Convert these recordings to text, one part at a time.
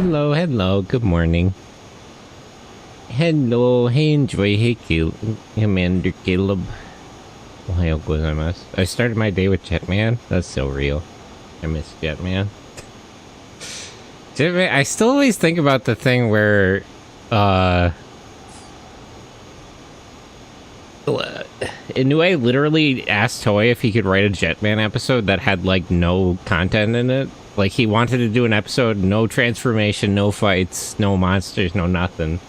Hello, hello, good morning. Hello, hey, enjoy, hey, Commander Caleb. Ohayou gozaimasu. I started my day with Jetman. That's so real. I miss Jetman. Jetman, I still always think about the thing where, Inoue literally asked Toei if he could write a Jetman episode that had, like, no content in it. Like, he wanted to do an episode, no transformation, no fights, no monsters, no nothing.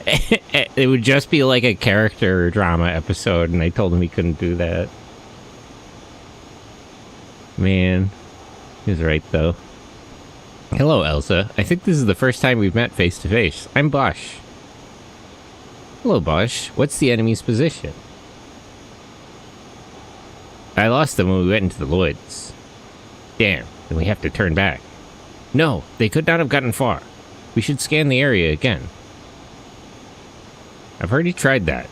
It would just be like a character drama episode, and I told him he couldn't do that. Man, he was right, though. Hello, Elsa. I think this is the first time we've met face-to-face. I'm Bosch. Hello, Bosch. What's the enemy's position? I lost them when we went into the woods. Damn, then we have to turn back. No, they could not have gotten far. We should scan the area again. I've already tried that.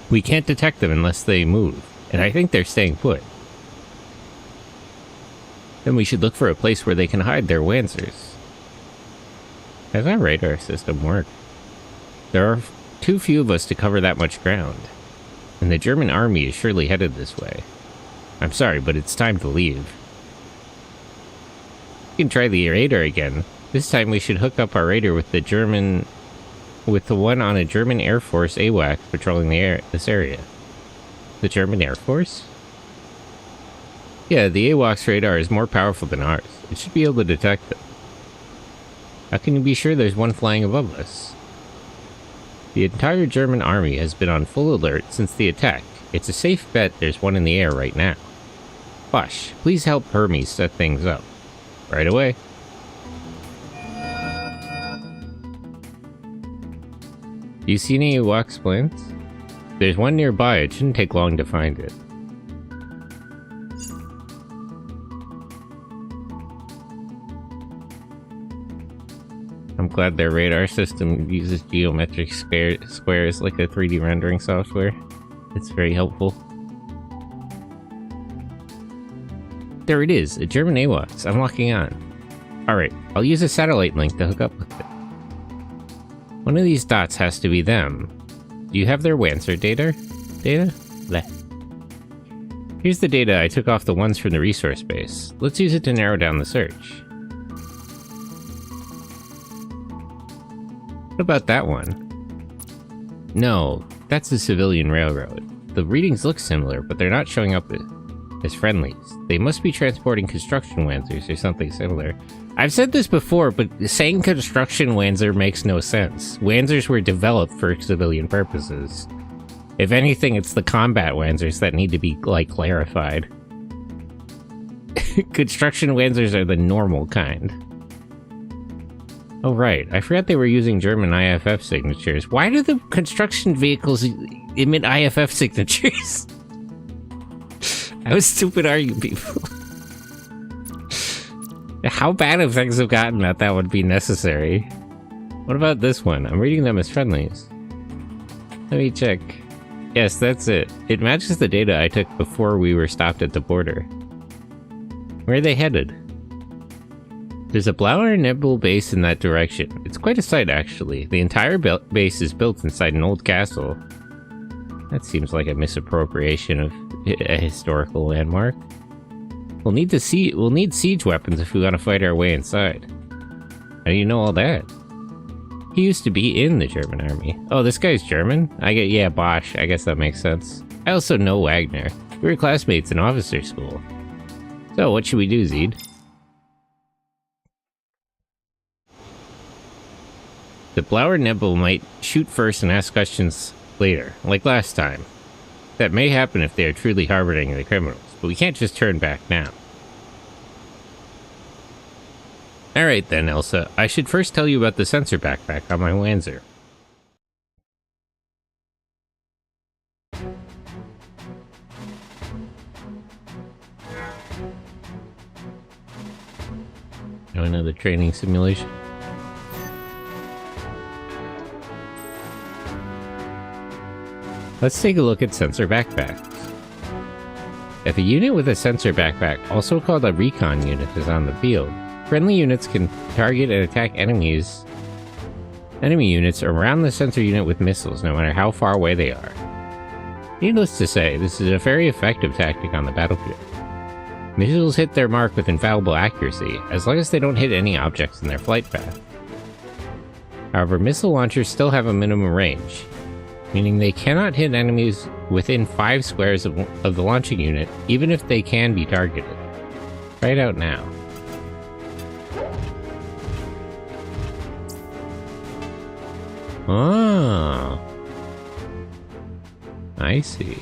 We can't detect them unless they move, and I think they're staying put. Then we should look for a place where they can hide their Wansers. How does our radar system work? There are too few of us to cover that much ground, and the German army is surely headed this way. I'm sorry, but it's time to leave. We can try the radar again. This time we should hook up our radar with the one on a German Air Force AWACS patrolling this area. The German Air Force? Yeah, the AWACS radar is more powerful than ours. It should be able to detect them. How can you be sure there's one flying above us? The entire German army has been on full alert since the attack. It's a safe bet there's one in the air right now. Bosch, please help Hermes set things up. Right away. Do you see any AWACS plants? There's one nearby. It shouldn't take long to find it. I'm glad their radar system uses geometric squares like a 3D rendering software. It's very helpful. There it is, a German AWACS. I'm locking on. Alright, I'll use a satellite link to hook up with it. One of these dots has to be them. Do you have their Wanser data? Bleh. Here's the data I took off the ones from the resource base. Let's use it to narrow down the search. What about that one? No, that's the civilian railroad. The readings look similar, but they're not showing up as friendlies. They must be transporting construction Wansers or something similar. I've said this before, but saying construction Wanser makes no sense. Wansers were developed for civilian purposes. If anything, it's the combat Wansers that need to be, like, clarified. Construction Wansers are the normal kind. Oh right, I forgot they were using German IFF signatures. Why do the construction vehicles emit IFF signatures? How stupid are you people? How bad have things have gotten that would be necessary? What about this one? I'm reading them as friendlies. Let me check. Yes, that's it. It matches the data I took before we were stopped at the border. Where are they headed? There's a Blauer Nebel base in that direction. It's quite a sight, actually. The entire base is built inside an old castle. That seems like a misappropriation of a historical landmark. We'll need siege weapons if we want to fight our way inside. How do you know all that? He used to be in the German army. Oh, this guy's German? Yeah, Bosch. I guess that makes sense. I also know Wagner. We were classmates in officer school. So, what should we do, Zed? The Blauer Nebel might shoot first and ask questions later, like last time. That may happen if they are truly harboring the criminals, but we can't just turn back now. Alright then, Elsa. I should first tell you about the sensor backpack on my Wanser. Oh, another training simulation. Let's take a look at sensor backpacks. If a unit with a sensor backpack, also called a recon unit, is on the field, Friendly units can target and attack enemy units around the sensor unit with missiles, no matter how far away they are. Needless to say, this is a very effective tactic on the battlefield. Missiles hit their mark with infallible accuracy, as long as they don't hit any objects in their flight path. However, missile launchers still have a minimum range, meaning they cannot hit enemies within 5 squares of the launching unit, even if they can be targeted. Try it out now. Oh, I see.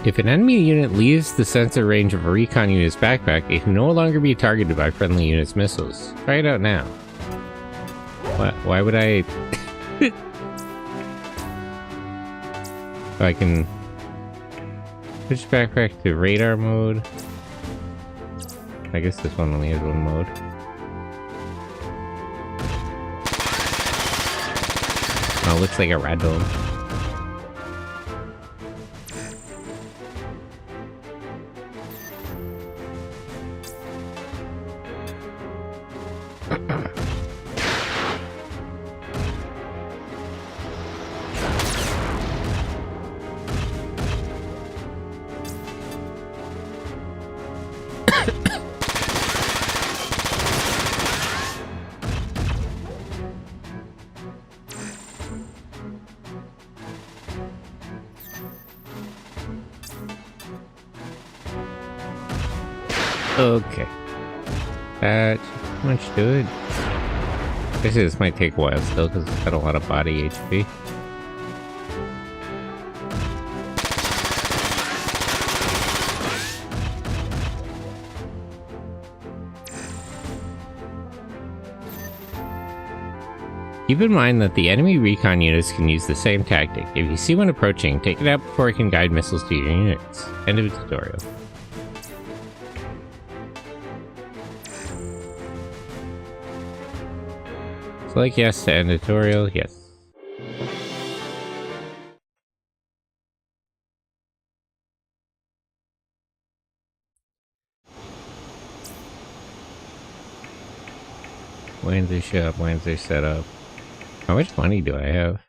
If an enemy unit leaves the sensor range of a recon unit's backpack, it can no longer be targeted by friendly units' missiles. Try it out now. What? Why would I... Oh, I can... switch backpack to radar mode. I guess this one only has one mode. Oh, looks like a random. Okay. That should pretty much do it. Basically, this might take a while still because it's got a lot of body HP. Keep in mind that the enemy recon units can use the same tactic. If you see one approaching, take it out before it can guide missiles to your units. End of the tutorial. Select yes to end tutorial, yes. When's their shop? When's their setup? How much money do I have?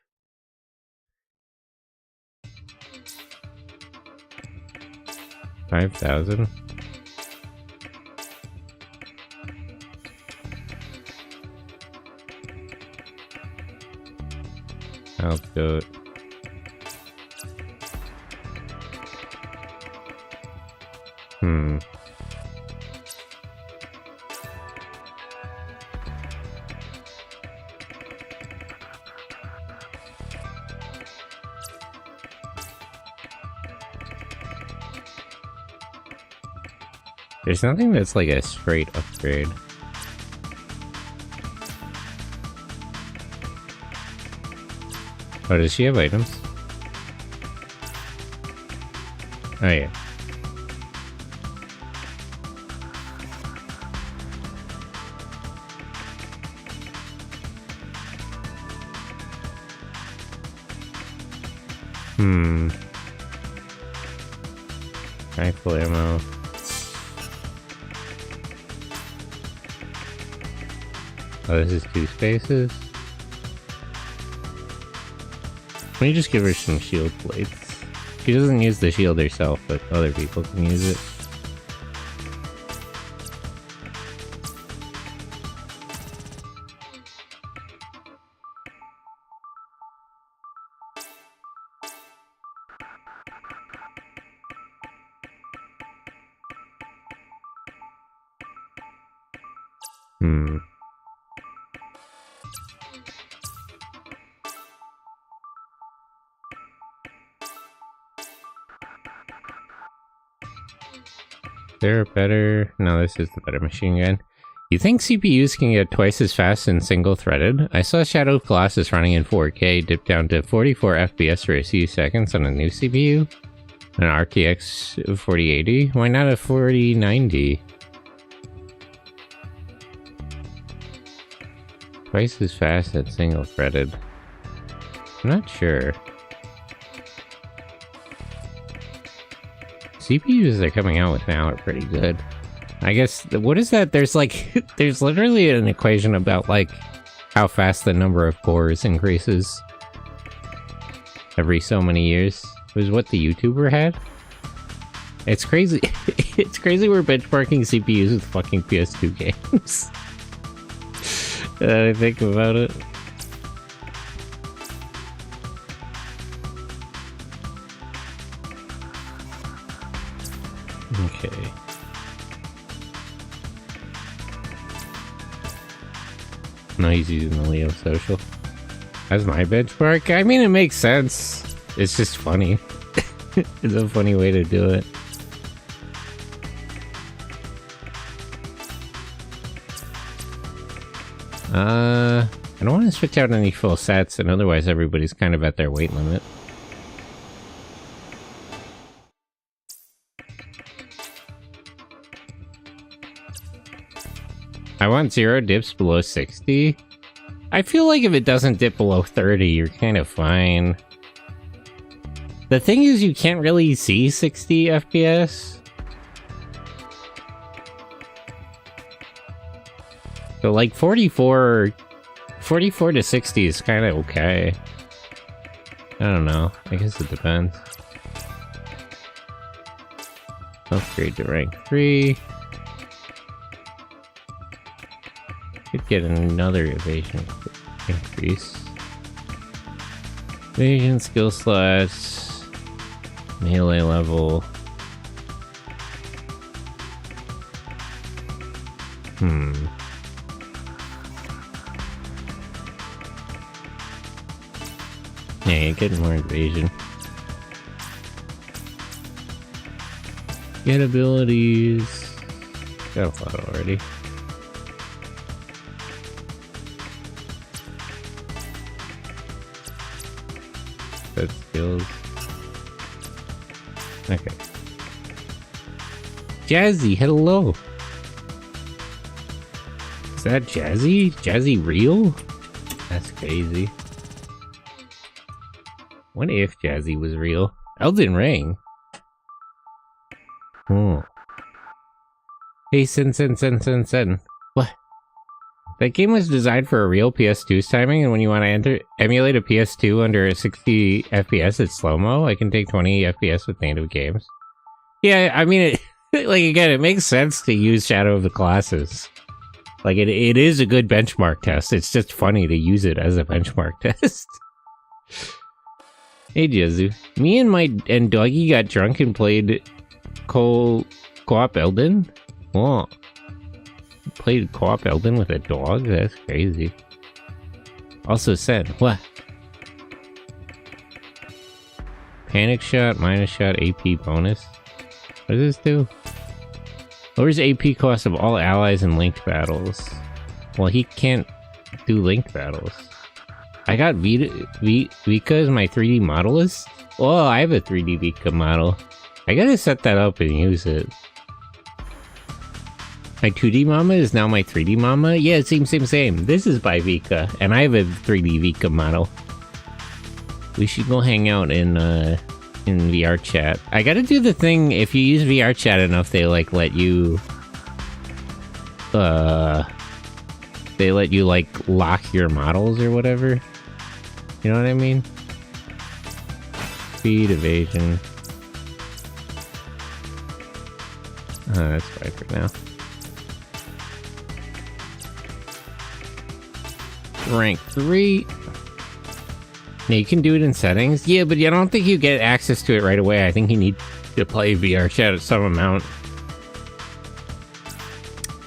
$5,000? I'll do it. There's nothing that's like a straight upgrade. Oh, does she have items? Oh yeah. Rifle ammo. Oh, this is 2 spaces. Let me just give her some shield plates. She doesn't use the shield herself, but other people can use it. There better... No, this is the better machine gun. You think CPUs can get twice as fast and single-threaded? I saw Shadow of Colossus running in 4K dip down to 44 FPS for a few seconds on a new CPU. An RTX 4080? Why not a 4090? Twice as fast and single-threaded. I'm not sure. CPUs they're coming out with now are pretty good. I guess, what is that? There's like, there's literally an equation about like how fast the number of cores increases every so many years. It was what the YouTuber had. It's crazy. It's crazy we're benchmarking CPUs with fucking PS2 games. I think about it. Okay. No, he's using the Leo social. That's my benchmark. I mean, it makes sense. It's just funny. It's a funny way to do it. I don't want to switch out any full sets, and otherwise everybody's kind of at their weight limit. I want 0 dips below 60. I feel like if it doesn't dip below 30, you're kind of fine. The thing is, you can't really see 60 FPS. So like 44 to 60 is kind of okay. I don't know. I guess it depends. Upgrade to rank 3. Could get another evasion increase. Evasion skill slots. Melee level. Yeah, you're getting more evasion. Get abilities. Got a lot already. Set skills. Okay. Jazzy, hello. Is that Jazzy? Jazzy real? That's crazy. What if Jazzy was real? Elden Ring. Oh. Hey, Sen. What? That game was designed for a real PS2's timing, and when you want to emulate a PS2 under 60 FPS at slow-mo, I can take 20 FPS with native games. Yeah, I mean, like, again, it makes sense to use Shadow of the Colossus. Like, it is a good benchmark test. It's just funny to use it as a benchmark test. Hey, Jezu. Me and Doggy got drunk and played co-op Elden? Whoa. Played co-op Elden with a dog? That's crazy. Also said, what? Panic shot, minus shot, AP bonus. What does this do? Lowers AP cost of all allies in linked battles. Well, he can't do linked battles. I got Vika as my 3D modelist? Oh, I have a 3D Vika model. I gotta set that up and use it. My 2D mama is now my 3D mama? Yeah, same. This is by Vika, and I have a 3D Vika model. We should go hang out in VR chat. I gotta do the thing, if you use VR chat enough, they like let you... they let you like lock your models or whatever. You know what I mean? Speed, evasion. That's fine for now. Rank 3. Now you can do it in settings. Yeah, but I don't think you get access to it right away. I think you need to play VR chat at some amount.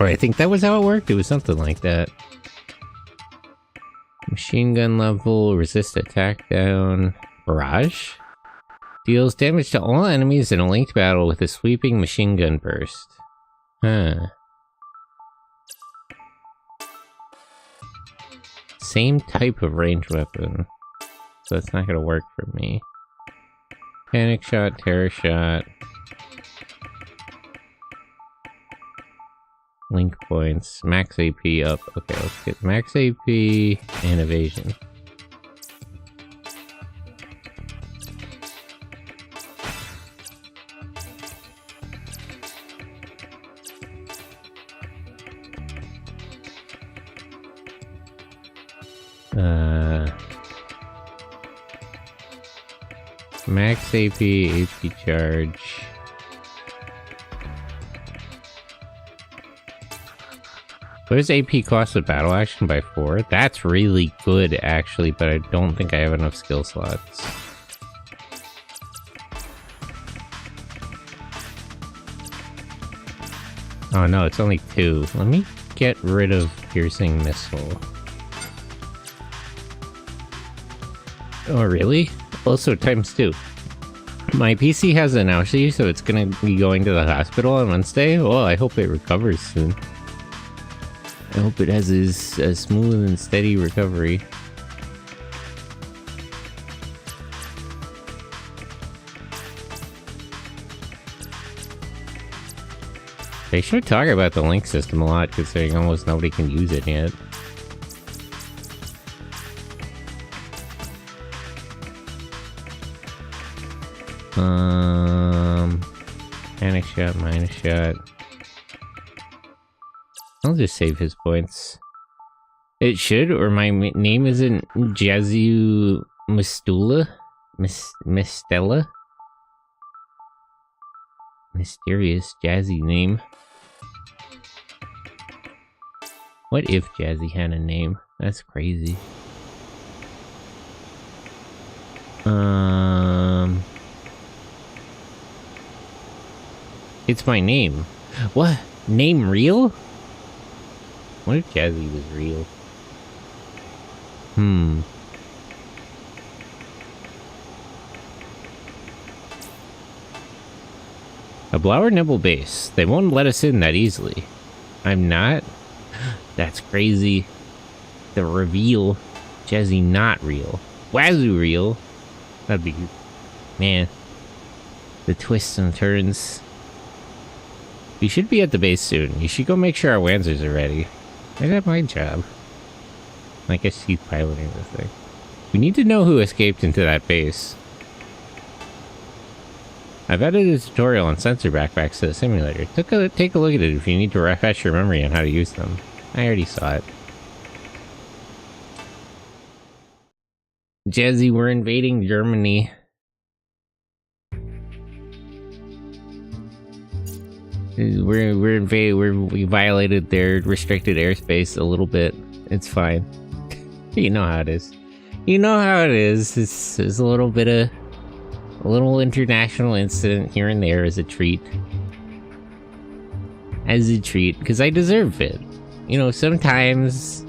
Or I think that was how it worked. It was something like that. Machine gun level, resist attack down. Barrage? Deals damage to all enemies in a linked battle with a sweeping machine gun burst. Huh. Same type of ranged weapon. So that's not gonna work for me. Panic shot, terror shot. Link points. Max AP up. Okay, let's get max AP and evasion. Max AP charge. What does AP cost of battle action by 4? That's really good, actually, but I don't think I have enough skill slots. Oh no, it's only 2. Let me get rid of piercing missile. Oh, really? Also times 2. My PC has an Naoshi, so it's gonna be going to the hospital on Wednesday. Well, I hope it recovers soon. I hope it has a smooth and steady recovery. They should talk about the link system a lot, considering almost nobody can use it yet. Panic shot, minus shot. I'll just save his points. It should, or my name isn't Jazu Mistula? Mistella? Mysterious Jazzy name. What if Jazzy had a name? That's crazy. It's my name. What? Name real? What if Jazzy was real? A Blower Nibble base. They won't let us in that easily. I'm not? That's crazy. The reveal. Jazzy not real. Wazoo real. That'd be... Man. The twists and turns. We should be at the base soon. You should go make sure our Wanzers are ready. Is that my job? I guess he's piloting this thing. We need to know who escaped into that base. I've added a tutorial on sensor backpacks to the simulator. Take a look at it if you need to refresh your memory on how to use them. I already saw it. Jazzy, we're invading Germany. We violated their restricted airspace a little bit. It's fine. You know how it is. You know how it is. It's a little bit of... A little international incident here and there as a treat. As a treat, because I deserve it. You know, sometimes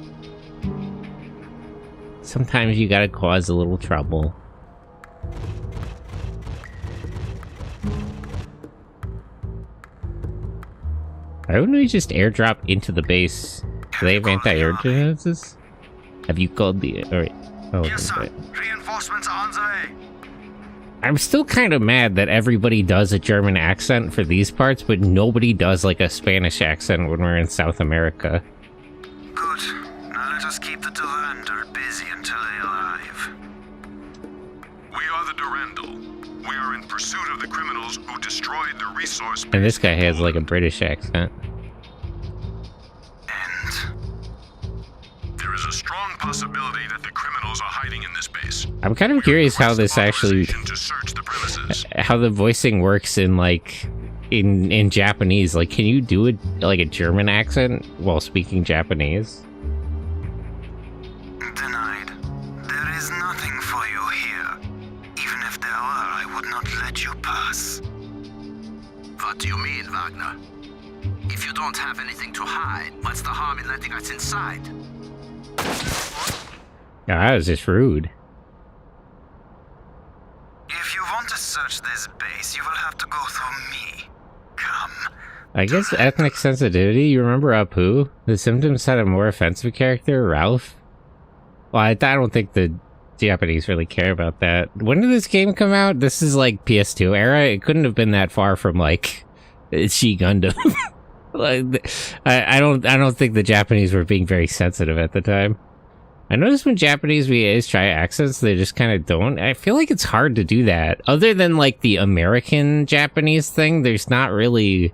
you gotta cause a little trouble. Why wouldn't we just airdrop into the base? Do they have anti-air defenses? Have you called the... Alright. Oh, yes, sir. Right. Reinforcements are on the way. I'm still kind of mad that everybody does a German accent for these parts, but nobody does like a Spanish accent when we're in South America. Good. Now let us keep the Durandal busy until they arrive. We are the Durandal. We are in pursuit of the criminals who destroyed the resource. And this guy has like a British accent. And there is a strong possibility that the criminals are hiding in this base. I'm kind of curious how this actually... how the voicing works in, like, in Japanese. Like, can you do it like a German accent while speaking Japanese? Denied. There is nothing for you here. Even if there were, I would not let you pass. What do you mean, Wagner? If you don't have anything to hide, what's the harm in letting us inside? Yeah, that was just rude. If you want to search this base, you will have to go through me. Come. I guess ethnic sensitivity. You remember Apu? The Symptoms had a more offensive character, Ralph. Well, I don't think the Japanese really care about that. When did this game come out? This is like PS2 era. It couldn't have been that far from like Shi Gundam. Like, I don't think the Japanese were being very sensitive at the time. I noticed when Japanese VAs try accents, they just kind of don't. I feel like it's hard to do that. Other than, like, the American Japanese thing, there's not really...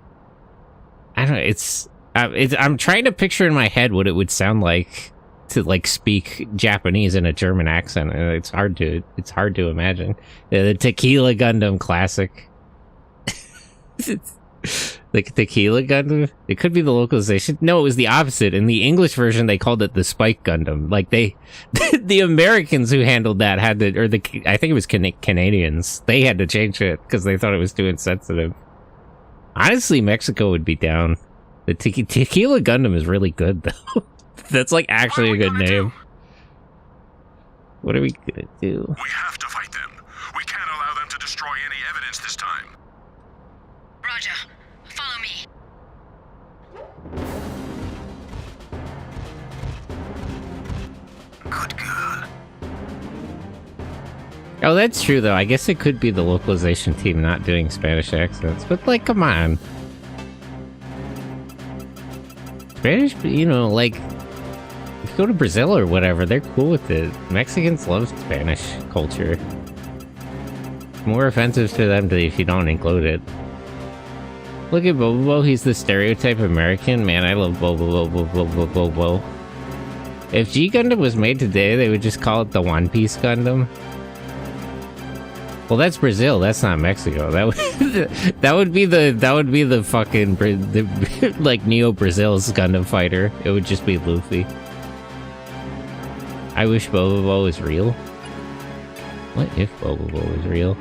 I don't know, I'm trying to picture in my head what it would sound like to like speak Japanese in a German accent. And it's hard to imagine. The Tequila Gundam classic. The Tequila Gundam? It could be the localization. No, it was the opposite. In the English version, they called it the Spike Gundam. Like the Americans who handled that had to, or I think it was Canadians. They had to change it because they thought it was too insensitive. Honestly, Mexico would be down. The Tequila Gundam is really good, though. That's like actually a good name. What are we gonna do? We have to fight them. We can't allow them to destroy any evidence this time. Roger. Follow me. Good girl. Oh, that's true, though. I guess it could be the localization team not doing Spanish accents. But, like, come on. Spanish, you know, like, if you go to Brazil or whatever, they're cool with it. Mexicans love Spanish culture. It's more offensive to them if you don't include it. Look at Bobo, he's the stereotype American. Man, I love Bobo. If G Gundam was made today, they would just call it the One Piece Gundam. Well, that's Brazil. That's not Mexico. That would be the fucking like Neo Brazil's Gundam fighter. It would just be Luffy. I wish Bobo was real. What if Bobo was real?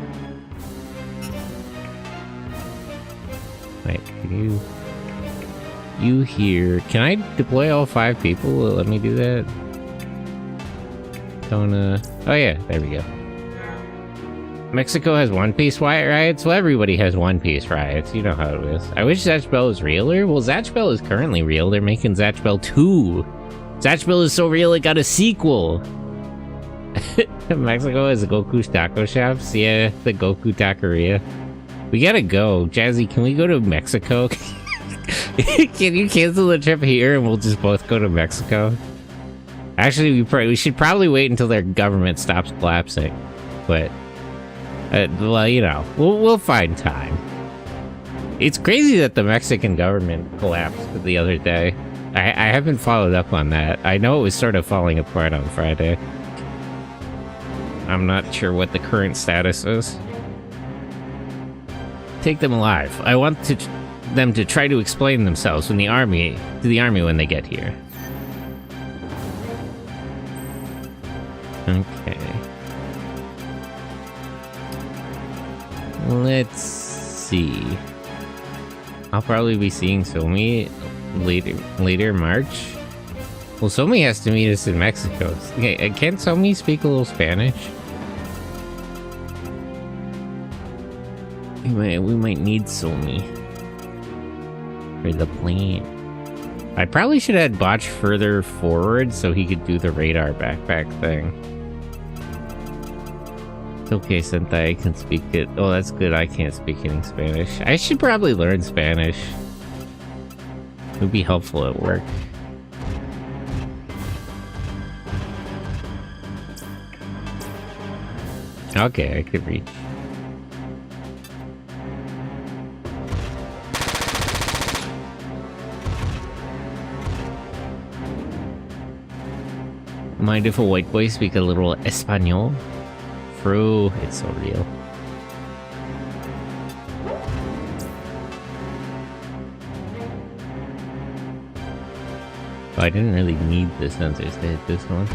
Wait, can you here? Can I deploy all 5 people? Will it let me do that? Don't oh yeah, there we go. Mexico has One Piece riots? Well, everybody has One Piece riots. You know how it is. I wish Zatch Bell was realer. Well, Zatch Bell is currently real. They're making Zatch Bell 2. Zatch Bell is so real it got a sequel. Mexico has the Goku taco shops. Yeah, the Goku taqueria. We gotta go. Jazzy, can we go to Mexico? Can you cancel the trip here and we'll just both go to Mexico? Actually, we should probably wait until their government stops collapsing. But, well, you know, we'll find time. It's crazy that the Mexican government collapsed the other day. I haven't followed up on that. I know it was sort of falling apart on Friday. I'm not sure what the current status is. Take them alive. I want them to try to explain themselves to the army when they get here. Okay. Let's see. I'll probably be seeing Somi later March. Well, Somi has to meet us in Mexico. Okay, can't Somi speak a little Spanish? We might need Somi for the plan. I probably should have Botch further forward so he could do the radar backpack thing. It's okay, Sentai, I can speak it. Oh, that's good. I can't speak any Spanish. I should probably learn Spanish. It would be helpful at work. Okay, I could reach. Mind if a white boy speak a little Espanol? True, it's so real. Oh, I didn't really need the sensors to hit this one.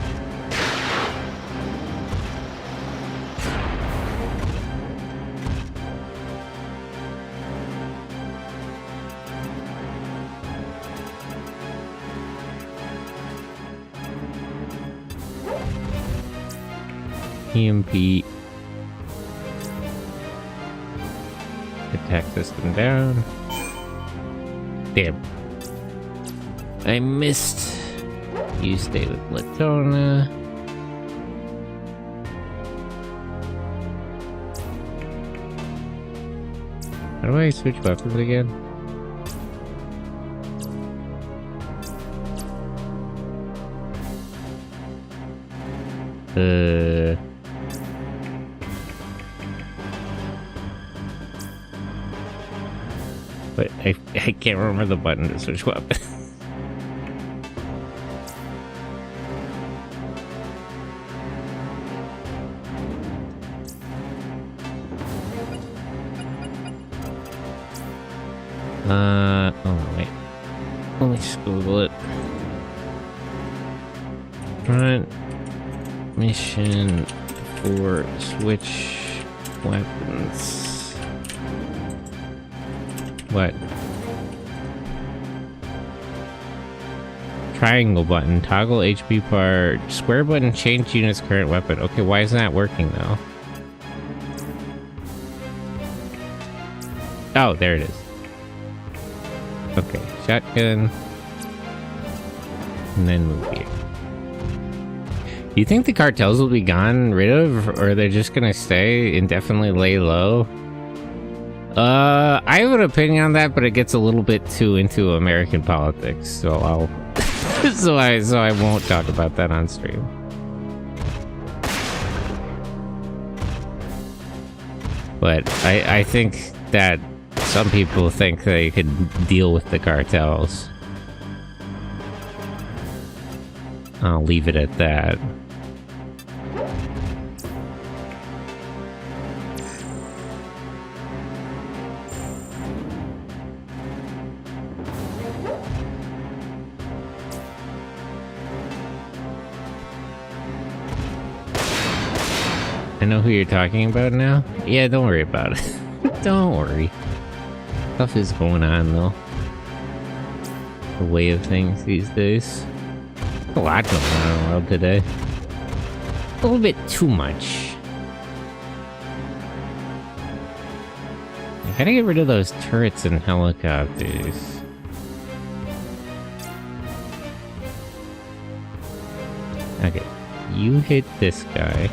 EMP. Attack system down. Damn. I missed. You stay with Latona. How do I switch weapons again? But I can't remember the button to switch weapons. Oh wait. Let me just Google it. Front mission for switch weapons. What? Triangle button, toggle HP part, square button, change unit's current weapon. Okay, why isn't that working though? Oh, there it is. Okay, shotgun. And then move here. Do you think the cartels will be rid of, or they're just gonna stay indefinitely lay low? I have an opinion on that, but it gets a little bit too into American politics, so I'll so I won't talk about that on stream. But I think that some people think they could deal with the cartels. I'll leave it at that. I know who you're talking about now. Yeah, don't worry about it. Don't worry. Stuff is going on though. The way of things these days. A lot going on in the world today. A little bit too much. I gotta get rid of those turrets and helicopters. Okay, you hit this guy.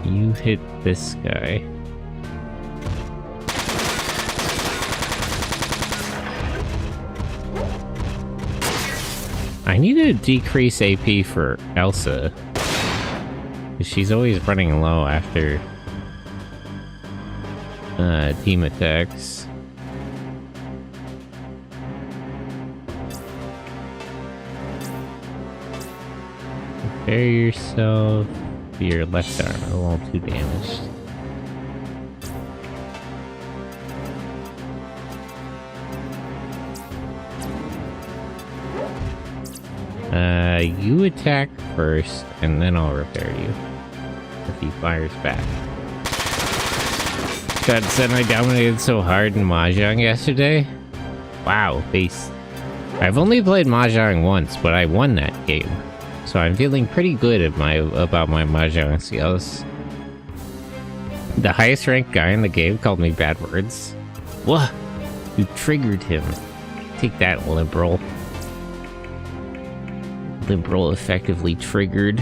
You hit this guy. I need to decrease AP for Elsa. She's always running low after team attacks. Prepare yourself. Your left arm a little too damaged. You attack first, and then I'll repair you. If he fires back. God said I dominated so hard in Mahjong yesterday. Wow, beast. I've only played Mahjong once, but I won that game. So I'm feeling pretty good about my Mahjong skills. The highest ranked guy in the game called me bad words. What? You triggered him. Take that, liberal. Liberal effectively triggered.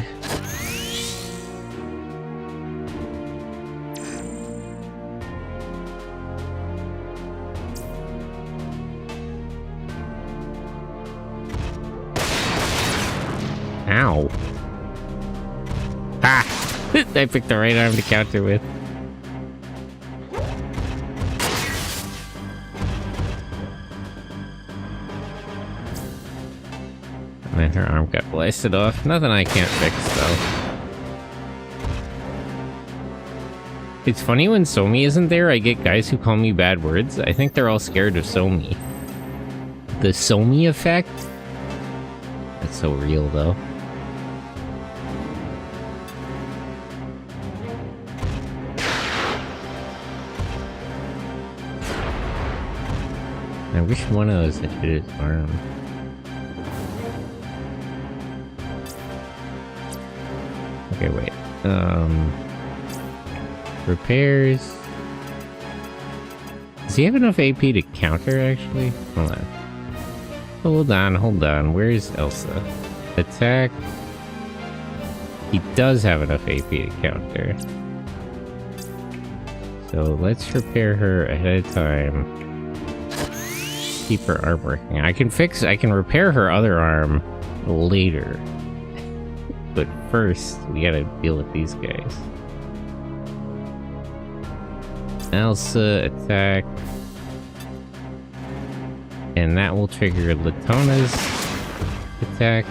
Ow. Ah! I picked the right arm to counter with. And her arm got blasted off. Nothing I can't fix, though. It's funny when Somi isn't there, I get guys who call me bad words. I think they're all scared of Somi. The Somi effect? That's so real, though. I wish one of those had hit his arm. Okay, wait. Repairs. Does he have enough AP to counter, actually? Hold on. Hold on. Where's Elsa? Attack. He does have enough AP to counter. So let's repair her ahead of time. Keep her arm working. I can repair her other arm later. But first, we gotta deal with these guys. Elsa, attack. And that will trigger Latona's attack.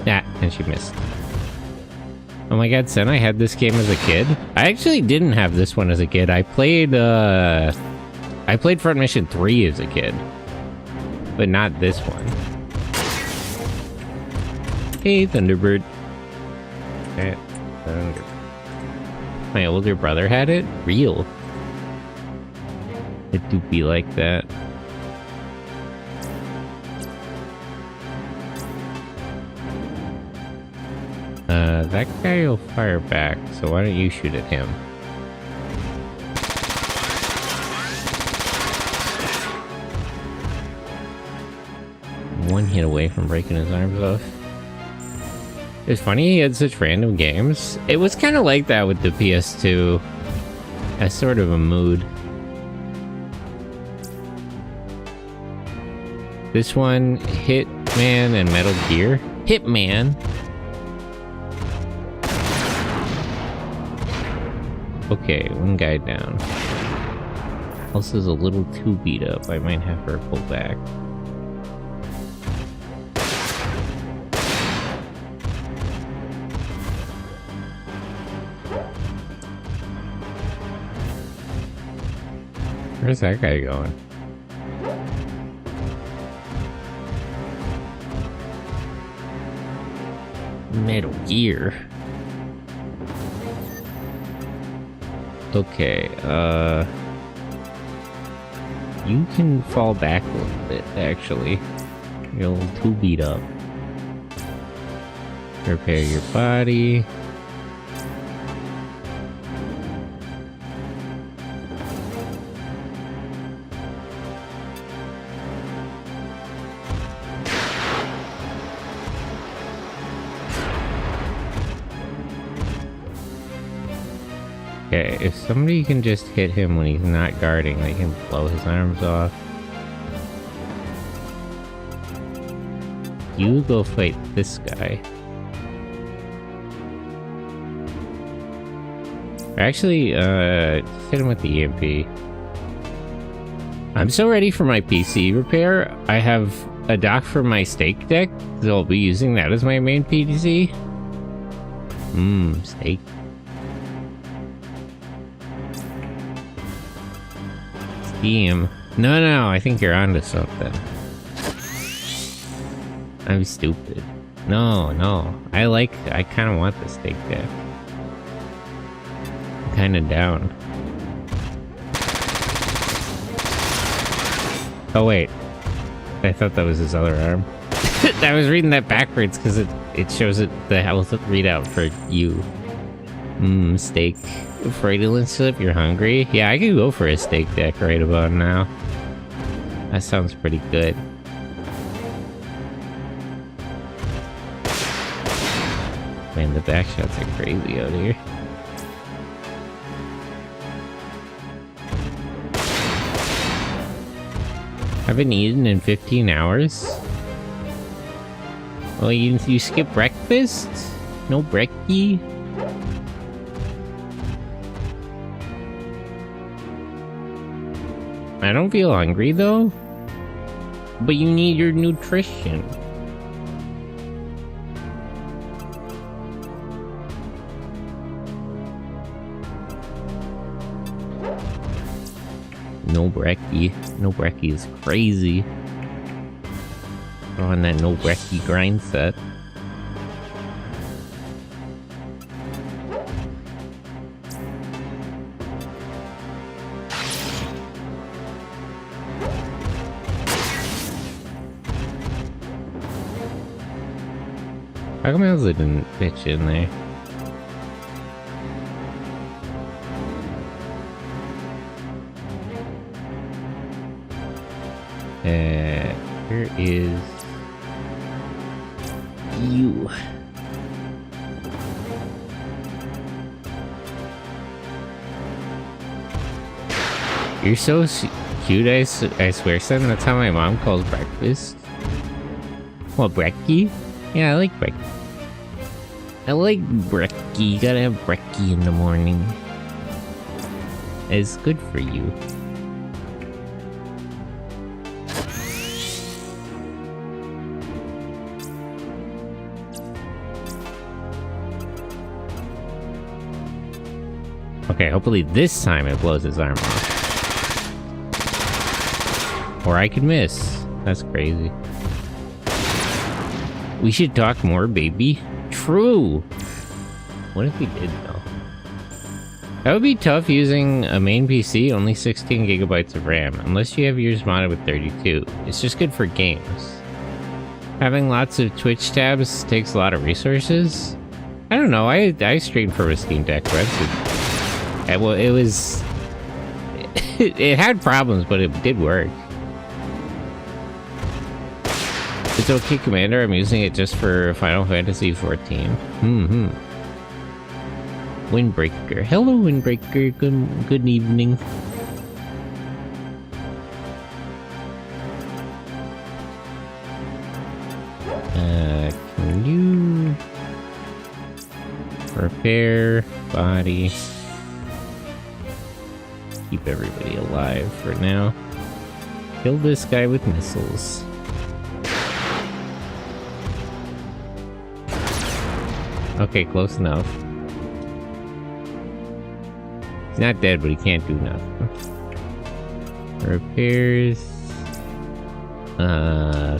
Ah, and she missed. Oh my god, Sen, I had this game as a kid. I actually didn't have this one as a kid. I played Front Mission 3 as a kid. But not this one. Hey, Thunderbird. My older brother had it? Real. It do be like that. That guy will fire back, so why don't you shoot at him? One hit away from breaking his arms off. It's funny he had such random games. It was kind of like that with the PS2. As sort of a mood. This one, Hitman and Metal Gear. Hitman? Okay, one guy down. Elsa's a little too beat up. I might have her pull back. Where's that guy going? Metal Gear. Okay, you can fall back a little bit, actually. You're a little too beat up. Repair your body. Okay, if somebody can just hit him when he's not guarding, they can blow his arms off. You go fight this guy. Actually, just hit him with the EMP. I'm so ready for my PC repair. I have a dock for my steak deck, so I'll be using that as my main PC. Steak. Steam. No, I think you're onto something. I'm stupid. No. I kind of want the steak deck. I'm kind of down. Oh wait. I thought that was his other arm. I was reading that backwards because it shows it the health readout for you. Steak. Fraudulent slip, you're hungry? Yeah, I could go for a steak deck right about now. That sounds pretty good. Man, the back shots are crazy out here. Haven't eaten in 15 hours? Well, you skip breakfast? No brekkie? I don't feel hungry though. But you need your nutrition. No brekkie. No brekkie is crazy. We're on that no brekkie grind set. How come Elsa didn't pitch in there? Where is you? You're so cute, I swear, son. That's how my mom calls breakfast. What, brekkie? Yeah, I like brekkie. I like brekkie. You gotta have brekkie in the morning. It's good for you. Okay, hopefully this time it blows his arm off. Or I could miss. That's crazy. We should talk more, baby. True! What if we did, though? That would be tough using a main PC, only 16 gigabytes of RAM, unless you have yours modded with 32. It's just good for games. Having lots of Twitch tabs takes a lot of resources. I don't know, I streamed from a Steam Deck, but well, it was... it had problems, but it did work. It's okay, Commander, I'm using it just for Final Fantasy 14. Windbreaker. Hello, Windbreaker. Good evening. Can you repair body? Keep everybody alive for now. Kill this guy with missiles. Okay, close enough. He's not dead, but he can't do nothing. Repairs.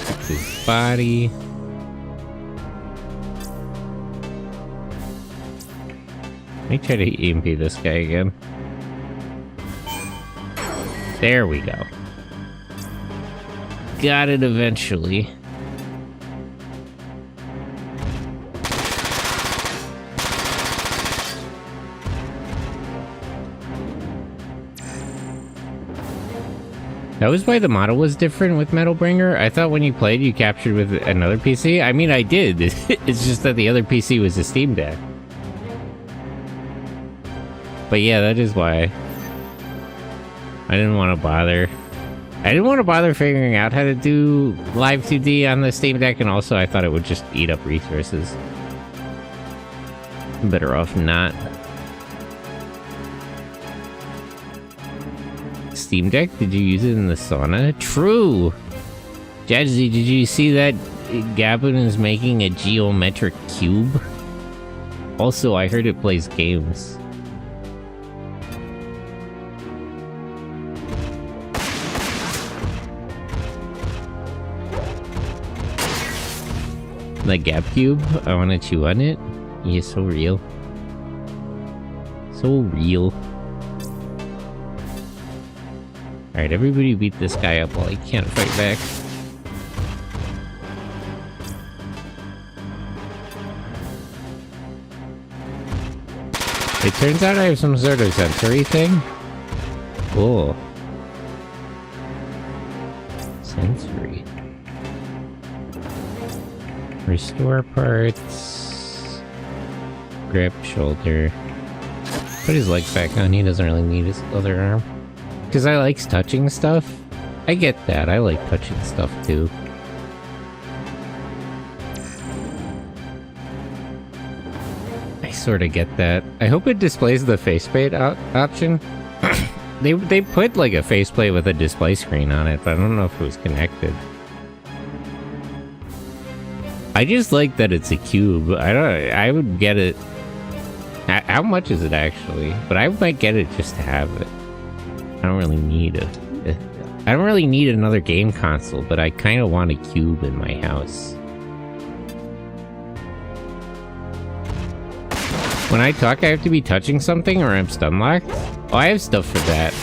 Fix his body. Let me try to EMP this guy again. There we go. Got it eventually. That was why the model was different with Metalbringer. I thought when you played, you captured with another PC. I mean, I did. It's just that the other PC was a Steam Deck. But yeah, that is why. I didn't want to bother. I didn't want to bother figuring out how to do live 2D on the Steam Deck, and also I thought it would just eat up resources. I'm better off not. Steam Deck? Did you use it in the sauna? True! Jazzy, did you see that Gavin is making a geometric cube? Also, I heard it plays games. The Gap Cube? I want to chew on it? Yeah, so real. So real. Alright, everybody beat this guy up while he can't fight back. It turns out I have some sort of sensory thing. Cool. Sensory. Restore parts. Grip, shoulder. Put his legs back on, he doesn't really need his other arm. Because I like touching stuff. I get that, I like touching stuff too. I sort of get that. I hope it displays the faceplate option. They put like a faceplate with a display screen on it, but I don't know if it was connected. I just like that it's a cube. I would get it. How much is it actually? But I might get it just to have it. I don't really need I don't really need another game console, but I kind of want a cube in my house. When I talk, I have to be touching something or I'm stun locked? Oh, I have stuff for that.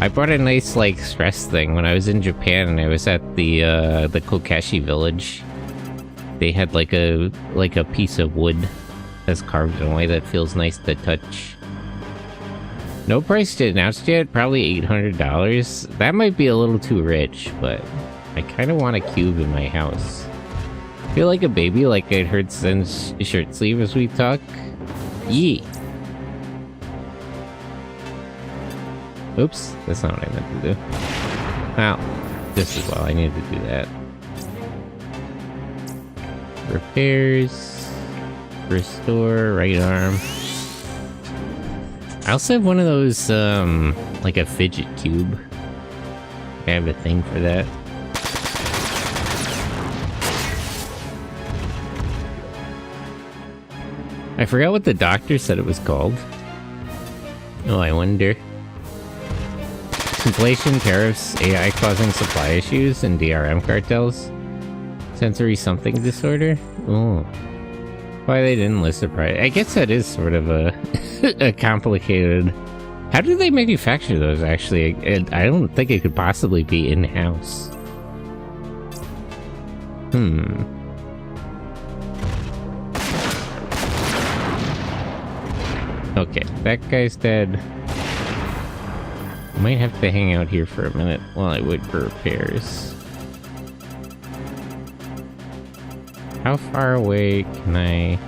I brought a nice, like, stress thing when I was in Japan and I was at the Kokeshi village. They had like a piece of wood that's carved in a way that feels nice to touch. No price announced yet, probably $800. That might be a little too rich, but I kind of want a cube in my house. I feel like a baby, like I'd heard Zen's shirt sleeve as we talk. Yee. Oops, that's not what I meant to do. Wow, just as well, I needed to do that. Repairs. Restore, right arm. I also have one of those, like a fidget cube. I have a thing for that. I forgot what the doctor said it was called. Oh, I wonder. Inflation, tariffs, AI causing supply issues, and DRM cartels. Sensory something disorder? Oh. Why they didn't list the price. I guess that is sort of a, a complicated... How do they manufacture those, actually? I don't think it could possibly be in-house. Okay, that guy's dead. I might have to hang out here for a minute while I wait for repairs. How far away can I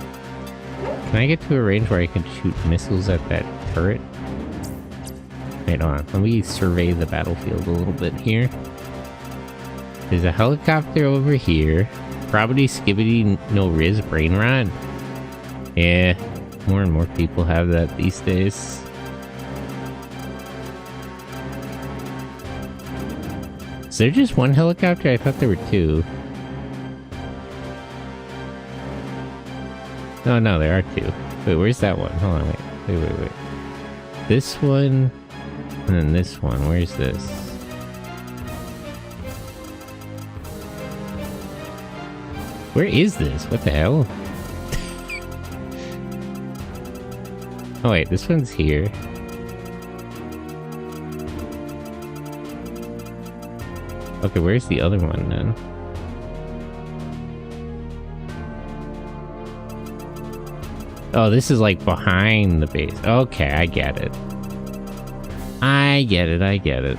get to a range where I can shoot missiles at that turret? Wait, on. Let me survey the battlefield a little bit here. There's a helicopter over here. Probably skibbity no riz brain rot. Yeah, more and more people have that these days. Is there just one helicopter? I thought there were two. Oh no, there are two. Wait, where's that one? Hold on, wait. This one, and then this one. Where's this? Where is this? What the hell? Oh wait, this one's here. Okay, where's the other one then? Oh, this is like behind the base. Okay, I get it. I get it.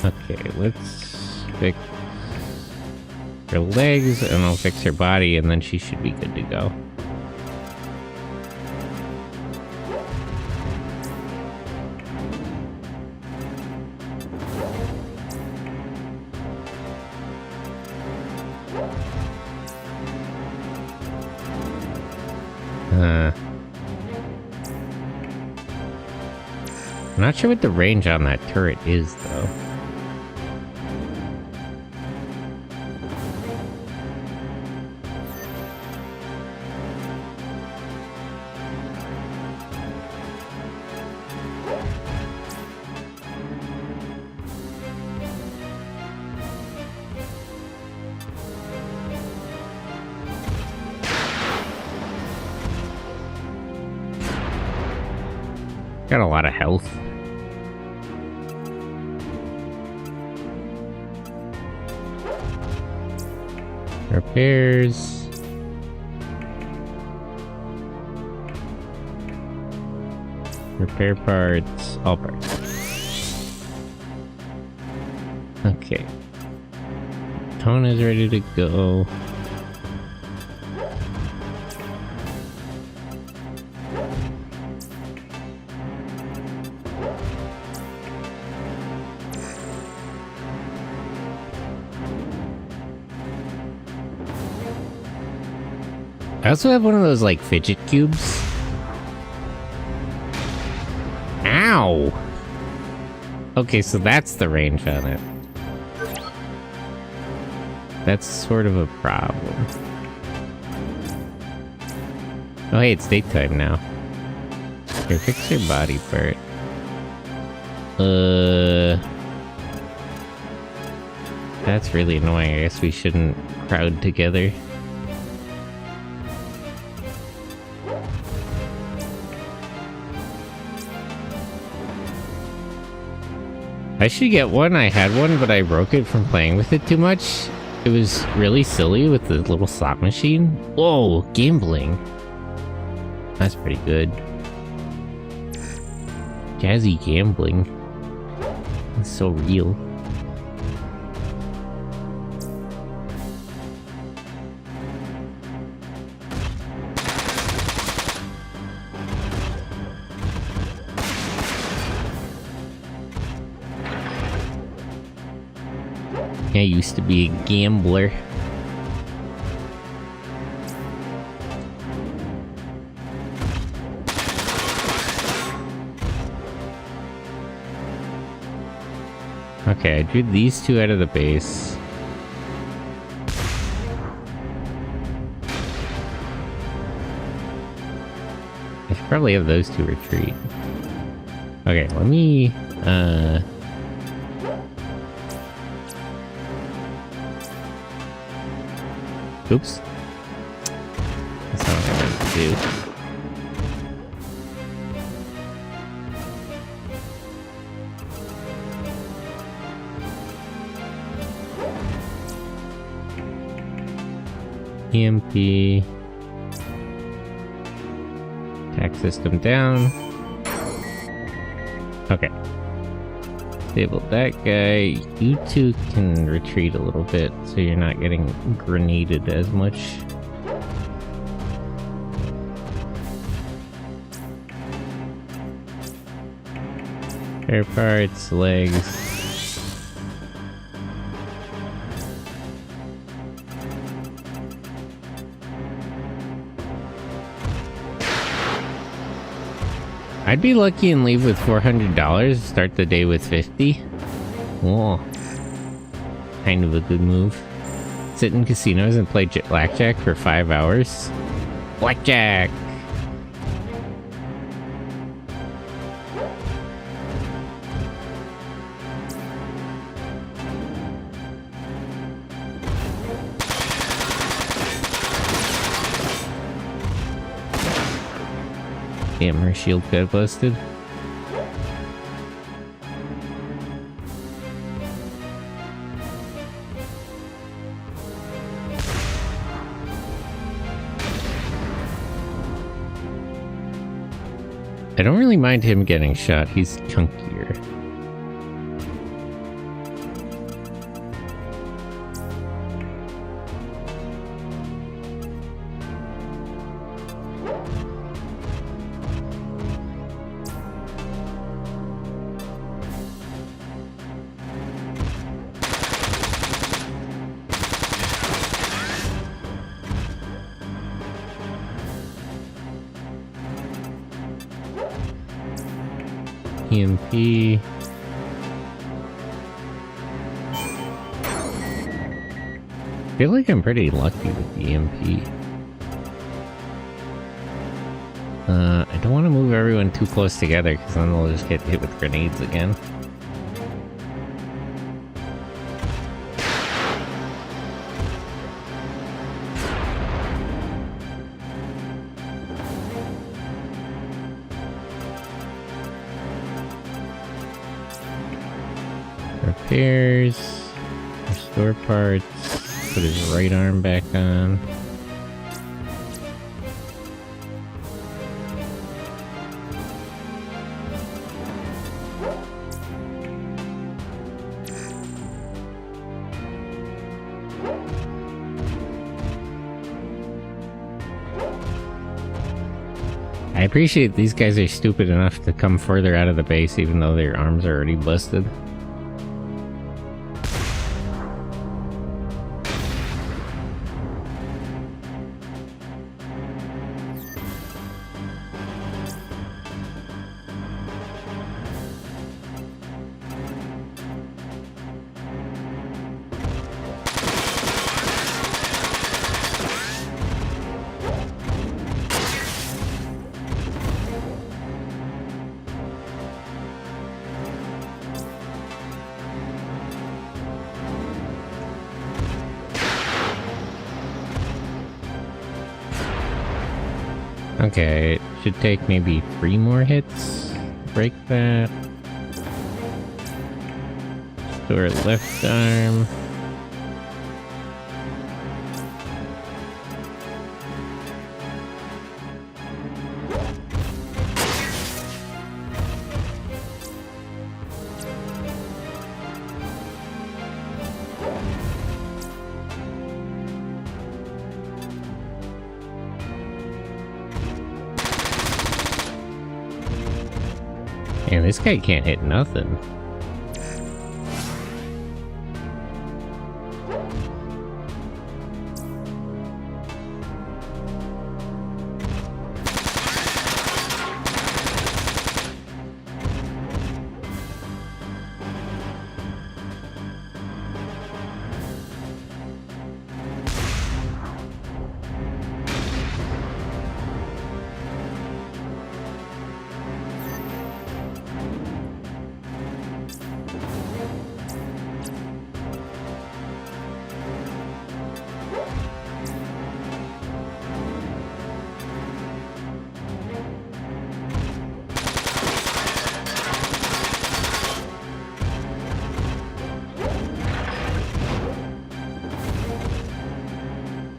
Okay, let's fix her legs and I'll fix her body and then she should be good to go. I'm not sure what the range on that turret is, though. Got a lot of health. Repairs. Repair parts. All parts. Okay. Tone is ready to go. I also have one of those, like, fidget cubes. Ow! Okay, so that's the range on it. That's sort of a problem. Oh, hey, it's daytime now. Here, fix your body part. That's really annoying. I guess we shouldn't crowd together. I should get one. I had one, but I broke it from playing with it too much. It was really silly with the little slot machine. Whoa, gambling. That's pretty good. Jazzy gambling. It's so real. I used to be a gambler. Okay, I drew these two out of the base. Probably have those two retreat. Okay, let me, oops. That's not what I meant to do. EMP. Attack system down. Okay. Disable that guy. You two can retreat a little bit so you're not getting grenaded as much. Spare parts, legs. I'd be lucky and leave with $400, start the day with 50. Whoa. Kind of a good move. Sit in casinos and play blackjack for 5 hours. Blackjack! Damn, her shield got busted. I don't really mind him getting shot, he's chunkier. EMP. I feel like I'm pretty lucky with the EMP. I don't want to move everyone too close together because then they'll just get hit with grenades again. Repairs, restore parts, put his right arm back on. I appreciate these guys are stupid enough to come further out of the base even though their arms are already busted. Okay, it should take maybe 3 more hits to break that. Restore left arm. Man, this guy can't hit nothing.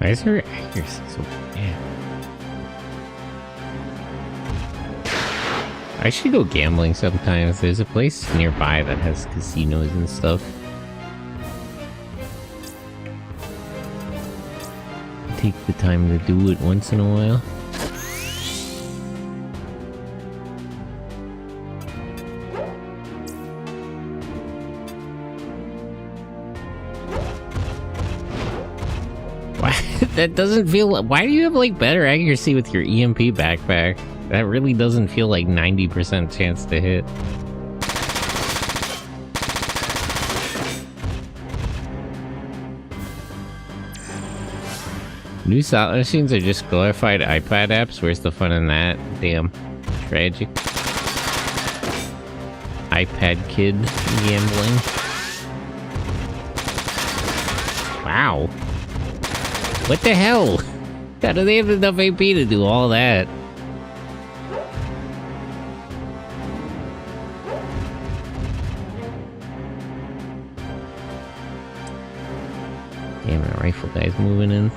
Why is her accuracy so bad? I should go gambling sometimes. There's a place nearby that has casinos and stuff. Take the time to do it once in a while. That doesn't feel... Why do you have, like, better accuracy with your EMP backpack? That really doesn't feel like 90% chance to hit. New slot machines are just glorified iPad apps? Where's the fun in that? Damn. Tragic. iPad kid gambling. Wow. What the hell? How do they have enough AP to do all that? Damn, that rifle guy's moving in.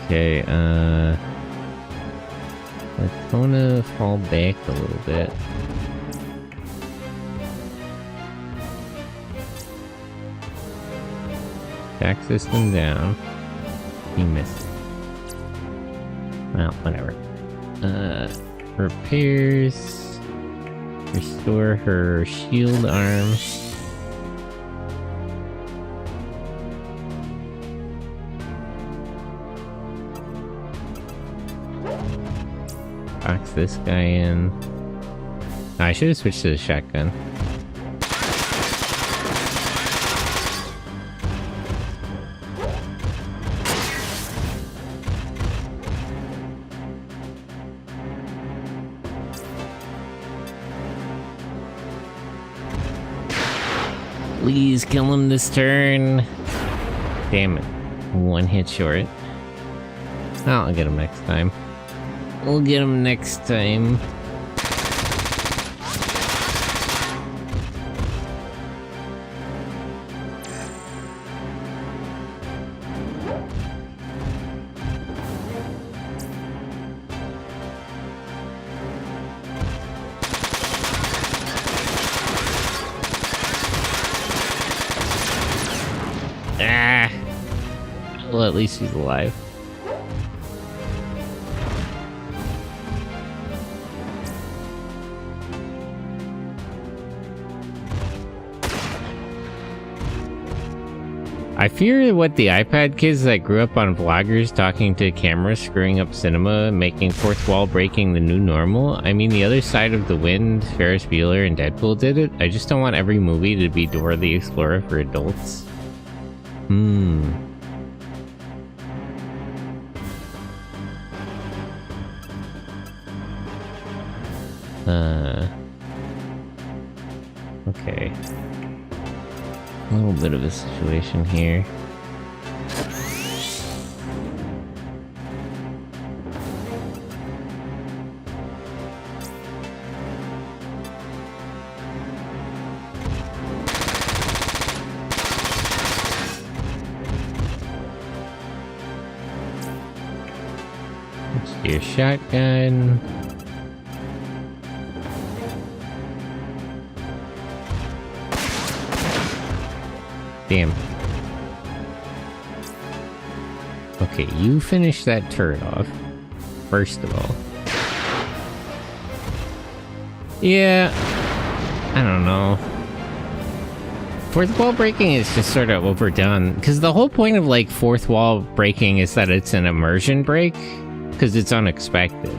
Okay, let's wanna fall back a little bit. Back system down. He missed. Well, whatever. Repairs. Restore her shield arm. Box this guy in. Oh, I should have switched to the shotgun. Please kill him this turn. Damn it. One hit short. Oh, I'll get him next time. We'll get him next time. Ah! Well, at least he's alive. I fear what the iPad kids that grew up on vloggers talking to cameras, screwing up cinema, making fourth wall breaking the new normal. I mean, The Other Side of the Wind, Ferris Bueller, and Deadpool did it. I just don't want every movie to be Dora the Explorer for adults. Okay. A little bit of a situation here. Let's do your shotgun. Damn. Okay, you finish that turret off. First of all. Yeah. I don't know. Fourth wall breaking is just sort of overdone. Because the whole point of, like, fourth wall breaking is that it's an immersion break. Because it's unexpected.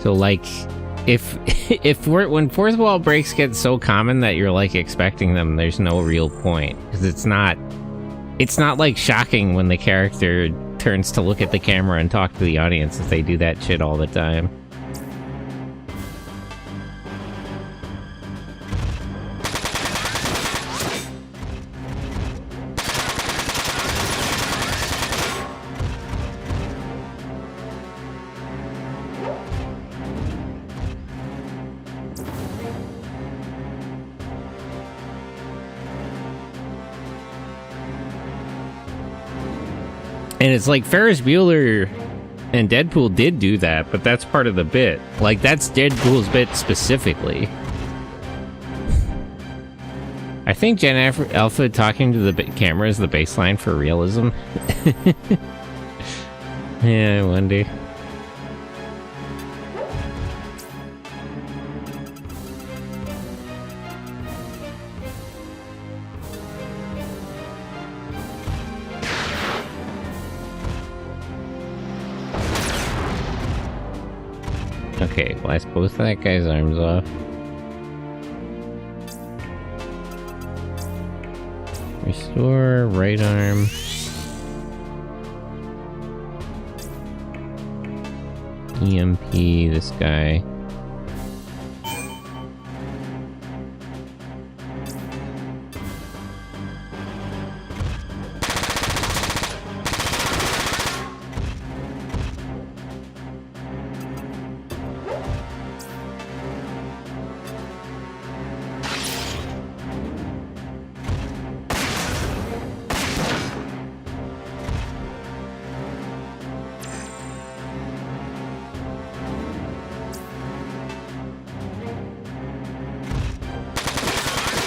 So, like... when fourth wall breaks get so common that you're like expecting them, there's no real point, because it's not like shocking when the character turns to look at the camera and talk to the audience if they do that shit all the time. And it's like Ferris Bueller and Deadpool did do that, but that's part of the bit. Like, that's Deadpool's bit specifically. I think Gen Alpha talking to the camera is the baseline for realism. Yeah, I wonder. Okay, well, I suppose that guy's arms off. Restore right arm. EMP this guy.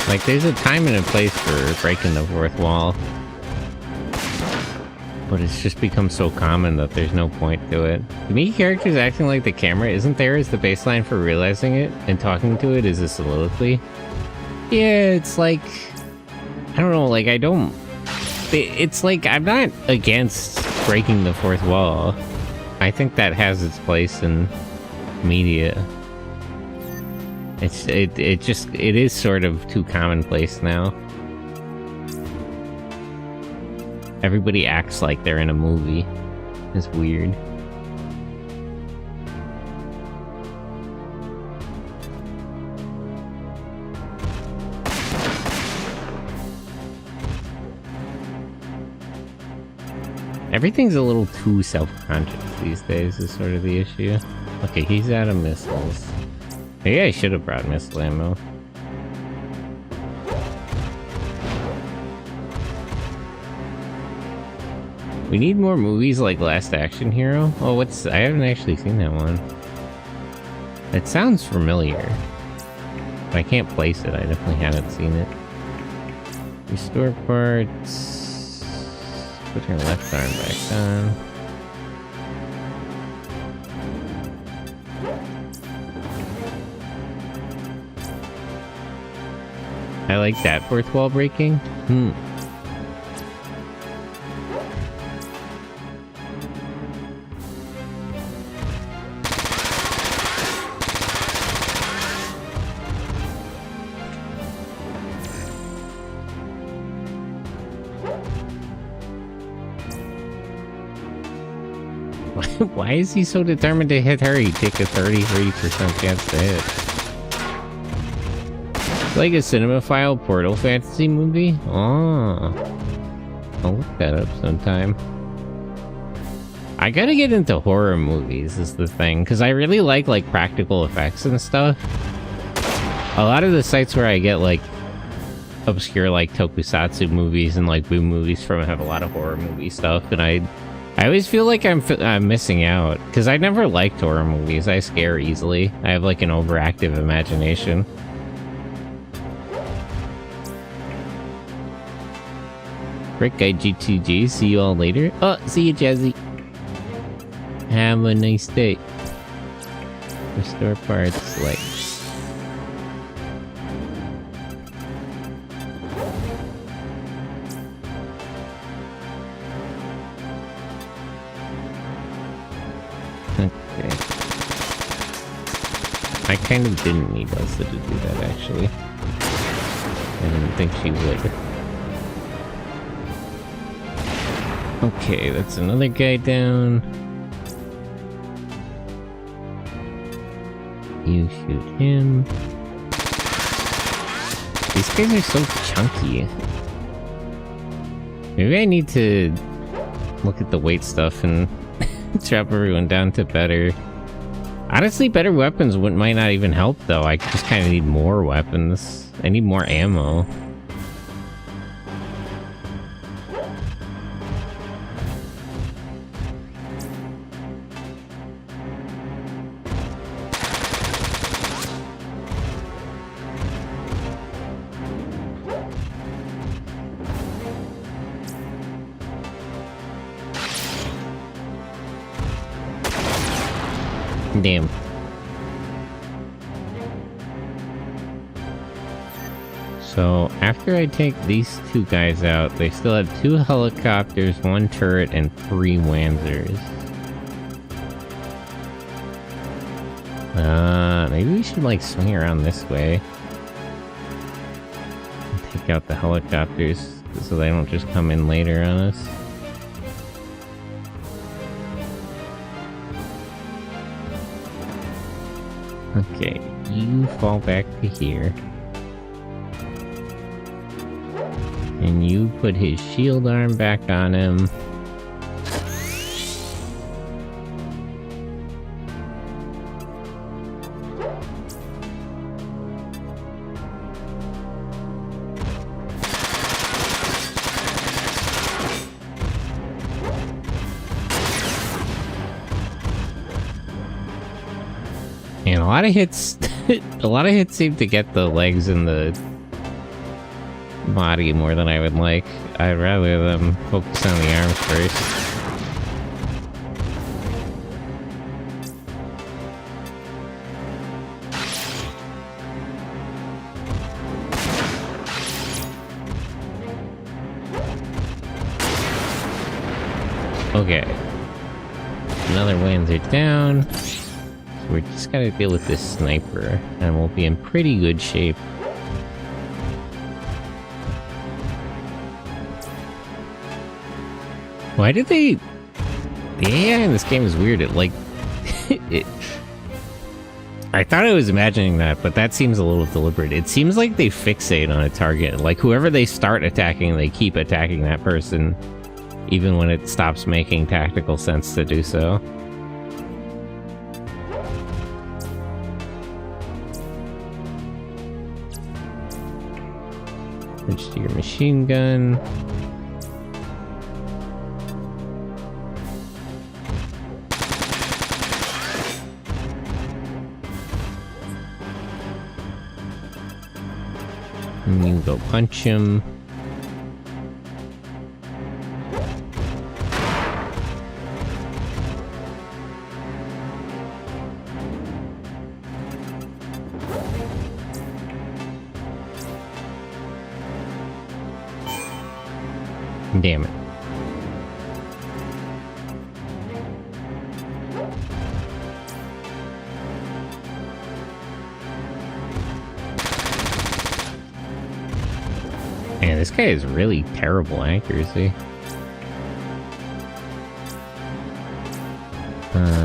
Like, there's a time and a place for breaking the fourth wall. But it's just become so common that there's no point to it. To me, characters acting like the camera isn't there as the baseline for realizing it, and talking to it is a soliloquy. Yeah, it's like... I don't know, like, I don't... It's like, I'm not against breaking the fourth wall. I think that has its place in media. It is sort of too commonplace now. Everybody acts like they're in a movie. It's weird. Everything's a little too self-conscious these days is sort of the issue. Okay, he's out of missiles. Maybe I should have brought missile ammo. We need more movies like Last Action Hero. Oh, I haven't actually seen that one. It sounds familiar. But I can't place it. I definitely haven't seen it. Restore parts. Put her left arm back on. I like that fourth wall breaking. Why is he so determined to hit her? He'd take a 33% chance to hit. Like a Cinemaphile Portal fantasy movie? Oh. I'll look that up sometime. I gotta get into horror movies is the thing, because I really like practical effects and stuff. A lot of the sites where I get like obscure like tokusatsu movies and like boom movies from have a lot of horror movie stuff, and I always feel like I'm missing out, because I never liked horror movies. I scare easily. I have like an overactive imagination. Rick Guy GTG, see you all later. Oh, see you, Jazzy. Have a nice day. Restore parts, like... Okay. I kind of didn't need Elsa to do that, actually. I didn't think she would. Okay, that's another guy down. You shoot him. These guys are so chunky. Maybe I need to look at the weight stuff and drop everyone down to better. Honestly, better weapons might not even help, though. I just kind of need more weapons. I need more ammo. Damn. So, after I take these two guys out, they still have 2 helicopters, 1 turret, and 3 Wanzers. Maybe we should, like, swing around this way. And take out the helicopters, so they don't just come in later on us. Okay, you fall back to here. And you put his shield arm back on him. And a lot of hits, seem to get the legs and the body more than I would like. I'd rather them focus on the arms first. Okay. Another Wanzer down. So we're just gotta deal with this sniper, and we'll be in pretty good shape. Why did they... The AI in this game is weird. It, like... I thought I was imagining that, but that seems a little deliberate. It seems like they fixate on a target. Like, whoever they start attacking, they keep attacking that person, even when it stops making tactical sense to do so. Switch to your machine gun. And you can go punch him. Damn it. Man, this guy has really terrible accuracy.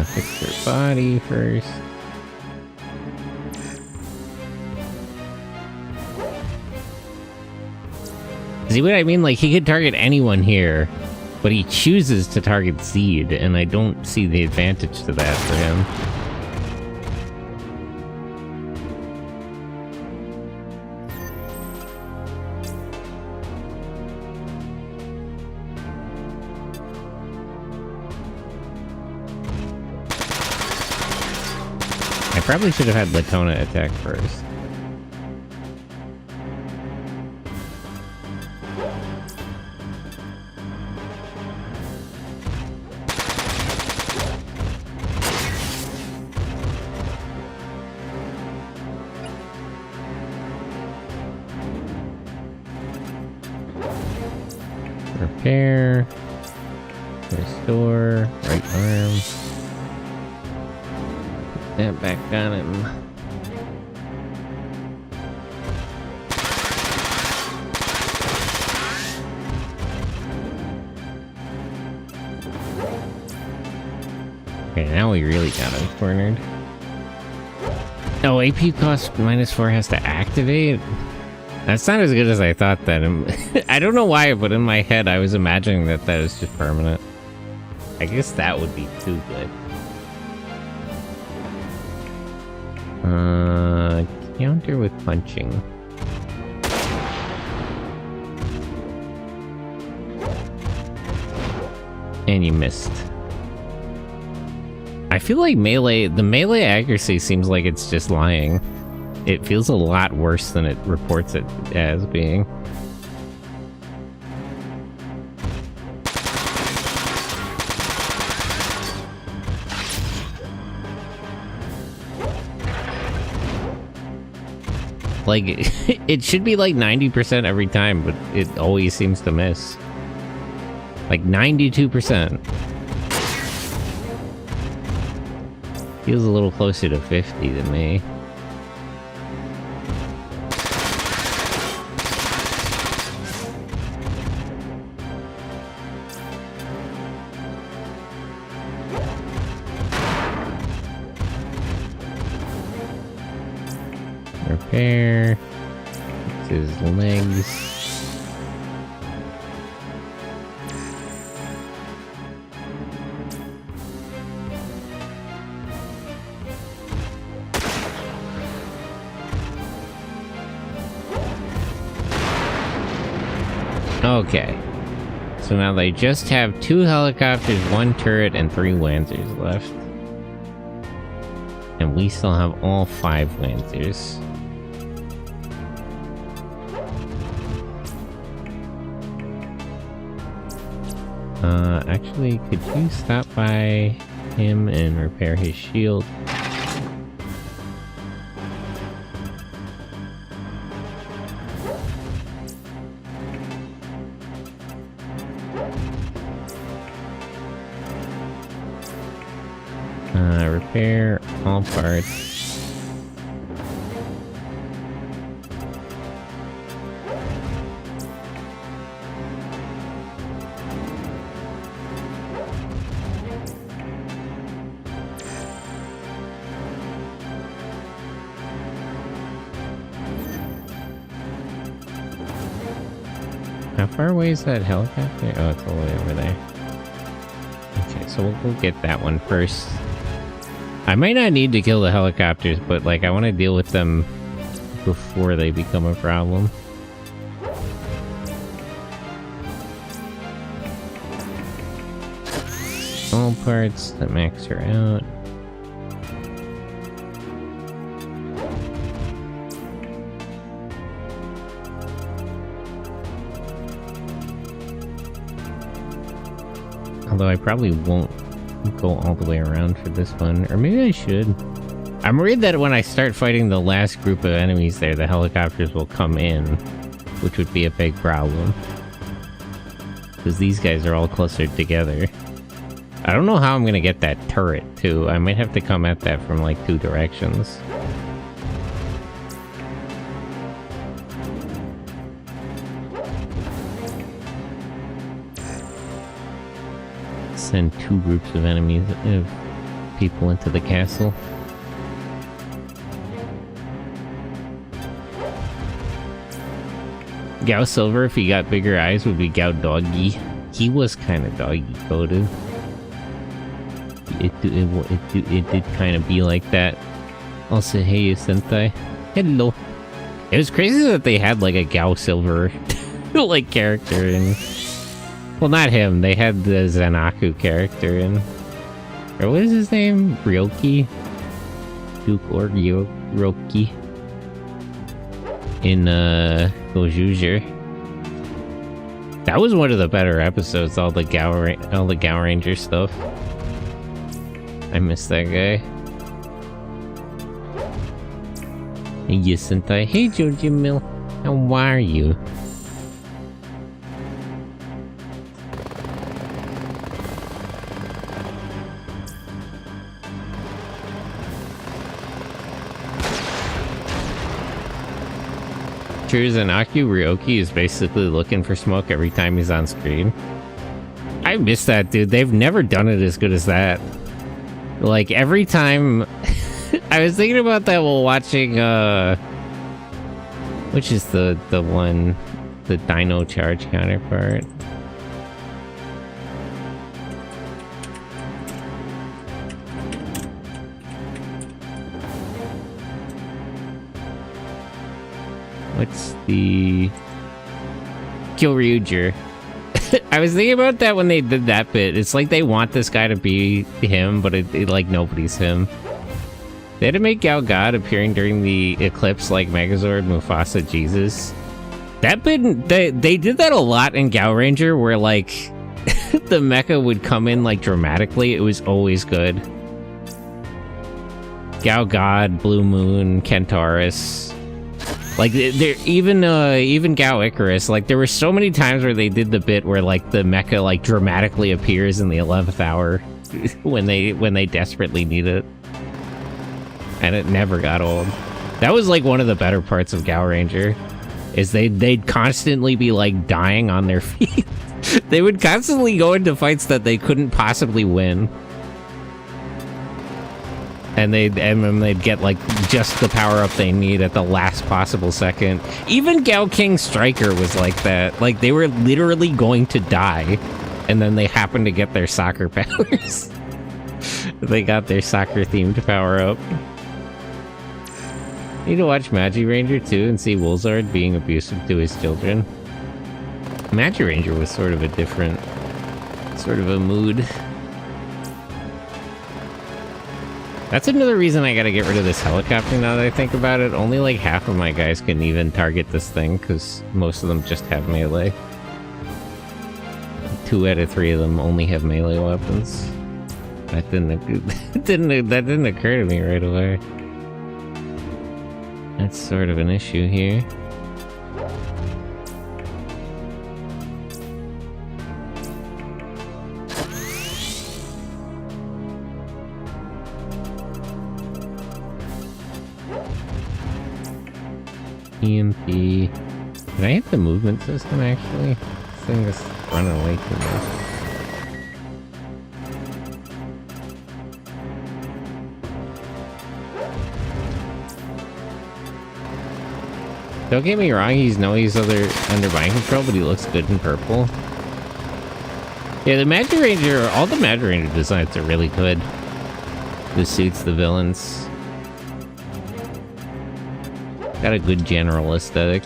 Fix their body first. See what I mean? Like, he could target anyone here, but he chooses to target Zed, and I don't see the advantage to that for him. I probably should have had Latona attack first. Repair. Restore. Right arm. Put that back on him. Okay, now we really got him cornered. Oh, AP cost -4 has to activate? That's not as good as I thought that. I don't know why, but in my head I was imagining that that was just permanent. I guess that would be too good. Counter with punching. And you missed. I feel like the melee accuracy seems like it's just lying. It feels a lot worse than it reports it as being. Like, it should be like 90% every time, but it always seems to miss. Like 92%. Feels a little closer to 50 than me. Repair. Fix his legs. Okay. So now they just have 2 helicopters, 1 turret, and 3 Lancers left. And we still have all 5 Lancers. Actually, could you stop by him and repair his shield? Repair all parts. How far away is that helicopter? Oh, it's all the way over there. Okay, so we'll get that one first. I might not need to kill the helicopters, but like I want to deal with them before they become a problem. All parts, the max are out. Although I probably won't go all the way around for this one, or maybe I should. I'm worried that when I start fighting the last group of enemies there, the helicopters will come in, which would be a big problem. Because these guys are all closer together. I don't know how I'm gonna get that turret, too. I might have to come at that from, like, 2 directions. Send 2 groups of enemies, of people into the castle. Gao Silver, if he got bigger eyes, would be Gao Doggy. He was kind of doggy coded. It did kind of be like that. Also, hey, Sentai. Hello. It was crazy that they had like a Gao Silver like character in. Well, not him. They had the Zanaku character in. Or what is his name? Ryoki? Duke or Ryoki. In, Gojuger. That was one of the better episodes, all the Gao Ranger stuff. I miss that guy. Hey, Sentai. Hey, Joji Mill. How are you? Zanaku Ryoki is basically looking for smoke every time he's on screen. I miss that, dude. They've never done it as good as that. Like, every time... I was thinking about that while watching, which is the one... the Dino Charge counterpart. What's the... Kyoryuger. I was thinking about that when they did that bit. It's like they want this guy to be him, but it like nobody's him. They had to make Gao God appearing during the eclipse like Megazord, Mufasa, Jesus. That bit, they did that a lot in Gao Ranger, where like the mecha would come in like dramatically. It was always good. Gao God, Blue Moon, Kentaurus. Like, there even Gao Icarus, like, there were so many times where they did the bit where, like, the mecha, like, dramatically appears in the 11th hour when they desperately need it. And it never got old. That was, like, one of the better parts of Gao Ranger, is they'd constantly be, like, dying on their feet. They would constantly go into fights that they couldn't possibly win. And then they'd get, like, just the power-up they need at the last possible second. Even Gao King Striker was like that. Like, they were literally going to die, and then they happened to get their soccer powers. They got their soccer-themed power-up. Need to watch Magi Ranger, too, and see Wolzard being abusive to his children. Magi Ranger was sort of a different... sort of a mood. That's another reason I gotta get rid of this helicopter now that I think about it. Only like half of my guys can even target this thing, because most of them just have melee. 2 out of 3 of them only have melee weapons. That didn't occur to me right away. That's sort of an issue here. EMP. Can I hit the movement system, actually? This thing is running away too much. Don't get me wrong, he's under mind control, but he looks good in purple. Yeah, the Magi Ranger, all the Magi Ranger designs are really good. The suits, the villains. Got a good general aesthetic.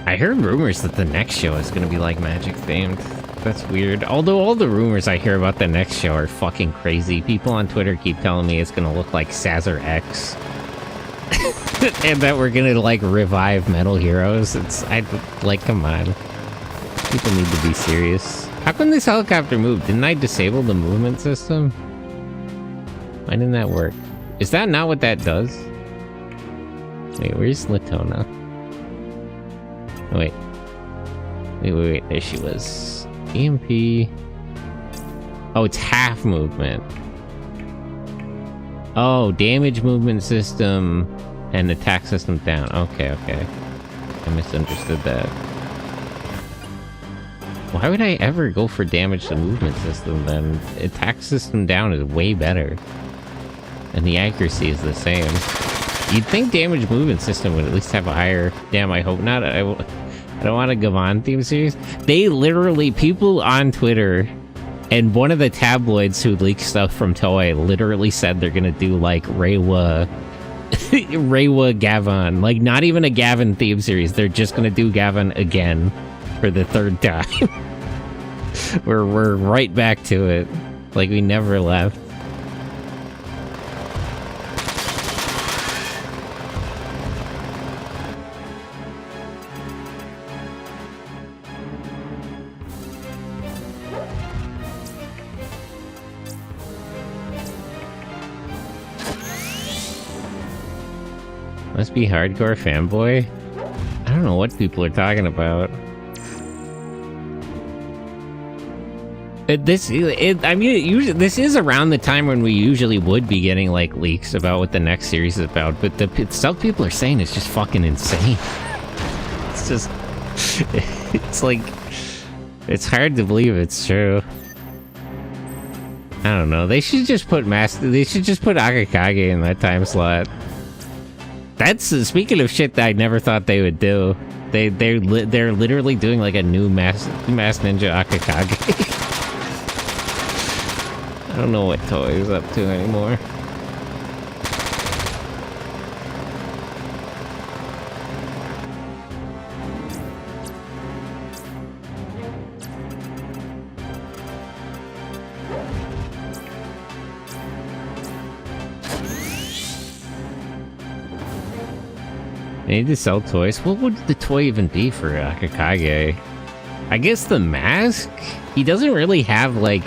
I heard rumors that the next show is going to be like Magic themed. That's weird. Although all the rumors I hear about the next show are fucking crazy. People on Twitter keep telling me it's going to look like Sazzer X. And that we're going to like revive Metal Heroes. Come on. People need to be serious. How come this helicopter moved? Didn't I disable the movement system? Why didn't that work? Is that not what that does? Wait, where's Latona? Oh, wait. Wait, there she was. EMP. Oh, it's half movement. Oh, damage movement system and attack system down. Okay. I misunderstood that. Why would I ever go for damage to movement system then? Attack system down is way better. And the accuracy is the same. You'd think damage movement system would at least have a higher... Damn, I hope not. I don't want a Gavon theme series. They literally... People on Twitter and one of the tabloids who leaked stuff from Toei literally said they're gonna do, like, Reiwa Gavon. Like, not even a Gavin theme series. They're just gonna do Gavin again for the 3rd time. We're right back to it. Like, we never left. Must be hardcore fanboy? I don't know what people are talking about. This is around the time when we usually would be getting, like, leaks about what the next series is about, but the stuff people are saying is just fucking insane. It's just... It's like... It's hard to believe it's true. I don't know. They should just put Akakage in that time slot. That's speaking of shit that I never thought they would do. They're literally doing like a new Mass Ninja Akakage. I don't know what Toei is up to anymore. They need to sell toys. What would the toy even be for Akakage? I guess the mask? He doesn't really have, like...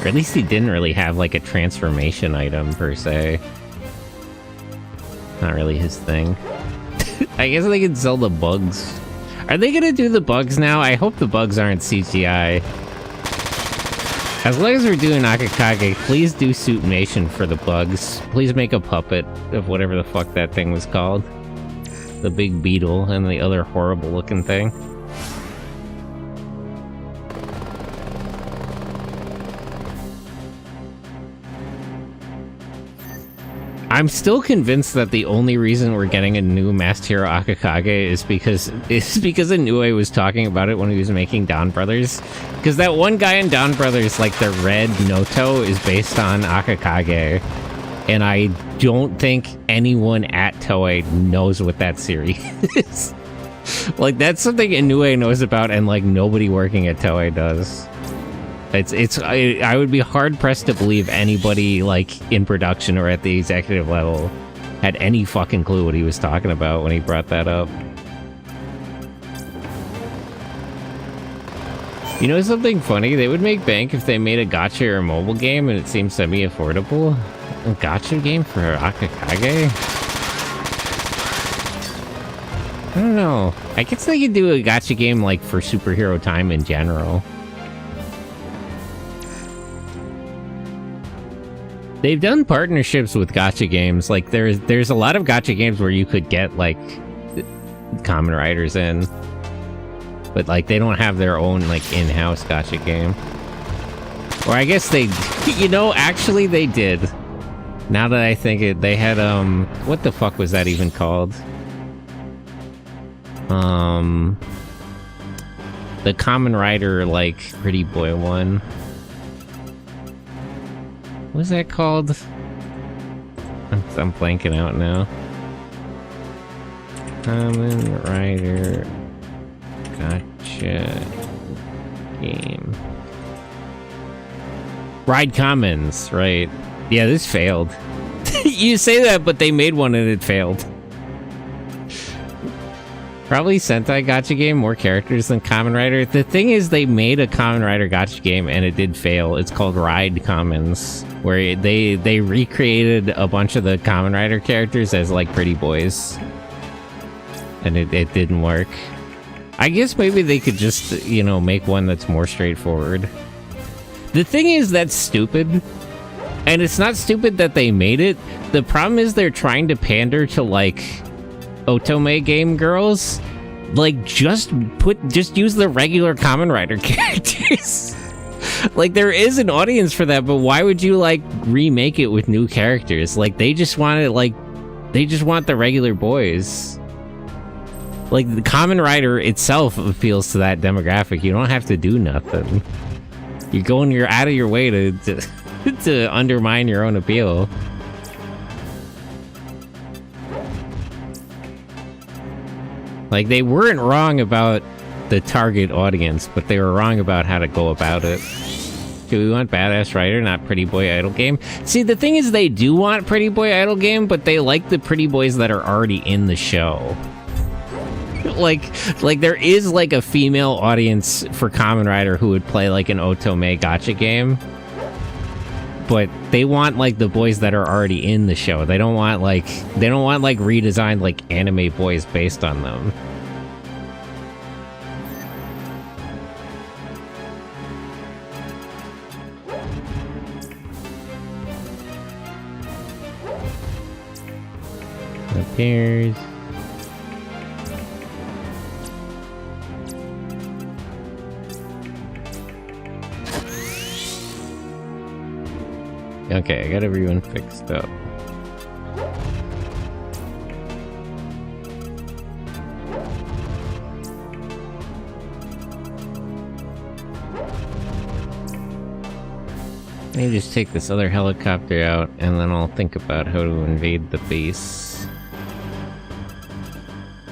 Or at least he didn't really have like a transformation item per se. Not really his thing. I guess they can sell the bugs. Are they gonna do the bugs now? I hope the bugs aren't CGI. As long as we're doing Akakage, please do Soup Nation for the bugs. Please make a puppet of whatever the fuck that thing was called. The big beetle and the other horrible looking thing. I'm still convinced that the only reason we're getting a new Masked Hero Akakage is because Inoue was talking about it when he was making Dawn Brothers. Because that one guy in Dawn Brothers, like the red Noto, is based on Akakage. And I don't think anyone at Toei knows what that series is. Like, that's something Inoue knows about and like nobody working at Toei does. I would be hard pressed to believe anybody like in production or at the executive level had any fucking clue what he was talking about when he brought that up. You know something funny? They would make bank if they made a gacha or mobile game and it seems semi-affordable. A gacha game for Akakage? I don't know. I guess they could do a gacha game like for Superhero Time in general. They've done partnerships with gacha games. Like there's a lot of gacha games where you could get like Kamen Riders in, but like they don't have their own like in-house gacha game. Or I guess they, you know, actually they did. Now that I think it, they had what the fuck was that even called? The Kamen Rider like Pretty Boy one. What was that called? I'm blanking out now. Kamen Rider Gotcha game. Ride Commons, right. Yeah, this failed. You say that, but they made one and it failed. Probably Sentai Gacha game, more characters than Kamen Rider. The thing is, they made a Kamen Rider Gacha game and it did fail. It's called Ride Commons, where they recreated a bunch of the Kamen Rider characters as like pretty boys. And it didn't work. I guess maybe they could just, you know, make one that's more straightforward. The thing is, that's stupid. And it's not stupid that they made it. The problem is they're trying to pander to like Otome game girls. Like just use the regular Kamen Rider characters. Like there is an audience for that, but why would you like remake it with new characters? Like they just want the regular boys. Like the Kamen Rider itself appeals to that demographic. You don't have to do nothing. You're out of your way to undermine your own appeal. Like, they weren't wrong about the target audience, but they were wrong about how to go about it. Do we want Badass Rider, not Pretty Boy Idol game? See, the thing is, they do want Pretty Boy Idol game, but they like the pretty boys that are already in the show. Like there is, like, a female audience for Kamen Rider who would play, like, an Otome gacha game. But they want, like, the boys that are already in the show. They don't want, like, redesigned, like, anime boys based on them. Appears. Okay, I got everyone fixed up. Let me just take this other helicopter out, and then I'll think about how to invade the base.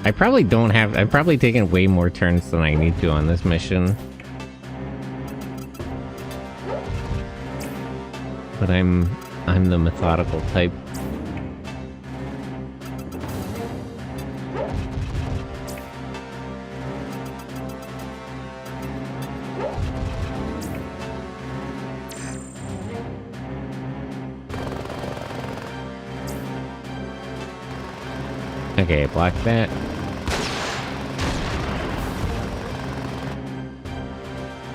I'm probably taking way more turns than I need to on this mission. But I'm the methodical type. Okay, block that.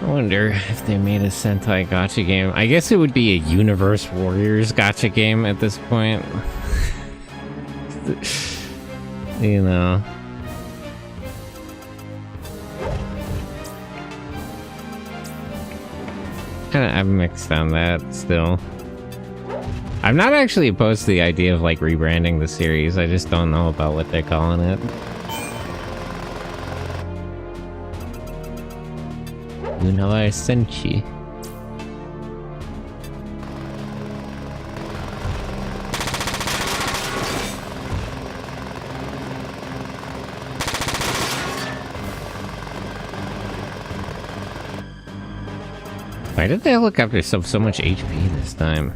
I wonder if they made a Sentai gacha game. I guess it would be a Universe Warriors gacha game at this point. You know. I'm mixed on that still. I'm not actually opposed to the idea of like rebranding the series. I just don't know about what they're calling it. Unala Senshi. Why did the helicopters have so much HP this time?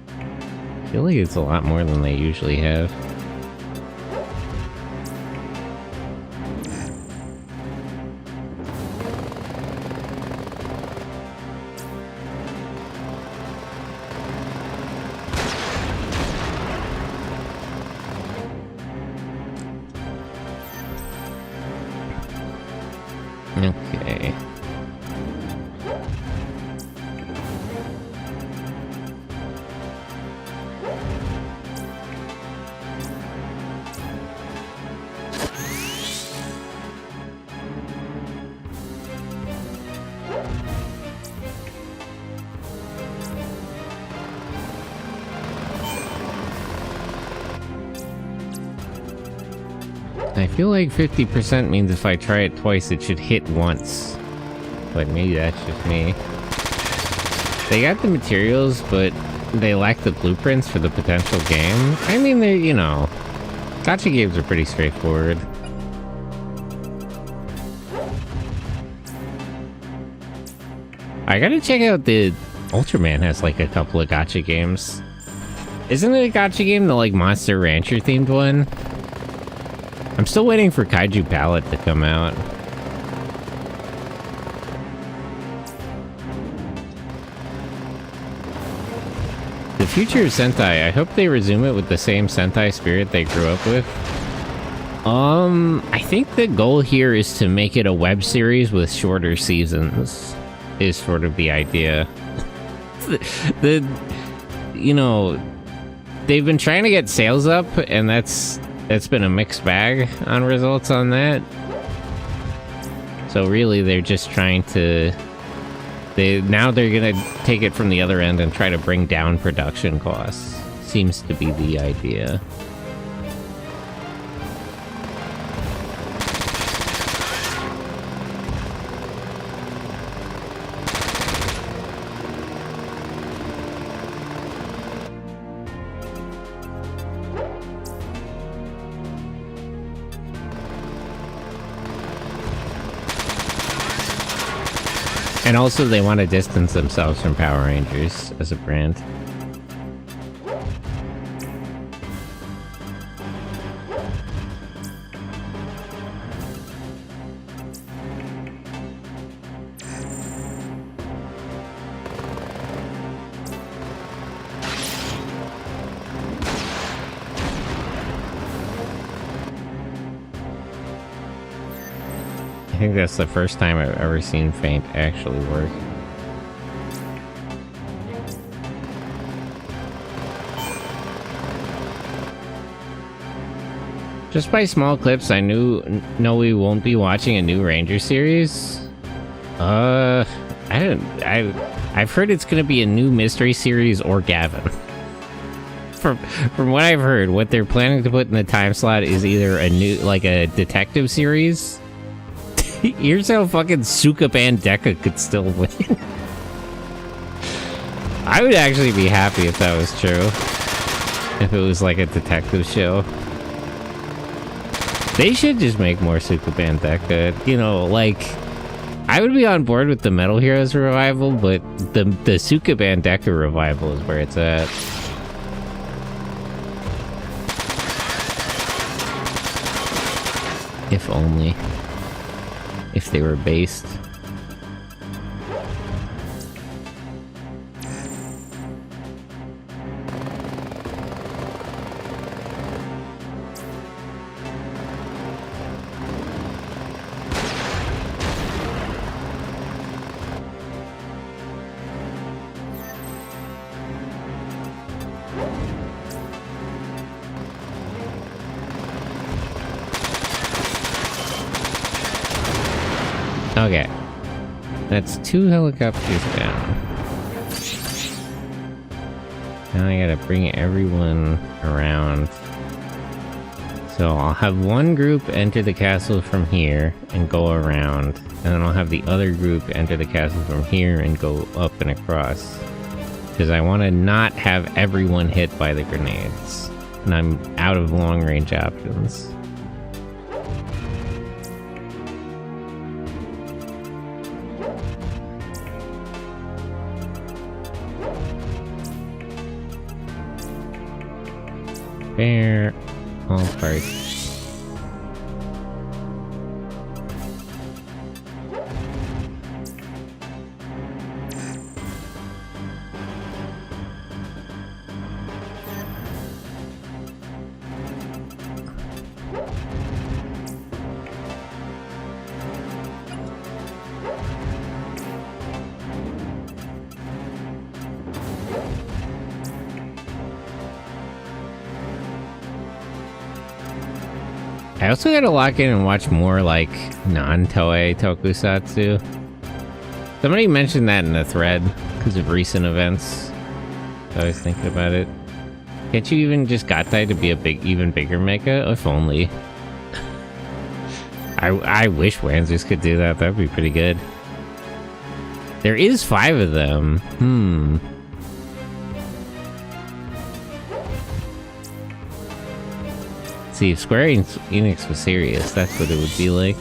I feel like it's a lot more than they usually have. Okay. I feel like 50% means if I try it twice, it should hit once. But maybe that's just me. They got the materials, but they lack the blueprints for the potential game. I mean, they're, you know, gacha games are pretty straightforward. I gotta check out the Ultraman has like a couple of gacha games. Isn't it a gacha game, the like Monster Rancher themed one? I'm still waiting for Kaiju Palette to come out. The future of Sentai, I hope they resume it with the same Sentai spirit they grew up with. I think the goal here is to make it a web series with shorter seasons, is sort of the idea. You know, they've been trying to get sales up, and that's been a mixed bag on results on that. So really, they're just trying to... Now they're gonna take it from the other end and try to bring down production costs. Seems to be the idea. And also, they want to distance themselves from Power Rangers as a brand. I think that's the first time I've ever seen Feint actually work. Just by small clips, I know we won't be watching a new Ranger series. I've heard it's gonna be a new mystery series or Gavin. From what I've heard, what they're planning to put in the time slot is either a new, like a detective series. Here's how fucking Sukaban Deka could still win. I would actually be happy if that was true. If it was like a detective show. They should just make more Sukaban Deka. You know, like... I would be on board with the Metal Heroes revival, but the Sukaban Deka revival is where it's at. If only. If they were based. Okay. That's 2 helicopters down. Now I gotta bring everyone around. So I'll have one group enter the castle from here and go around. And then I'll have the other group enter the castle from here and go up and across. Because I want to not have everyone hit by the grenades. And I'm out of long-range options. Fair. All parts. I also gotta lock in and watch more, like, non-Toei tokusatsu. Somebody mentioned that in the thread, because of recent events. So I was thinking about it. Can't you even just Gatai to be a even bigger mecha? If only. I wish Wanzers could do that, that'd be pretty good. There is 5 of them. See, if Square Enix was serious, that's what it would be like.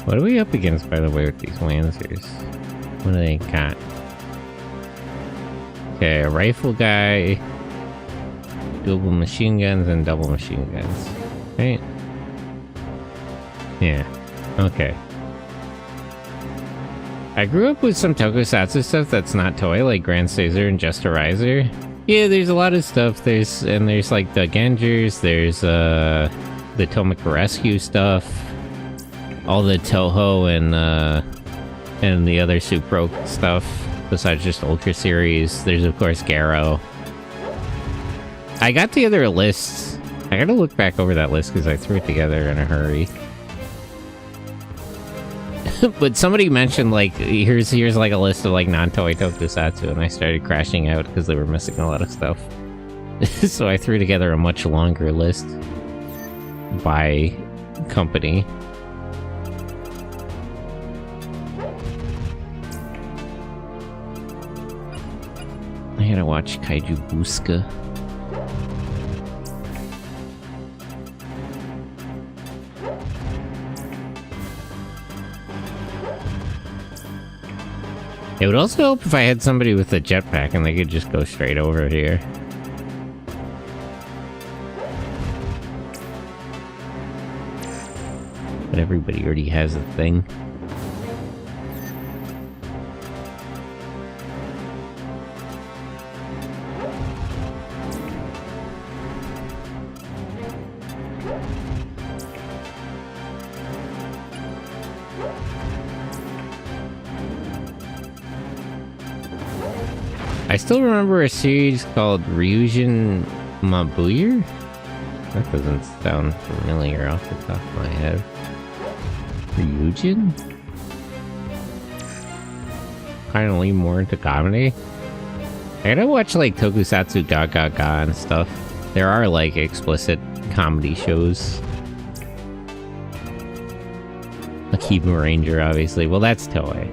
What are we up against, by the way, with these Lancers? What do they got? Okay, a rifle guy, double machine guns, and double machine guns. Right? Yeah. Okay. I grew up with some tokusatsu stuff that's not Toei, like Grand Caesar and Just a Riser. Yeah, there's a lot of stuff. There's like the Gengers, there's the Tomika Rescue stuff. All the Toho and the other Supro stuff, besides just Ultra Series. There's of course Garo. I got together a list. I gotta look back over that list because I threw it together in a hurry. But somebody mentioned like here's like a list of like non-Toei tokusatsu, and I started crashing out because they were missing a lot of stuff. So I threw together a much longer list by company. I gotta watch Kaiju Buska. It would also help if I had somebody with a jetpack and they could just go straight over here. But everybody already has a thing. I still remember a series called Ryujin Mabuyer? That doesn't sound familiar off the top of my head. Ryujin? Kind of lean more into comedy. I gotta watch like Tokusatsu Ga Ga Ga and stuff. There are like explicit comedy shows. Akiba Ranger, obviously. Well, that's Toei.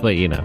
But you know.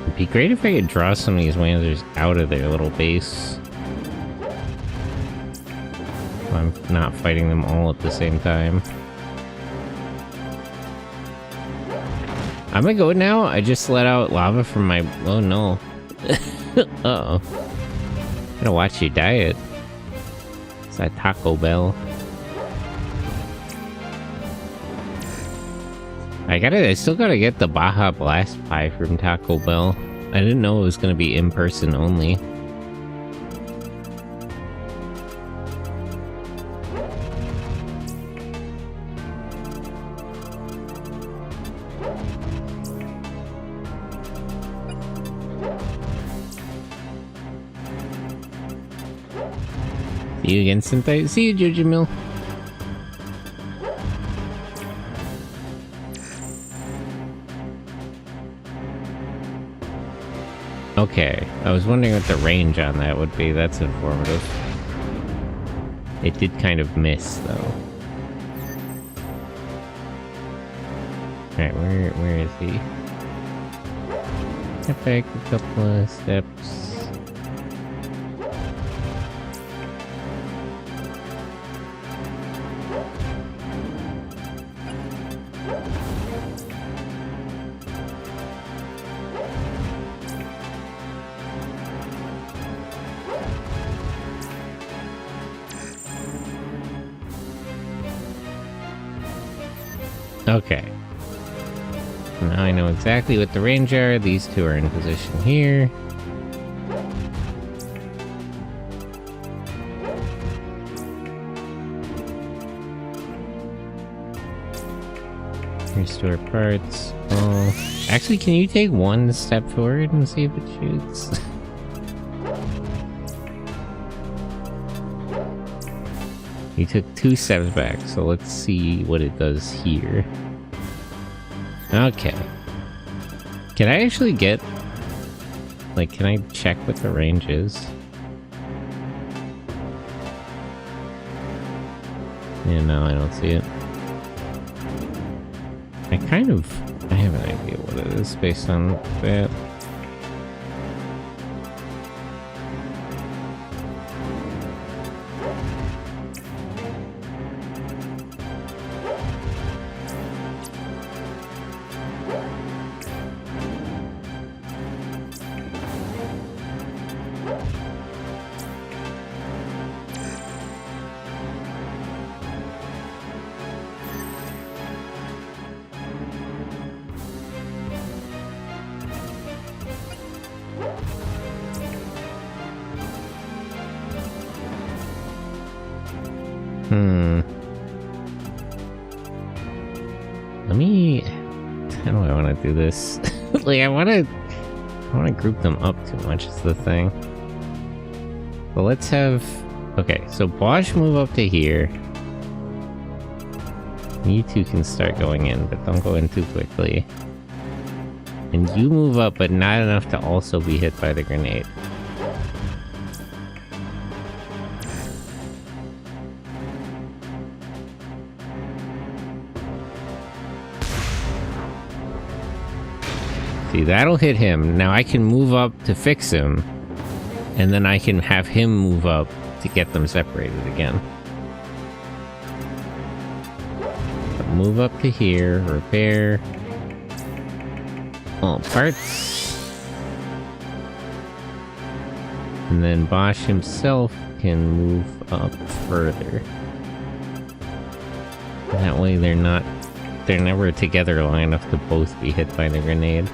It'd be great if I could draw some of these Wanzers out of their little base. So I'm not fighting them all at the same time. I'm gonna go now. I just let out lava from my... Oh no. Uh-oh. I'm gonna watch you diet. It's that Taco Bell. I still gotta get the Baja Blast Pie from Taco Bell. I didn't know it was gonna be in person only. See you again, Senpai. See you, Jujimil. Okay, I was wondering what the range on that would be. That's informative. It did kind of miss, though. Alright, where is he? Step back a couple of steps. Okay. Now I know exactly what the range are. These two are in position here. Restore parts. Oh, actually, can you take one step forward and see if it shoots? You took 2 steps back, so let's see what it does here. Okay. Can I actually get... Like, can I check what the range is? Yeah, no, I don't see it. I have an idea what it is based on that. Let me... How do I want to do this? Like, I want to group them up too much is the thing. But let's have... Okay, so Bosch move up to here. You two can start going in, but don't go in too quickly. And you move up, but not enough to also be hit by the grenade. See, that'll hit him. Now I can move up to fix him, and then I can have him move up to get them separated again. So move up to here, repair all parts, and then Bosch himself can move up further. That way they're never together long enough to both be hit by the grenade.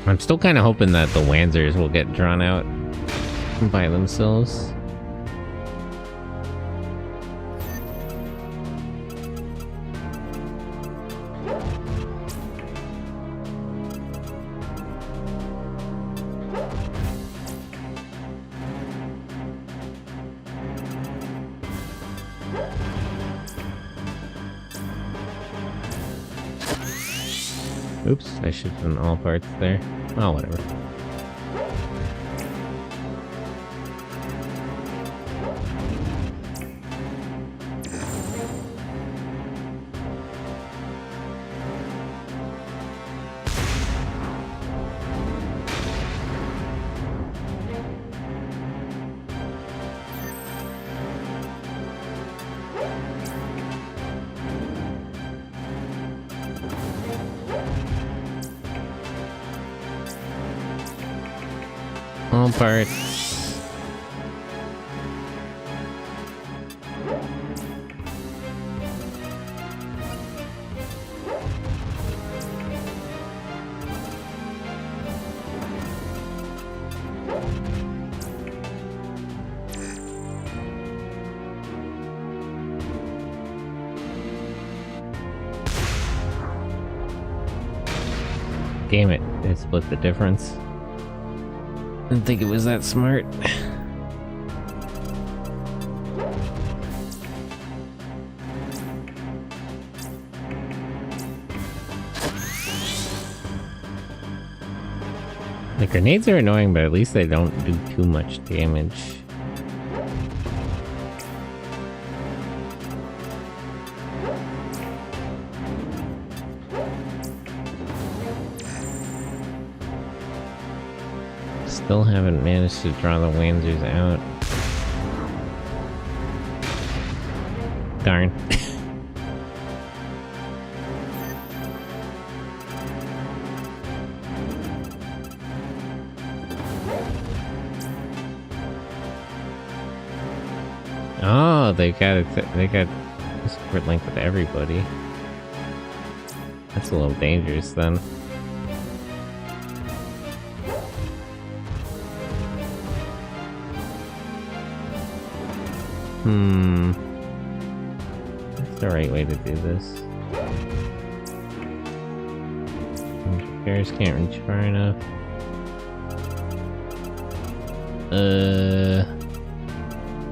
I'm still kind of hoping that the Wanzers will get drawn out by themselves. Oops, I should have done all parts there. Oh, whatever. All parts. Damn it, they split the difference. Didn't think it was that smart. The grenades are annoying, but at least they don't do too much damage. Still haven't managed to draw the Wanzers out. Darn. Oh, they got a support link with everybody. That's a little dangerous then. That's the right way to do this. Bears can't reach far enough.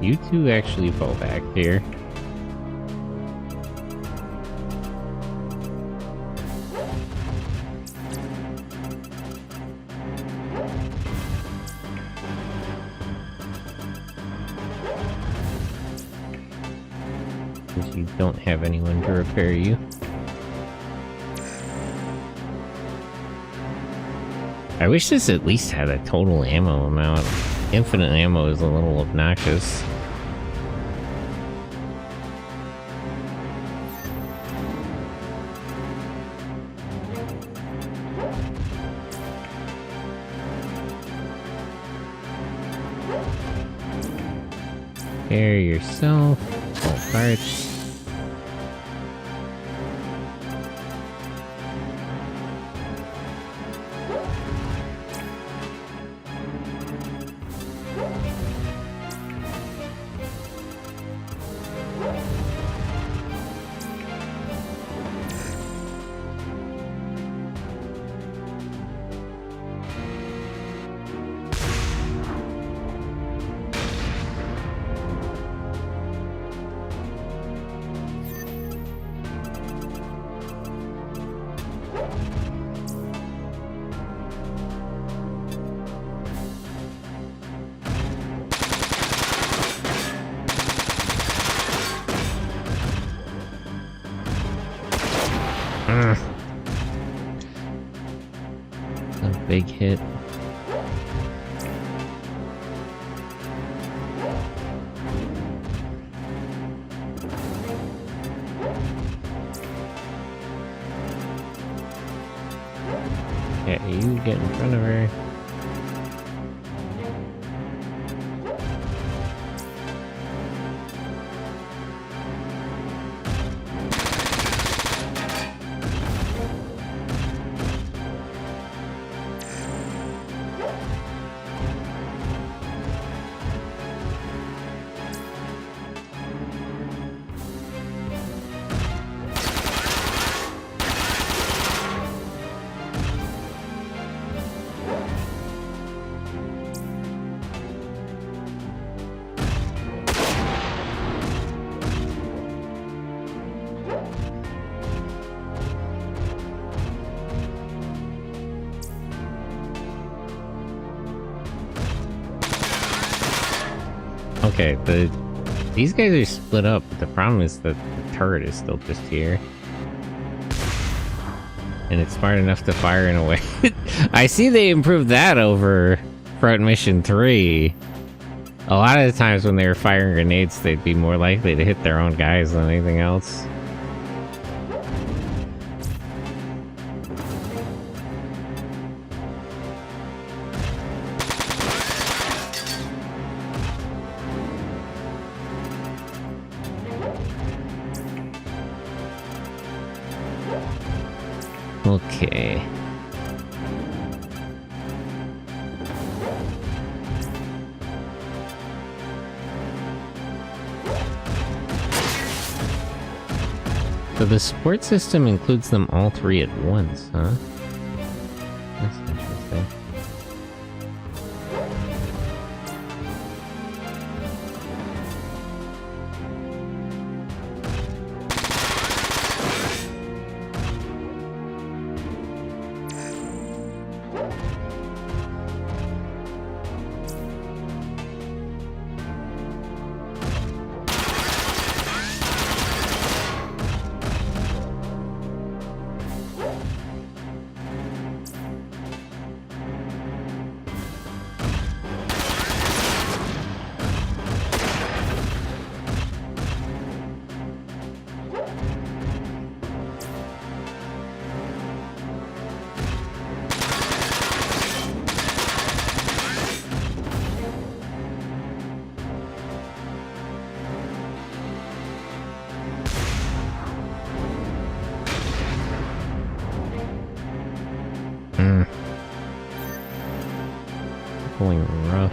You two actually fall back here. Since you don't have anyone to repair you. I wish this at least had a total ammo amount. Infinite ammo is a little obnoxious. Repair yourself. All parts. A big hit. Yeah, you get in front of her. Okay, these guys are split up, but the problem is that the turret is still just here. And it's smart enough to fire in a way. I see they improved that over Front Mission 3. A lot of the times when they were firing grenades, they'd be more likely to hit their own guys than anything else. Okay. So the support system includes them all three at once, huh? That's interesting. Going rough.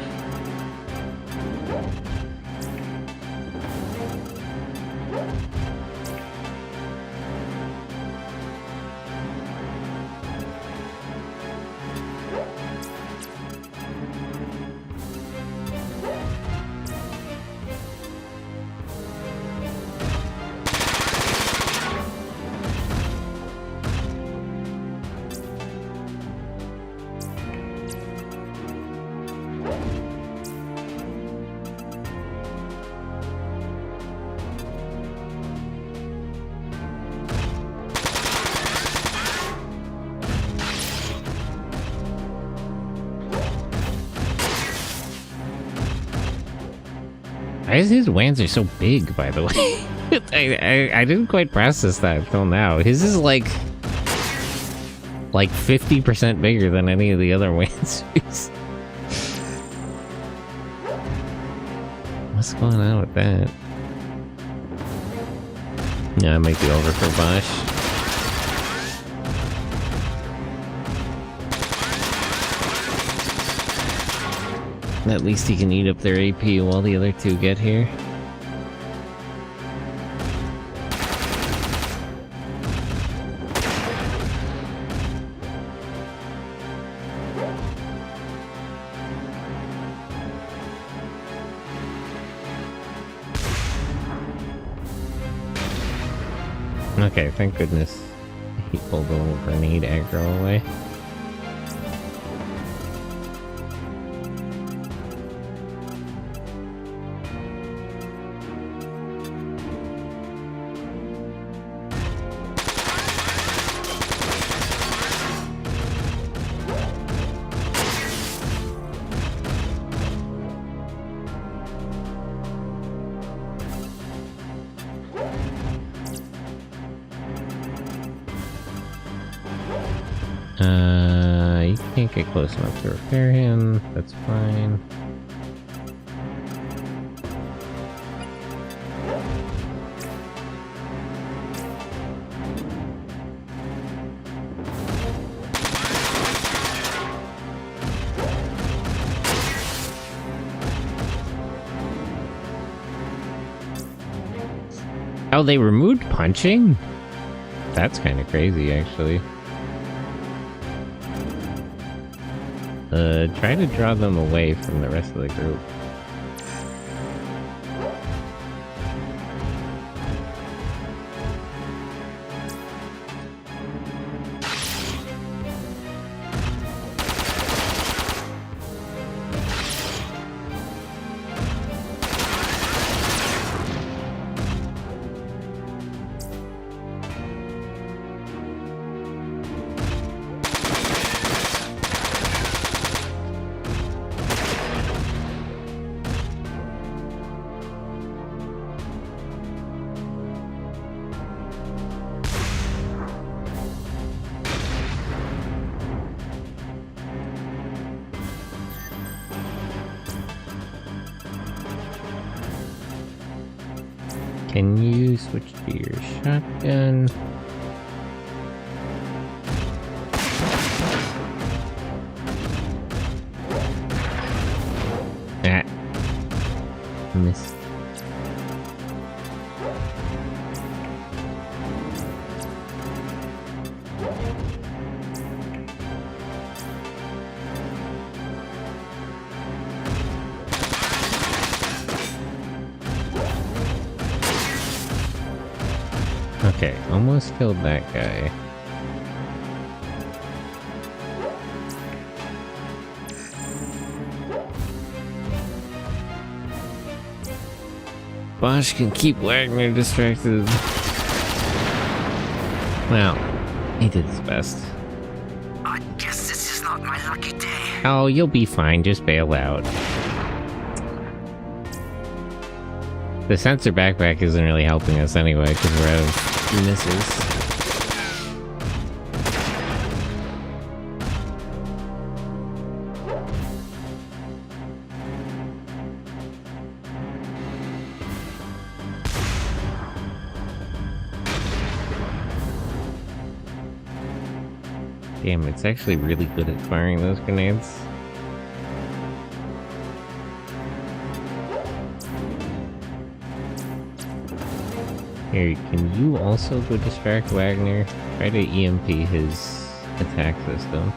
Why is his Wanzer so big, by the way? I didn't quite process that until now. His is like 50% bigger than any of the other Wanzers. What's going on with that? Yeah, it might be over for Bosch. At least he can eat up their AP while the other two get here. Okay, thank goodness he pulled the little grenade aggro away. You can't get close enough to repair him. That's fine. Oh, they removed punching? That's kind of crazy, actually. Try to draw them away from the rest of the group. Can you switch to your shotgun? Ah. Missed. Okay, almost killed that guy. Bosch can keep Wagner distracted. Well, he did his best. I guess this is not my lucky day. Oh, you'll be fine, just bail out. The sensor backpack isn't really helping us anyway, because we're out of missiles. Damn, it's actually really good at firing those grenades. Here, can you also go distract Wagner? Try to EMP his attack system.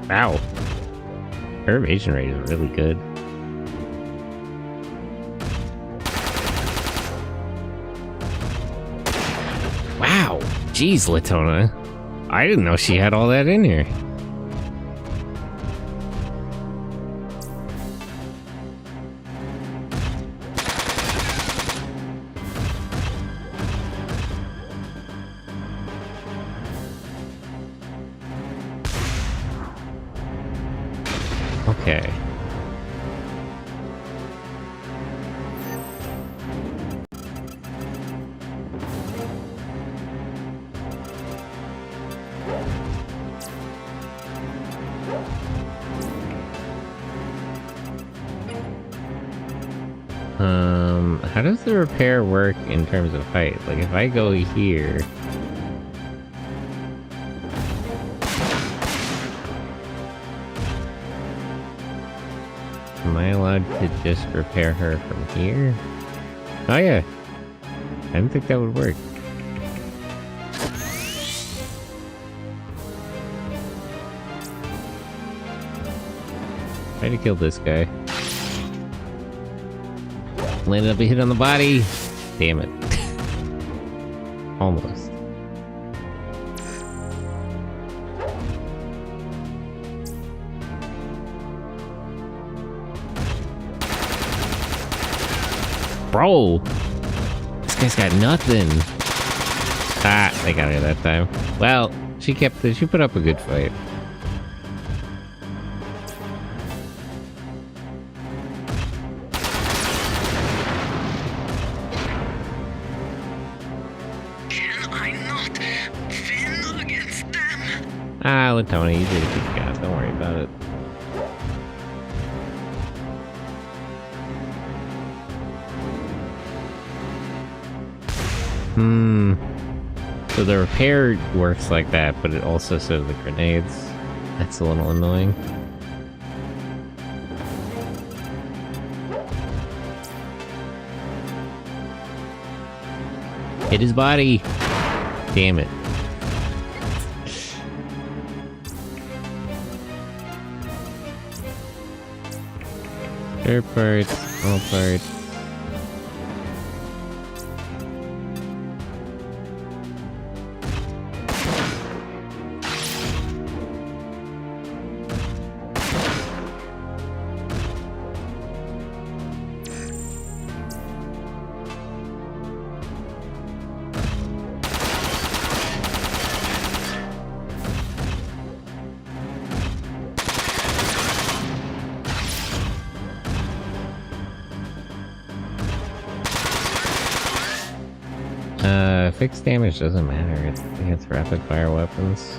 Wow. Her evasion rate is really good. Wow. Jeez, Latona. I didn't know she had all that in here. Okay. How does the repair work in terms of height? Like, if I go here... Am I allowed to just repair her from here? Oh yeah. I didn't think that would work. Try to kill this guy. Landed up a hit on the body. Damn it. Almost. Bro! This guy's got nothing. Ah, they got her that time. Well, she put up a good fight. Can I not win against them? Ah, Latona, you did a good job. Don't worry about it. So the repair works like that, but it also says the grenades. That's a little annoying. Hit his body! Damn it. Spare parts, all parts. fixed damage doesn't matter. I think it's rapid fire weapons.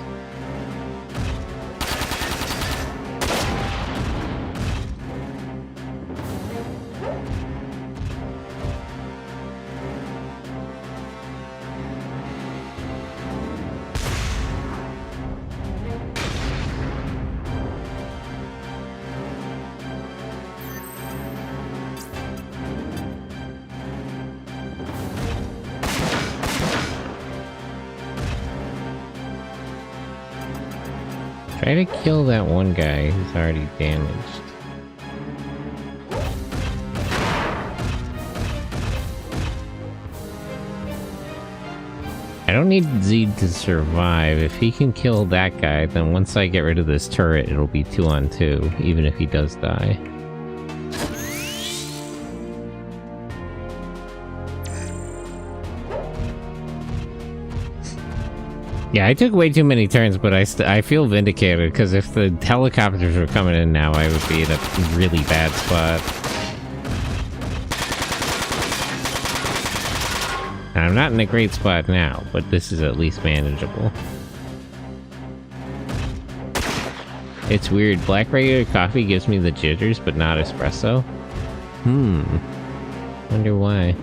Try to kill that one guy who's already damaged. I don't need Zed to survive. If he can kill that guy, then once I get rid of this turret, it'll be 2-on-2, even if he does die. Yeah, I took way too many turns, but I feel vindicated, because if the helicopters were coming in now, I would be in a really bad spot. And I'm not in a great spot now, but this is at least manageable. It's weird, black regular coffee gives me the jitters, but not espresso. Wonder why.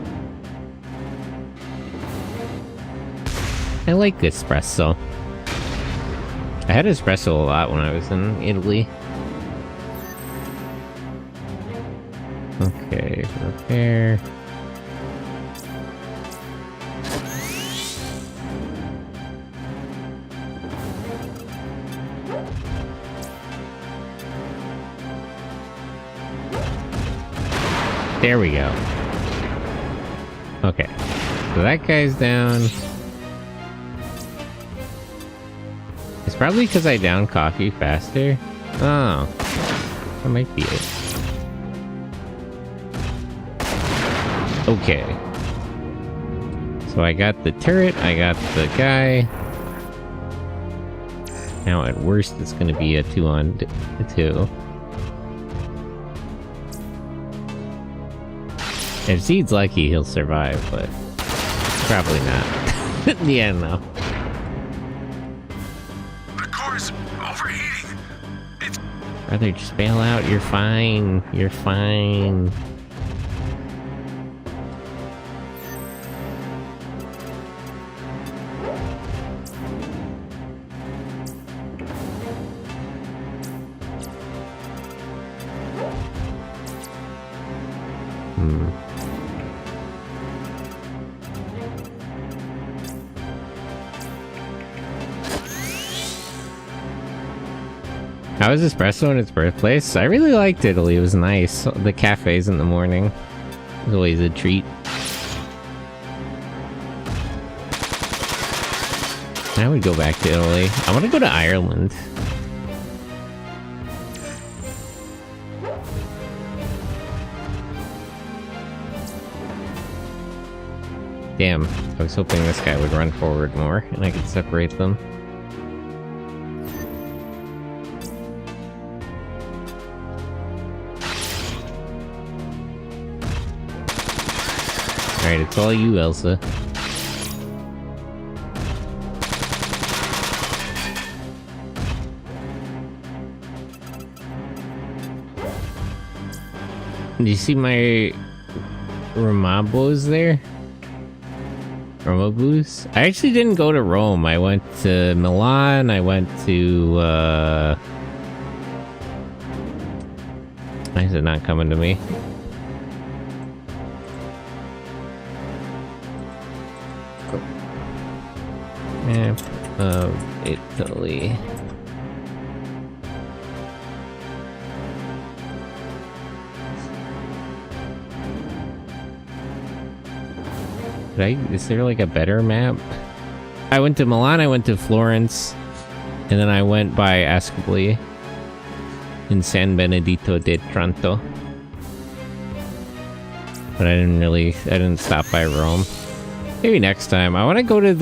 I like espresso. I had espresso a lot when I was in Italy. Okay, repair. There we go. Okay, so that guy's down. It's probably because I down coffee faster. Oh, that might be it. Okay. So I got the turret, I got the guy. Now at worst it's gonna be a 2-on-2. If Zed's lucky, he'll survive, but probably not. Yeah, no. Brother, just bail out. You're fine. You're fine. How was espresso in its birthplace? I really liked Italy. It was nice. The cafes in the morning. It was always a treat. I would go back to Italy. I want to go to Ireland. Damn, I was hoping this guy would run forward more and I could separate them. Alright, it's all you, Elsa. Do you see my Romabos there? Romabos? I actually didn't go to Rome. I went to Milan, I went to, why is it not coming to me? Map of Italy. Is there like a better map? I went to Milan, I went to Florence, and then I went by Ascoli in San Benedetto di Tronto. But I didn't stop by Rome. Maybe next time. I want to go to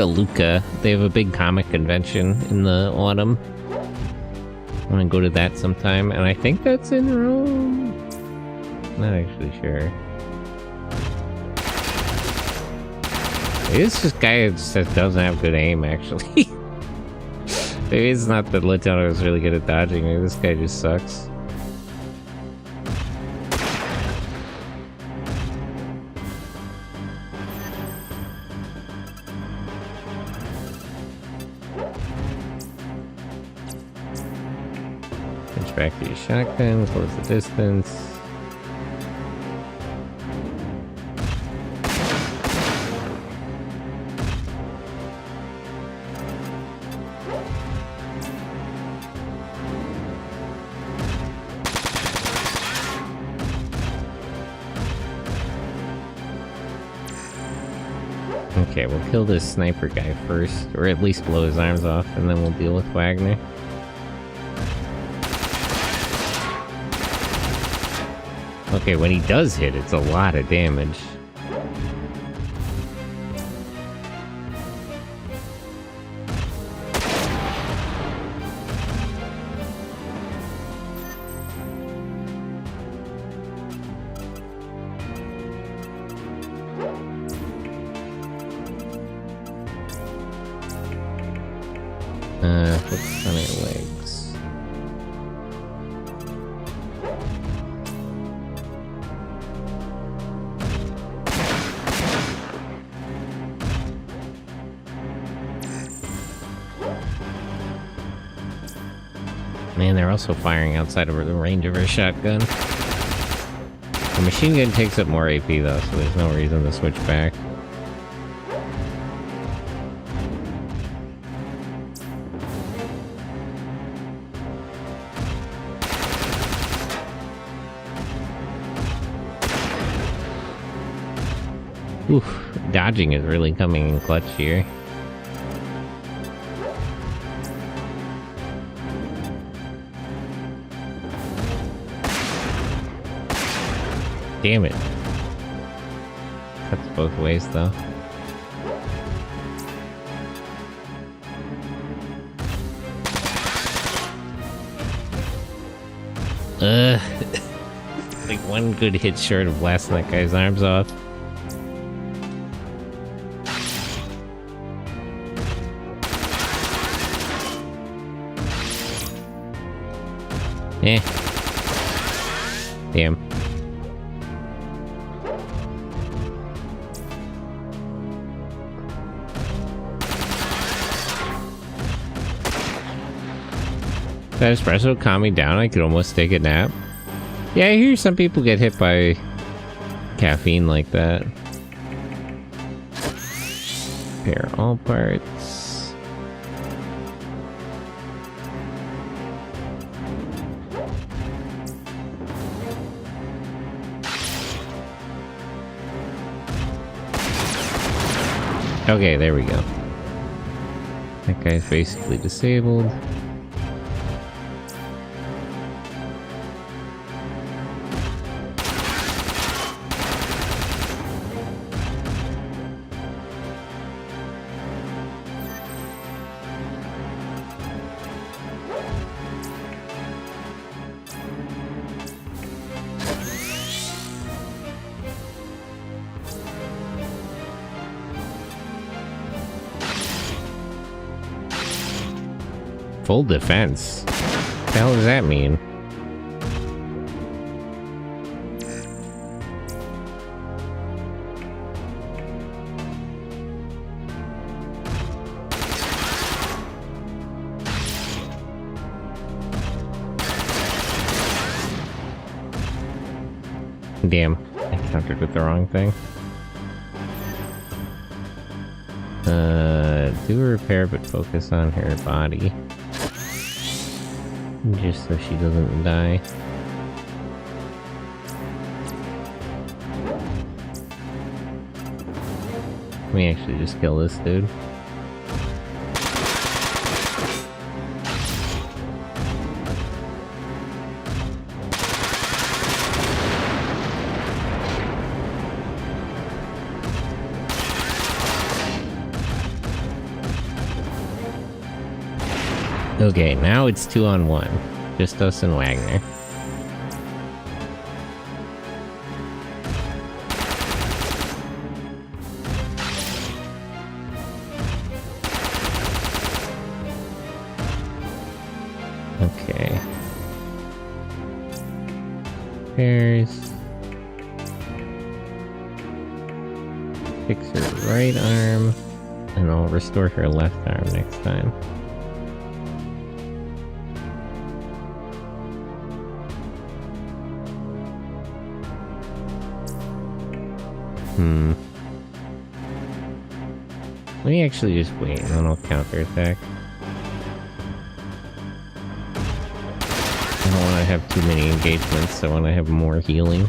Lucca. They have a big comic convention in the autumn. I want to go to that sometime, and I think that's in Rome. Not actually sure. It's just guy that just doesn't have good aim, actually. Maybe it's not that Lutano is really good at dodging. Maybe this guy just sucks. Switch back to your shotgun, close the distance. Okay, we'll kill this sniper guy first, or at least blow his arms off, and then we'll deal with Wagner. Okay, when he does hit, it's a lot of damage. Focus on your legs. Man, they're also firing outside of the range of her shotgun. The machine gun takes up more AP though, so there's no reason to switch back. Oof, dodging is really coming in clutch here. Damn it. Cuts both ways though. Like one good hit short of blasting that guy's arms off. Eh. Damn. That espresso calm me down. I could almost take a nap. Yeah, I hear some people get hit by caffeine like that. Repair all parts. Okay, there we go. That guy's basically disabled. Full defense? What the hell does that mean? Damn, I countered with the wrong thing. Do a repair but focus on her body. Just so she doesn't die. Let me actually just kill this dude. Okay, now it's 2-on-1. Just us and Wagner. Okay. Repairs. Fix her right arm, and I'll restore her left arm next time. Let me actually just wait, and then I'll counterattack. I don't want to have too many engagements, so I want to have more healing.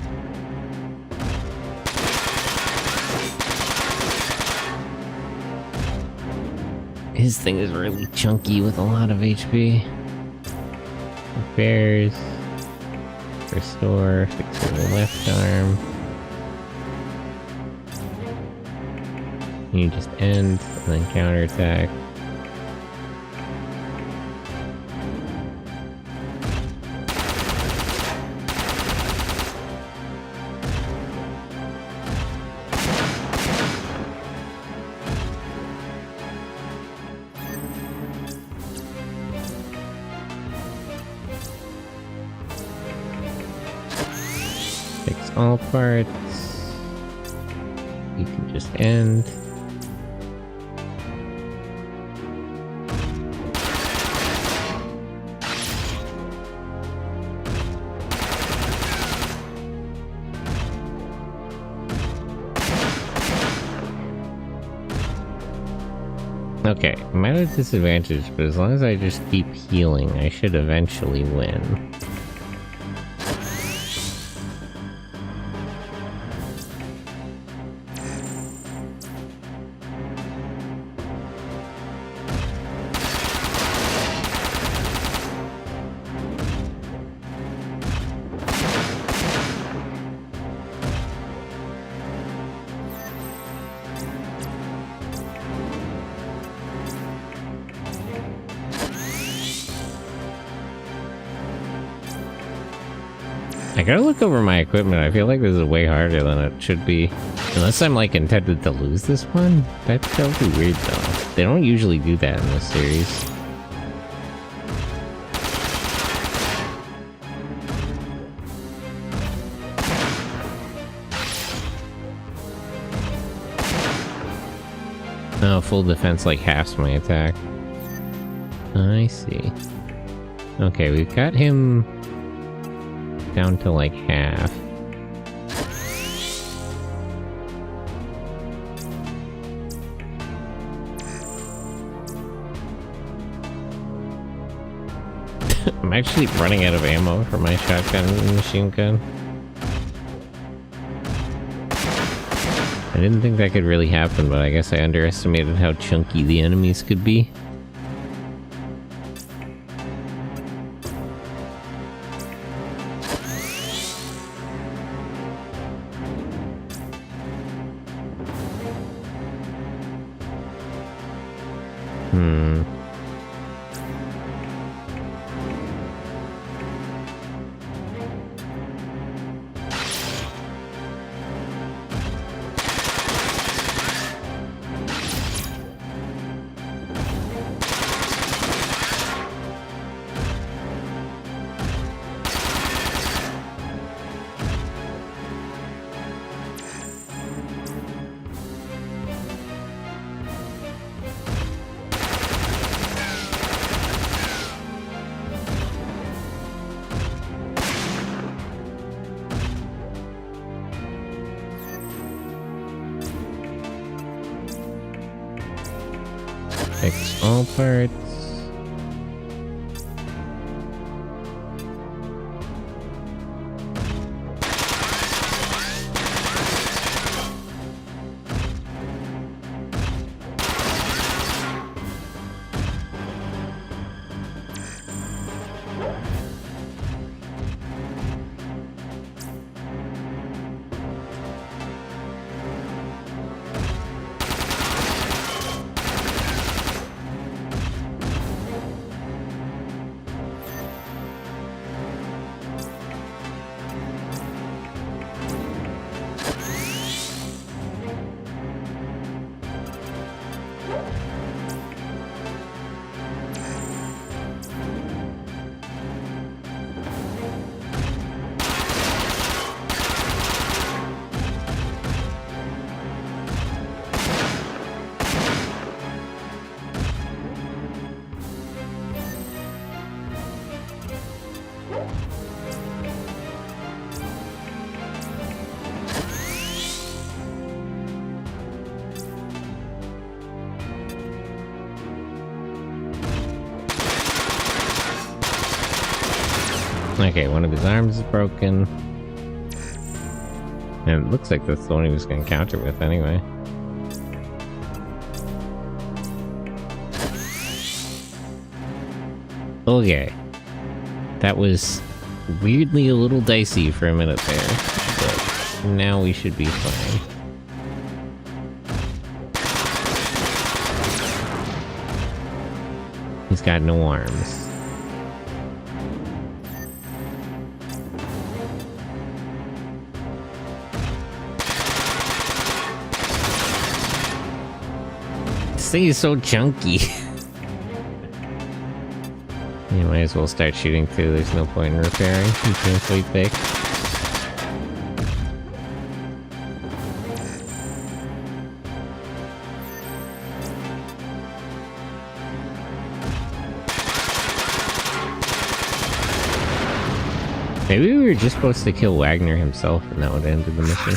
His thing is really chunky with a lot of HP. Repairs. Restore. Fix the left arm. You just end, and then counterattack. Fix all parts. You can just end. Okay, I'm at a disadvantage, but as long as I just keep healing, I should eventually win. I gotta look over my equipment. I feel like this is way harder than it should be. Unless I'm like intended to lose this one? That would be weird though. They don't usually do that in this series. Oh, full defense like halves my attack. I see. Okay, we've got him down to like half. I'm actually running out of ammo for my shotgun and machine gun. I didn't think that could really happen, but I guess I underestimated how chunky the enemies could be. Fix all parts. Okay, one of his arms is broken. And it looks like that's the one he was going to counter with anyway. Okay. That was weirdly a little dicey for a minute there, but now we should be fine. He's got no arms. This thing is so chunky. You might as well start shooting too, there's no point in repairing. You can sleep big. Maybe we were just supposed to kill Wagner himself and that would end the mission.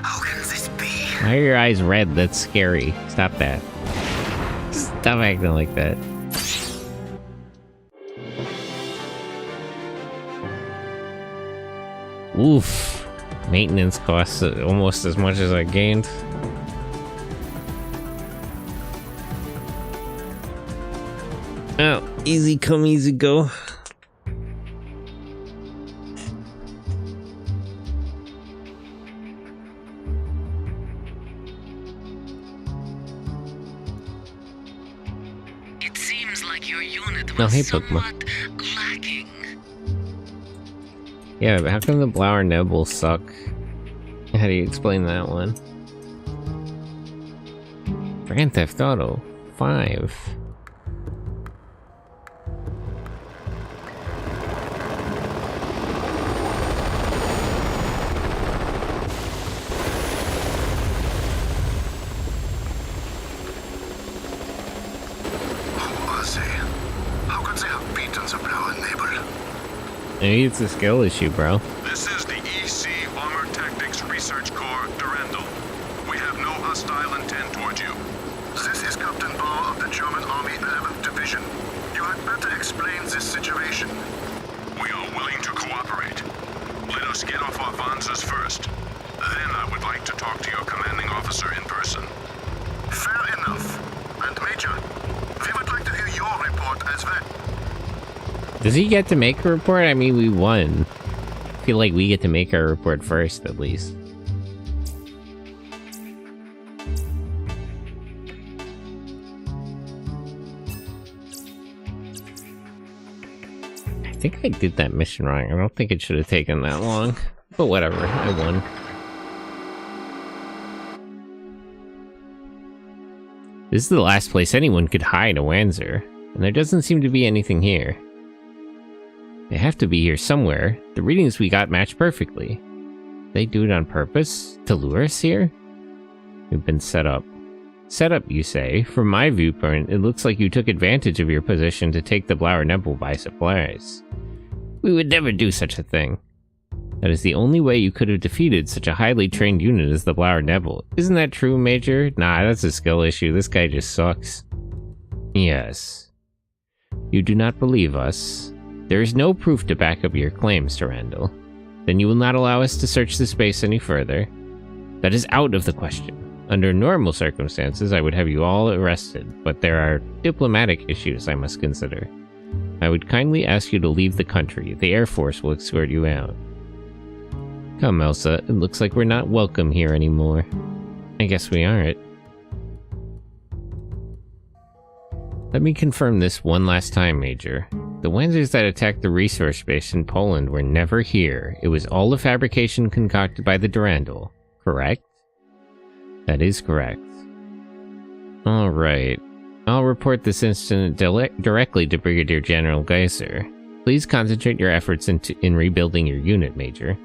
How can this be? Why are your eyes red? That's scary. Stop that. Stop acting like that. Oof. Maintenance costs almost as much as I gained. Oh, easy come, easy go. It seems like your unit No, was hey, Pokemon. somewhat lacking. Yeah, but how come the Blower Nebel suck? How do you explain that one? Grand Theft Auto 5. Who are they? How could they have beaten the Blower Nebel? Maybe it's a skill issue, bro. This is the EC Armor Tactics Research Corps, Durandal. We have no hostile intent towards you. This is Captain Bauer of the German Army 11th Division. You had better explain this situation. We are willing to cooperate. Let us get off our Vanzas first. Then I would like to talk to your commanding officer in person. Fair enough. And Major, we would like to hear your report as well. Does he get to make a report? I mean, we won. I feel like we get to make our report first, at least. I think I did that mission wrong. I don't think it should have taken that long. But whatever, I won. This is the last place anyone could hide a Wanzer, and there doesn't seem to be anything here. They have to be here somewhere. The readings we got match perfectly. They do it on purpose? To lure us here? We've been set up. Set up, you say? From my viewpoint, it looks like you took advantage of your position to take the Blower Nebel by surprise. We would never do such a thing. That is the only way you could have defeated such a highly trained unit as the Blower Nebel. Isn't that true, Major? Nah, that's a skill issue. This guy just sucks. Yes. You do not believe us. There is no proof to back up your claims, Durandal. Then you will not allow us to search the space any further. That is out of the question. Under normal circumstances, I would have you all arrested, but there are diplomatic issues I must consider. I would kindly ask you to leave the country. The Air Force will escort you out. Come, Elsa. It looks like we're not welcome here anymore. I guess we aren't. Let me confirm this one last time, Major. The Wanzers that attacked the resource base in Poland were never here. It was all a fabrication concocted by the Durandal, correct? That is correct. Alright. I'll report this incident directly to Brigadier General Geiser. Please concentrate your efforts in rebuilding your unit, Major.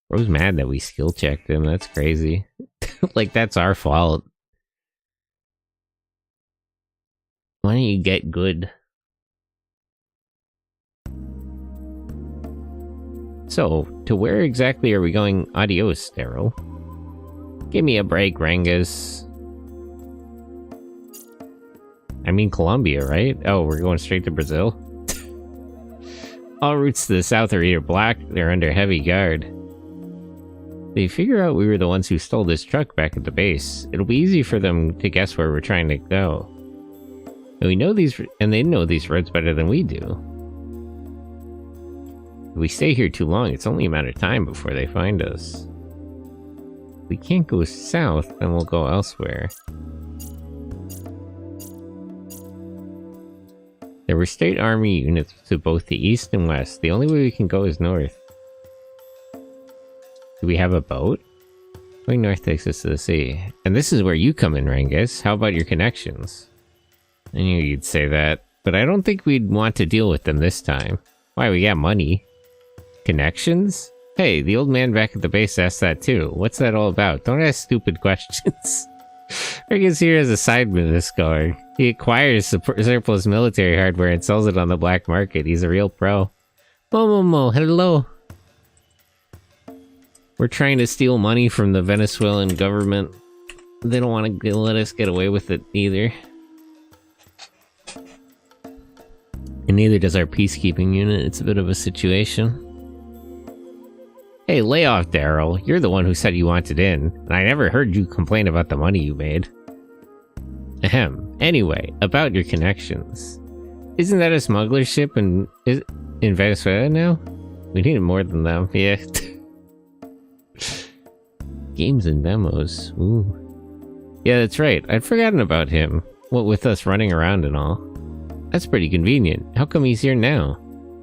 Bro's mad that we skill checked him, that's crazy. Like, that's our fault. Why don't you get good? So, to where exactly are we going? Adios, Daryl. Give me a break, Rangus. I mean Colombia, right? Oh, we're going straight to Brazil? All routes to the south are either blocked or under heavy guard. They figure out we were the ones who stole this truck back at the base. It'll be easy for them to guess where we're trying to go. And they know these roads better than we do. If we stay here too long, it's only a matter of time before they find us. If we can't go south, then we'll go elsewhere. There were state army units to both the east and west. The only way we can go is north. Do we have a boat? Going north takes us to the sea. And this is where you come in, Rangus. How about your connections? I knew you'd say that, but I don't think we'd want to deal with them this time. Why, we got money. Connections? Hey, the old man back at the base asked that too. What's that all about? Don't ask stupid questions. Rangus here has a side business going. He acquires surplus military hardware and sells it on the black market. He's a real pro. Momo, hello. We're trying to steal money from the Venezuelan government. They don't want to let us get away with it either. And neither does our peacekeeping unit. It's a bit of a situation. Hey, lay off, Daryl. You're the one who said you wanted in, and I never heard you complain about the money you made. Ahem. Anyway, about your connections. Isn't that a smuggler ship in Venezuela now? We need more than them, yeah. Games and demos. Ooh. Yeah, that's right. I'd forgotten about him. What with us running around and all. That's pretty convenient. How come he's here now?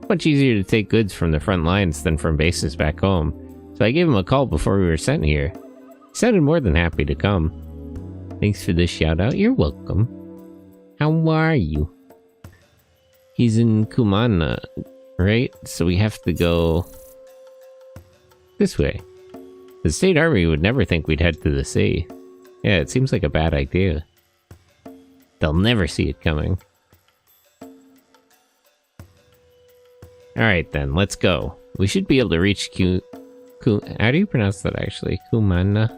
Much easier to take goods from the front lines than from bases back home. So I gave him a call before we were sent here. He sounded more than happy to come. Thanks for the shout out. You're welcome. How are you? He's in Cumana, right? So we have to go this way. The state army would never think we'd head to the sea. Yeah, it seems like a bad idea. They'll never see it coming. Alright then, let's go. We should be able to reach how do you pronounce that actually? Cumana?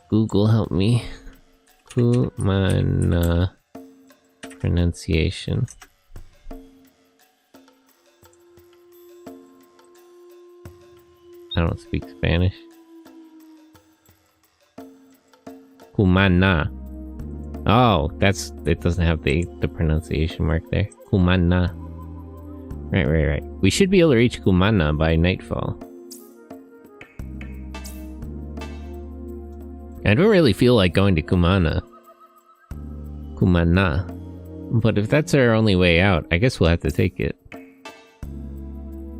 Google help me. Cumana pronunciation. I don't speak Spanish. Cumana. Oh, it doesn't have the pronunciation mark there. Cumana. Right. We should be able to reach Cumana by nightfall. I don't really feel like going to Cumana. But if that's our only way out, I guess we'll have to take it.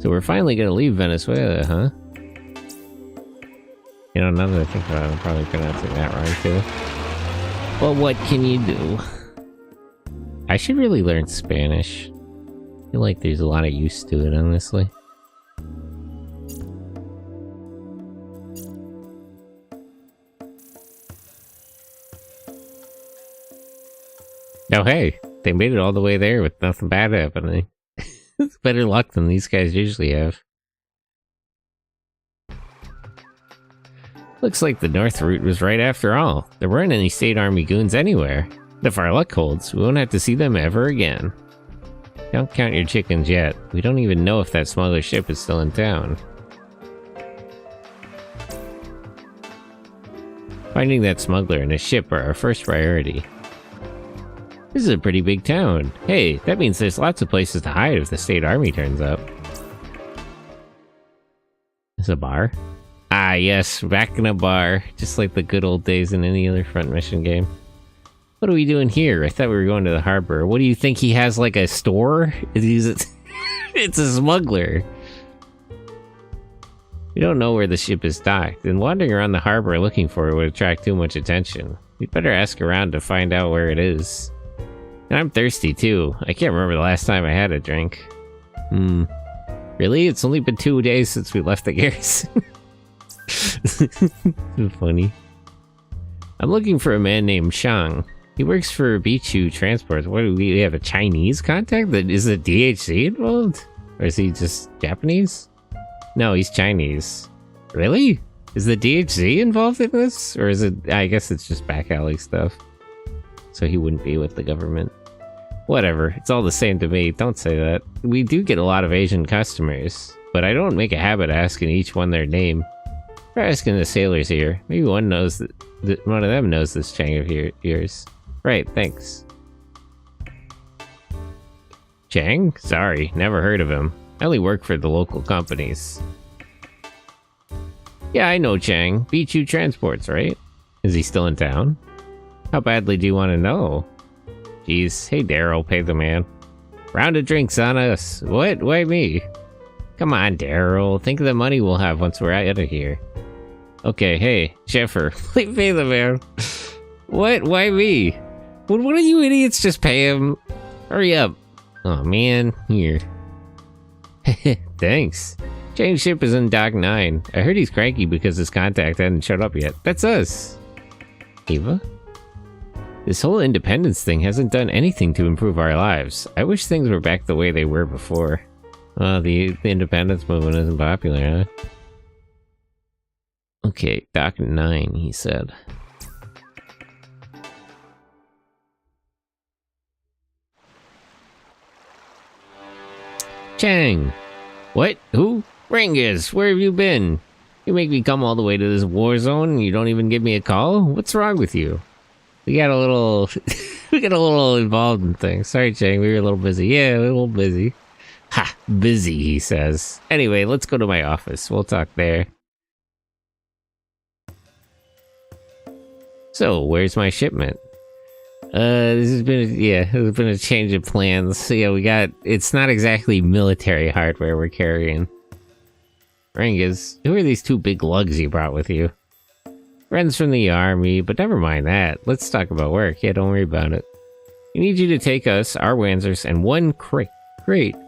So we're finally gonna leave Venezuela, huh? You know, now that I think about it, I'm probably pronouncing that wrong too. Well, what can you do? I should really learn Spanish. I feel like there's a lot of use to it, honestly. Oh hey, they made it all the way there with nothing bad happening. It's better luck than these guys usually have. Looks like the north route was right after all. There weren't any state army goons anywhere. If our luck holds, we won't have to see them ever again. Don't count your chickens yet. We don't even know if that smuggler ship is still in town. Finding that smuggler and his ship are our first priority. This is a pretty big town. Hey, that means there's lots of places to hide if the state army turns up. There's a bar? Ah, yes, back in a bar, just like the good old days in any other front mission game. What are we doing here? I thought we were going to the harbor. What do you think, he has like a store? It's a smuggler. We don't know where the ship is docked, and wandering around the harbor looking for it would attract too much attention. We'd better ask around to find out where it is. And I'm thirsty too. I can't remember the last time I had a drink. Really? It's only been 2 days since we left the garrison. Funny. I'm looking for a man named Shang. He works for Bichu Transport. What do we have, a Chinese contact? Is it DHC involved? Or is he just Japanese? No, he's Chinese. Really? Is the DHZ involved in this? Or is it... I guess it's just back alley stuff. So he wouldn't be with the government. Whatever, it's all the same to me. Don't say that. We do get a lot of Asian customers, but I don't make a habit of asking each one their name. We're asking the sailors here. Maybe one knows that one of them knows this Chang of yours. Right, thanks. Chang? Sorry, never heard of him. I only work for the local companies. Yeah, I know Chang. B2 Transports, right? Is he still in town? How badly do you want to know? Jeez, hey Daryl, pay the man. Round of drinks on us. What? Why me? Come on, Daryl. Think of the money we'll have once we're out of here. Okay, hey, Sheffer, pay the man. What? Why me? What are you idiots? Just pay him. Hurry up. Oh man, here. Thanks. Chang's ship is in Dock 9. I heard he's cranky because his contact hadn't showed up yet. That's us. Eva? This whole independence thing hasn't done anything to improve our lives. I wish things were back the way they were before. Well, the independence movement isn't popular, huh? Okay, Dock 9, he said. Chang! What? Who? Ringus, where have you been? You make me come all the way to this war zone and you don't even give me a call? What's wrong with you? We got a little... we got a little involved in things. Sorry, Chang, we were a little busy. Yeah, a little busy. Ha! Busy, he says. Anyway, let's go to my office. We'll talk there. So, where's my shipment? This has been a change of plans. So yeah, we got... It's not exactly military hardware we're carrying. Ringus, who are these two big lugs you brought with you? Friends from the army, but never mind that. Let's talk about work. Yeah, don't worry about it. We need you to take us, our Wanzers, and one crate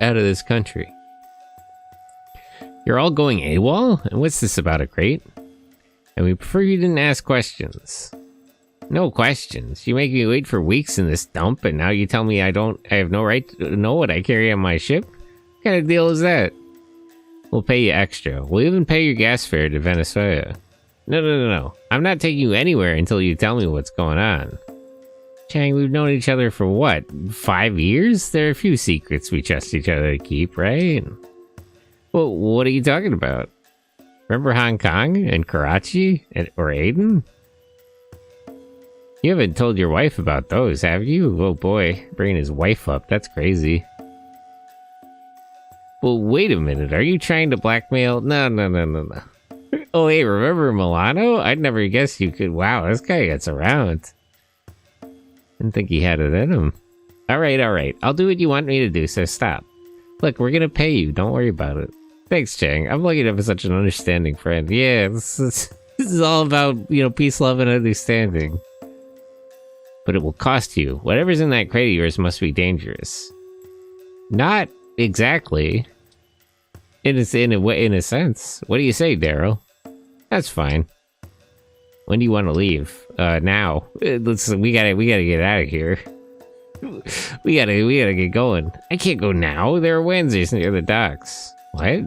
out of this country. You're all going AWOL? And what's this about a crate? And we prefer you didn't ask questions. No questions. You make me wait for weeks in this dump, and now you tell me I have no right to know what I carry on my ship? What kind of deal is that? We'll pay you extra. We'll even pay your gas fare to Venezuela. No. I'm not taking you anywhere until you tell me what's going on. Chang, we've known each other for what, 5 years? There are a few secrets we trust each other to keep, right? Well, what are you talking about? Remember Hong Kong and Karachi or Aden? You haven't told your wife about those, have you? Oh boy, bringing his wife up, that's crazy. Well, wait a minute, are you trying to blackmail? No. Oh, hey, remember Milano? I'd never guessed you could. Wow, this guy gets around. Didn't think he had it in him. Alright. I'll do what you want me to do, so stop. Look, we're gonna pay you. Don't worry about it. Thanks, Chang. I'm lucky to have such an understanding friend. Yeah, this is all about, peace, love, and understanding. But it will cost you. Whatever's in that crate of yours must be dangerous. Not exactly. In a sense. What do you say, Daryl? That's fine. When do you want to leave? Now. We gotta get out of here. we gotta get going. I can't go now. There are Wanzers near the docks. What?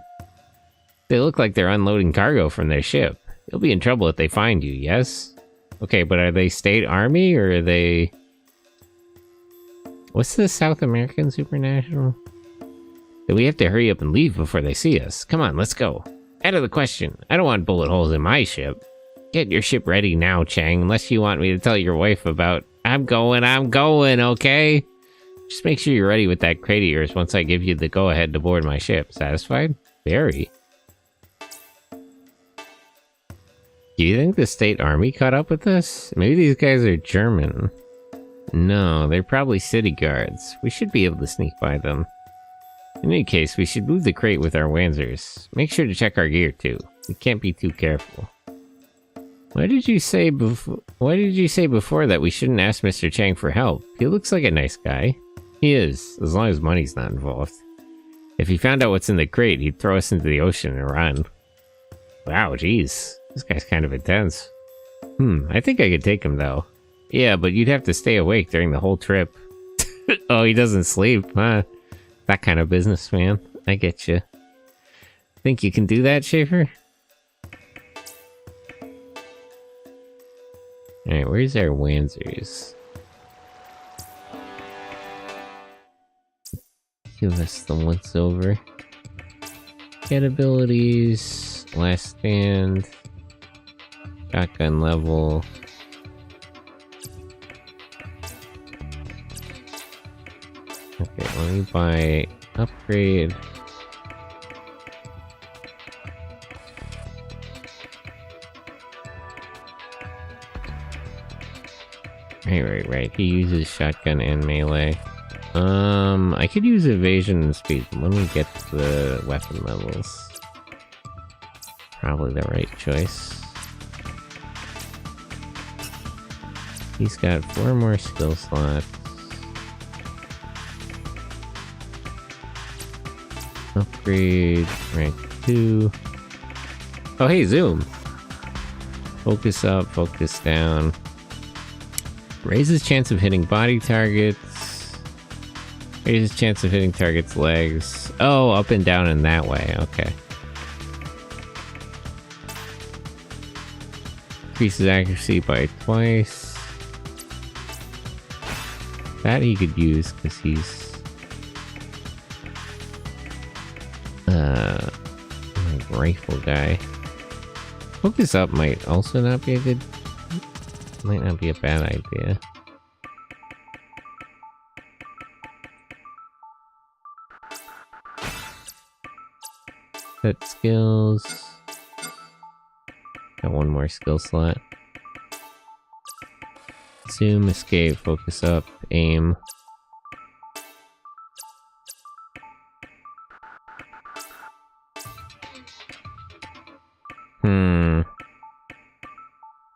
They look like they're unloading cargo from their ship. You'll be in trouble if they find you, yes? Okay, but are they state army, or are they... What's the South American Supernational? We have to hurry up and leave before they see us. Come on, let's go. Out of the question. I don't want bullet holes in my ship. Get your ship ready now, Chang, unless you want me to tell your wife about... I'm going, okay? Just make sure you're ready with that crate of yours once I give you the go-ahead to board my ship. Satisfied? Very. Do you think the state army caught up with us? Maybe these guys are German. No, they're probably city guards. We should be able to sneak by them. In any case, we should move the crate with our Wanzers. Make sure to check our gear too. We can't be too careful. Why did you say before that we shouldn't ask Mr. Chang for help? He looks like a nice guy. He is, as long as money's not involved. If he found out what's in the crate, he'd throw us into the ocean and run. Wow, jeez. This guy's kind of intense. I think I could take him though. Yeah, but you'd have to stay awake during the whole trip. Oh, he doesn't sleep, huh? That kind of businessman. I get you. Think you can do that, Schaefer? Alright, where's our Wanzers? Give us the once over. Get abilities, last stand, shotgun level. Okay, let me buy upgrade. Right. He uses shotgun and melee. I could use evasion and speed. Let me get the weapon levels. Probably the right choice. He's got 4 more skill slots. Upgrade, rank 2. Oh hey, zoom! Focus up, focus down. Raises chance of hitting body targets. Raises chance of hitting targets' legs. Oh, up and down in that way, okay. Increases accuracy by twice. That he could use, because he's... like rifle guy. Focus up might also not be a good... might not be a bad idea. Set skills. Got 1 more skill slot. Zoom, escape, focus up, aim.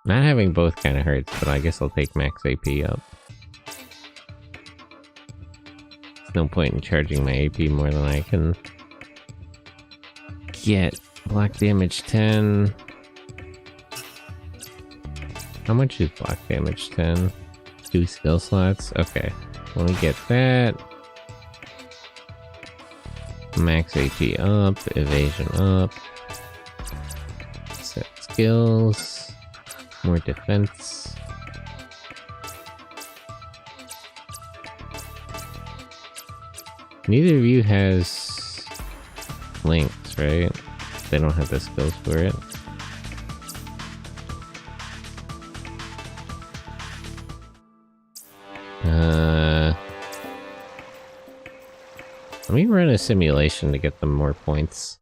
Not having both kind of hurts, but I guess I'll take max AP up. There's no point in charging my AP more than I can get. Block damage 10. How much is block damage 10? 2 skill slots? Okay. Let me get that. Max AP up, evasion up. Set skills. More defense. Neither of you has links, right? They don't have the skills for it. Let me run a simulation to get them more points.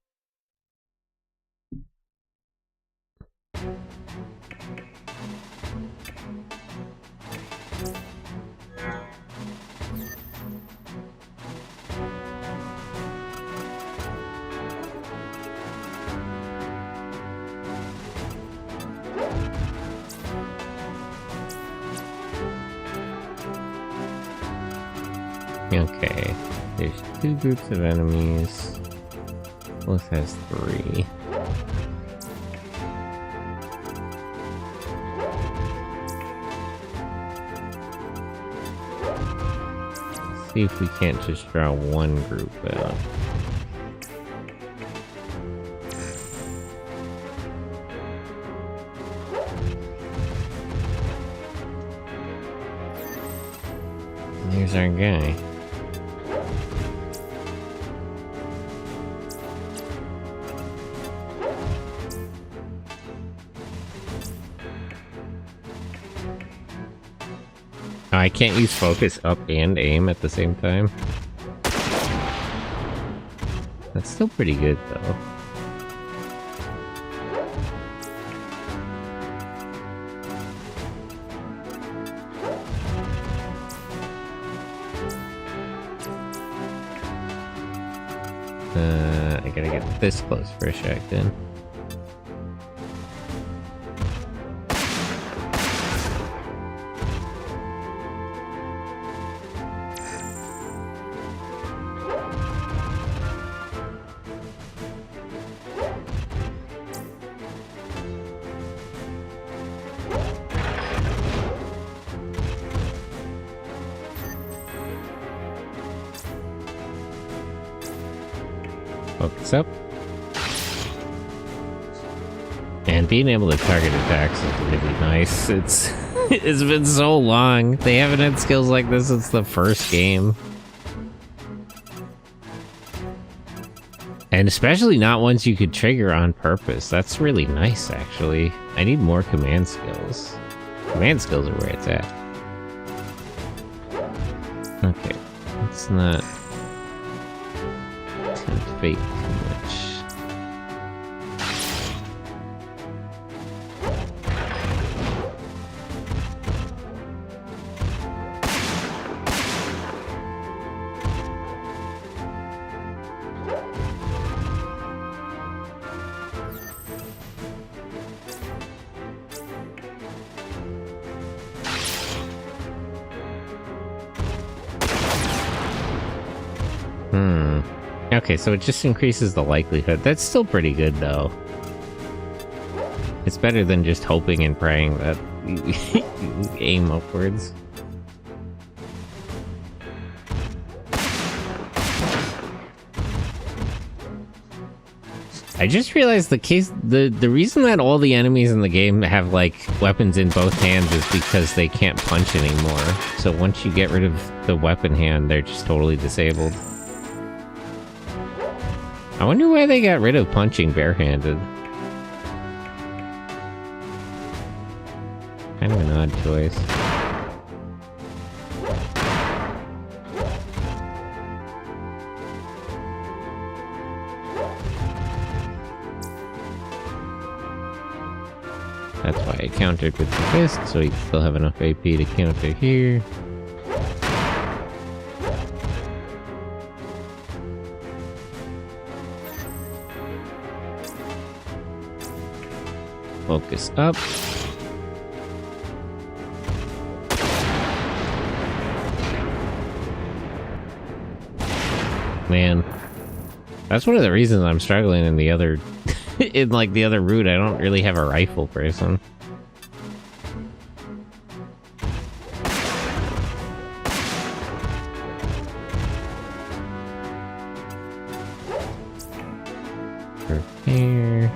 Okay, there's 2 groups of enemies. Both has 3. Let's see if we can't just draw 1 group out. There's our guy. I can't use focus up and aim at the same time. That's still pretty good though. I gotta get this close for a shotgun. Focus up. And being able to target attacks is really nice. It's It's been so long. They haven't had skills like this since the first game. And especially not ones you could trigger on purpose. That's really nice, actually. I need more command skills. Command skills are where it's at. Okay, let's not tempt fate too much. Okay, so it just increases the likelihood. That's still pretty good, though. It's better than just hoping and praying that you aim upwards. I just realized the reason that all the enemies in the game have, like, weapons in both hands is because they can't punch anymore. So once you get rid of the weapon hand, they're just totally disabled. I wonder why they got rid of punching barehanded. Kind of an odd choice. That's why I countered with the fist, so you still have enough AP to counter here. Focus up. Man, that's one of the reasons I'm struggling in the other, in like the other route. I don't really have a rifle person. Prepare.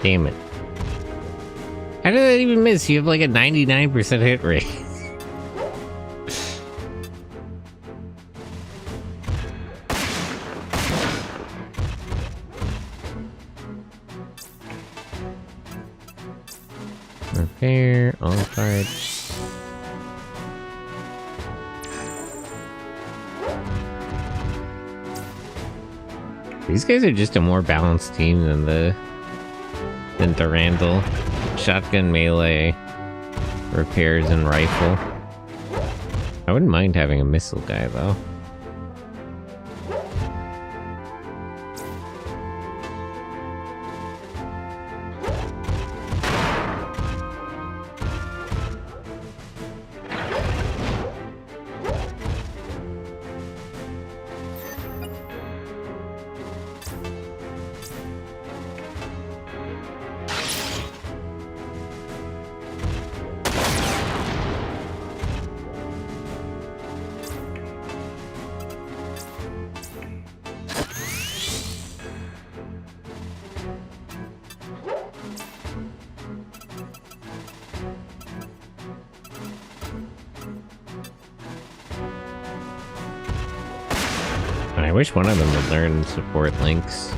Damn it. How did that even miss? You have like a 99% hit rate. Repair, all parts. These guys are just a more balanced team than Durandal. Shotgun, melee, repairs, and rifle. I wouldn't mind having a missile guy, though. I wish one of them would learn support links.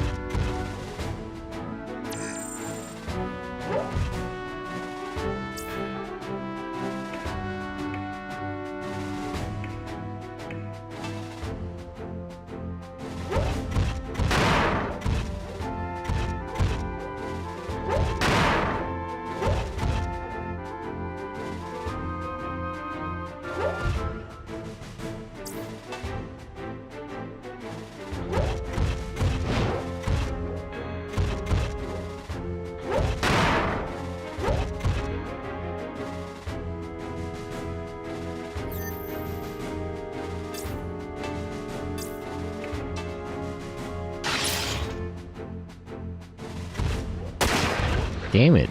Damn it.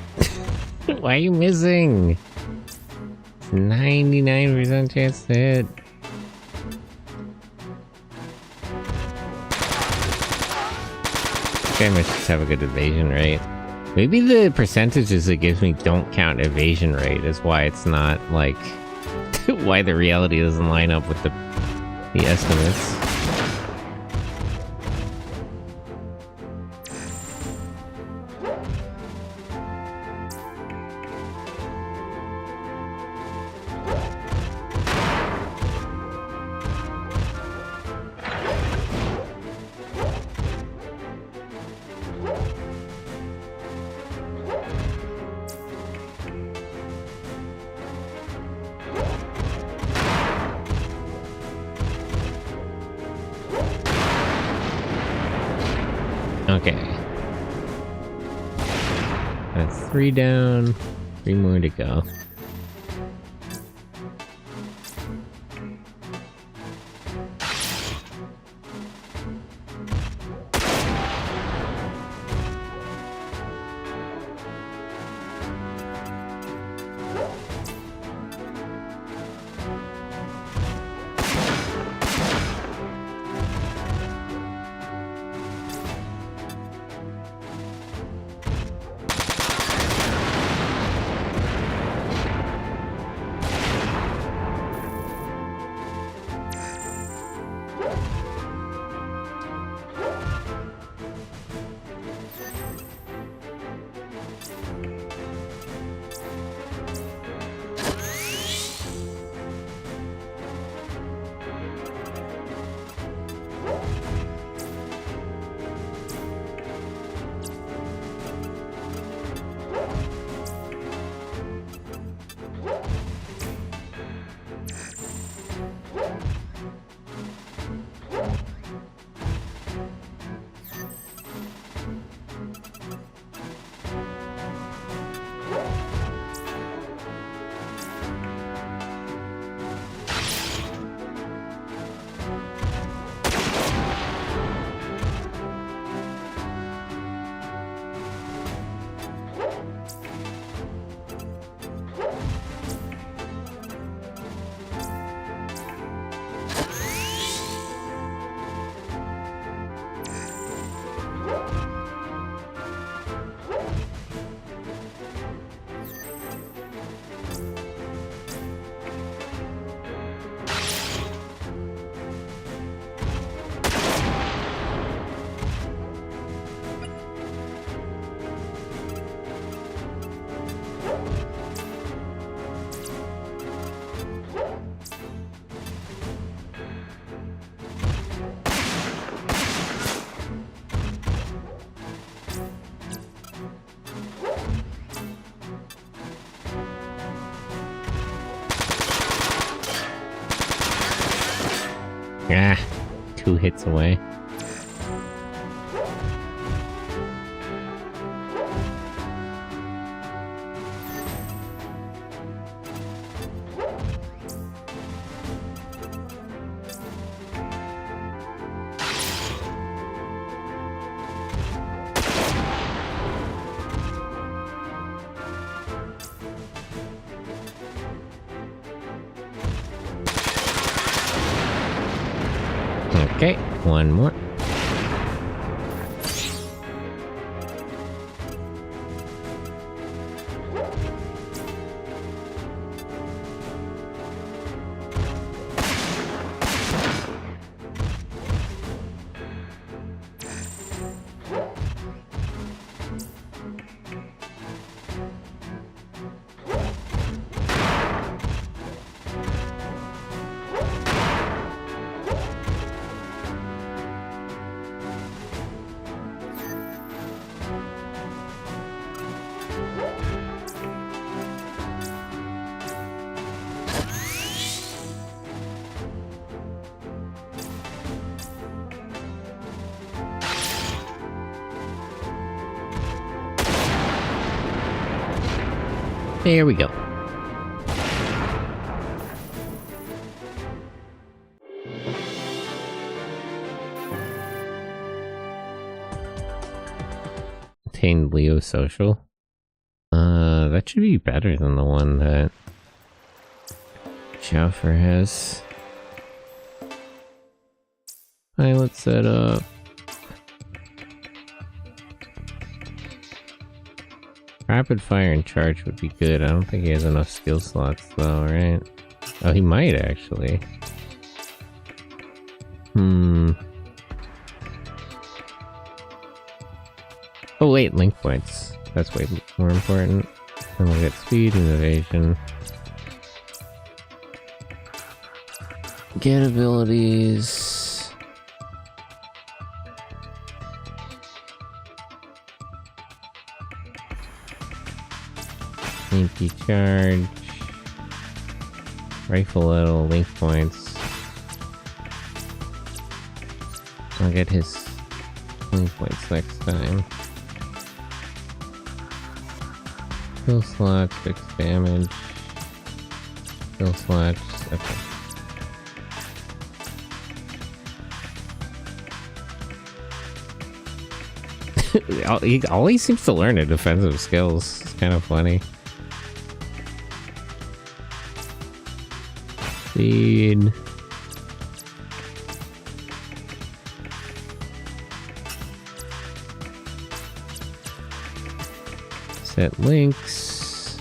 Why are you missing? 99% chance to hit. Okay, I must just have a good evasion rate. Maybe the percentages it gives me don't count evasion rate is why it's not, like... why the reality doesn't line up with the estimates. Okay. That's 3 down, 3 more to go. Ah, 2 hits away. Okay, 1 more. There we go. Obtained Leo social. That should be better than the one that Jaffer has. Pilot setup. Rapid fire and charge would be good. I don't think he has enough skill slots though, right? Oh, he might actually. Oh wait, link points. That's way more important. And we'll get speed and evasion. Get abilities. Sneaky charge. Rifleettle, link points. I'll get his link points next time. Kill slots, fixed damage. Kill slots, okay. He always seems to learn a defensive skills. It's kind of funny. Speed. Set links.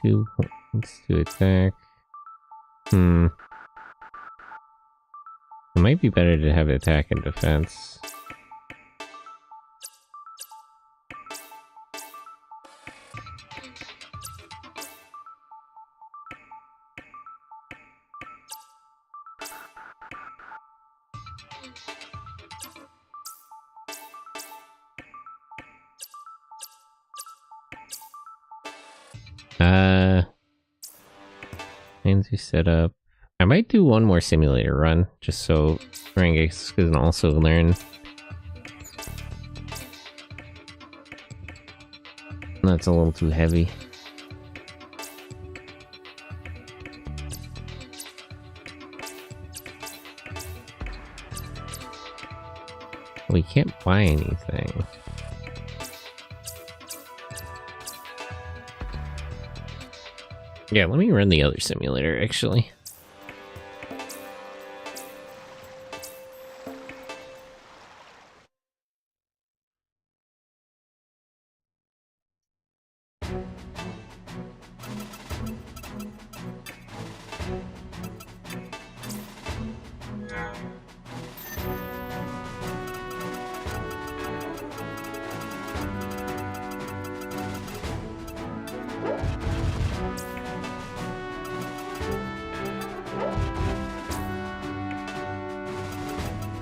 2 points to attack. It might be better to have attack and defense. Fancy setup. I might do one more simulator run, just so Rangex can also learn. That's a little too heavy. We can't buy anything. Yeah, let me run the other simulator, actually.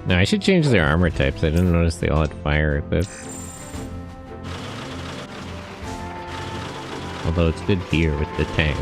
No, I should change their armor types. I didn't notice they all had fire equipped. Although it's good here with the tanks.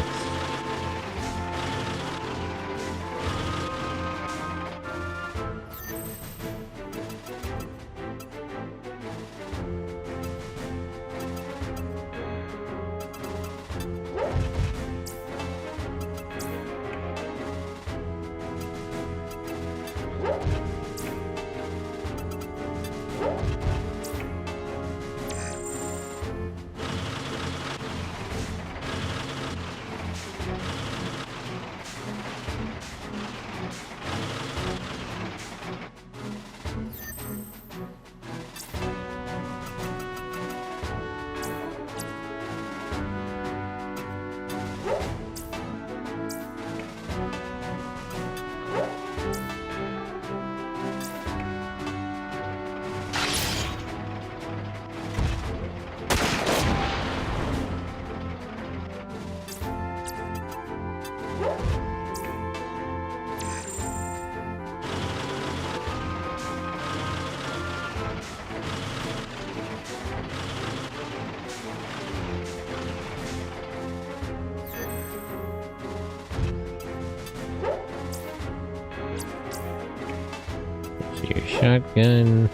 Your shotgun.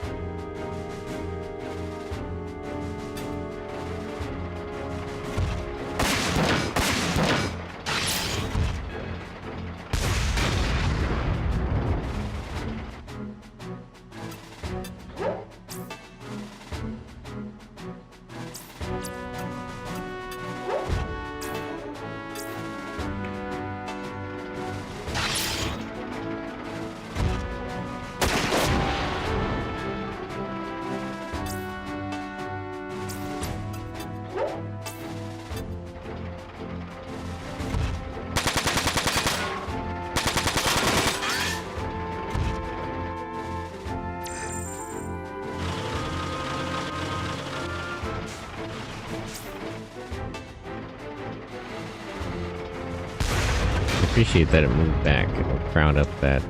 appreciate that it moved back. It'll crowd up that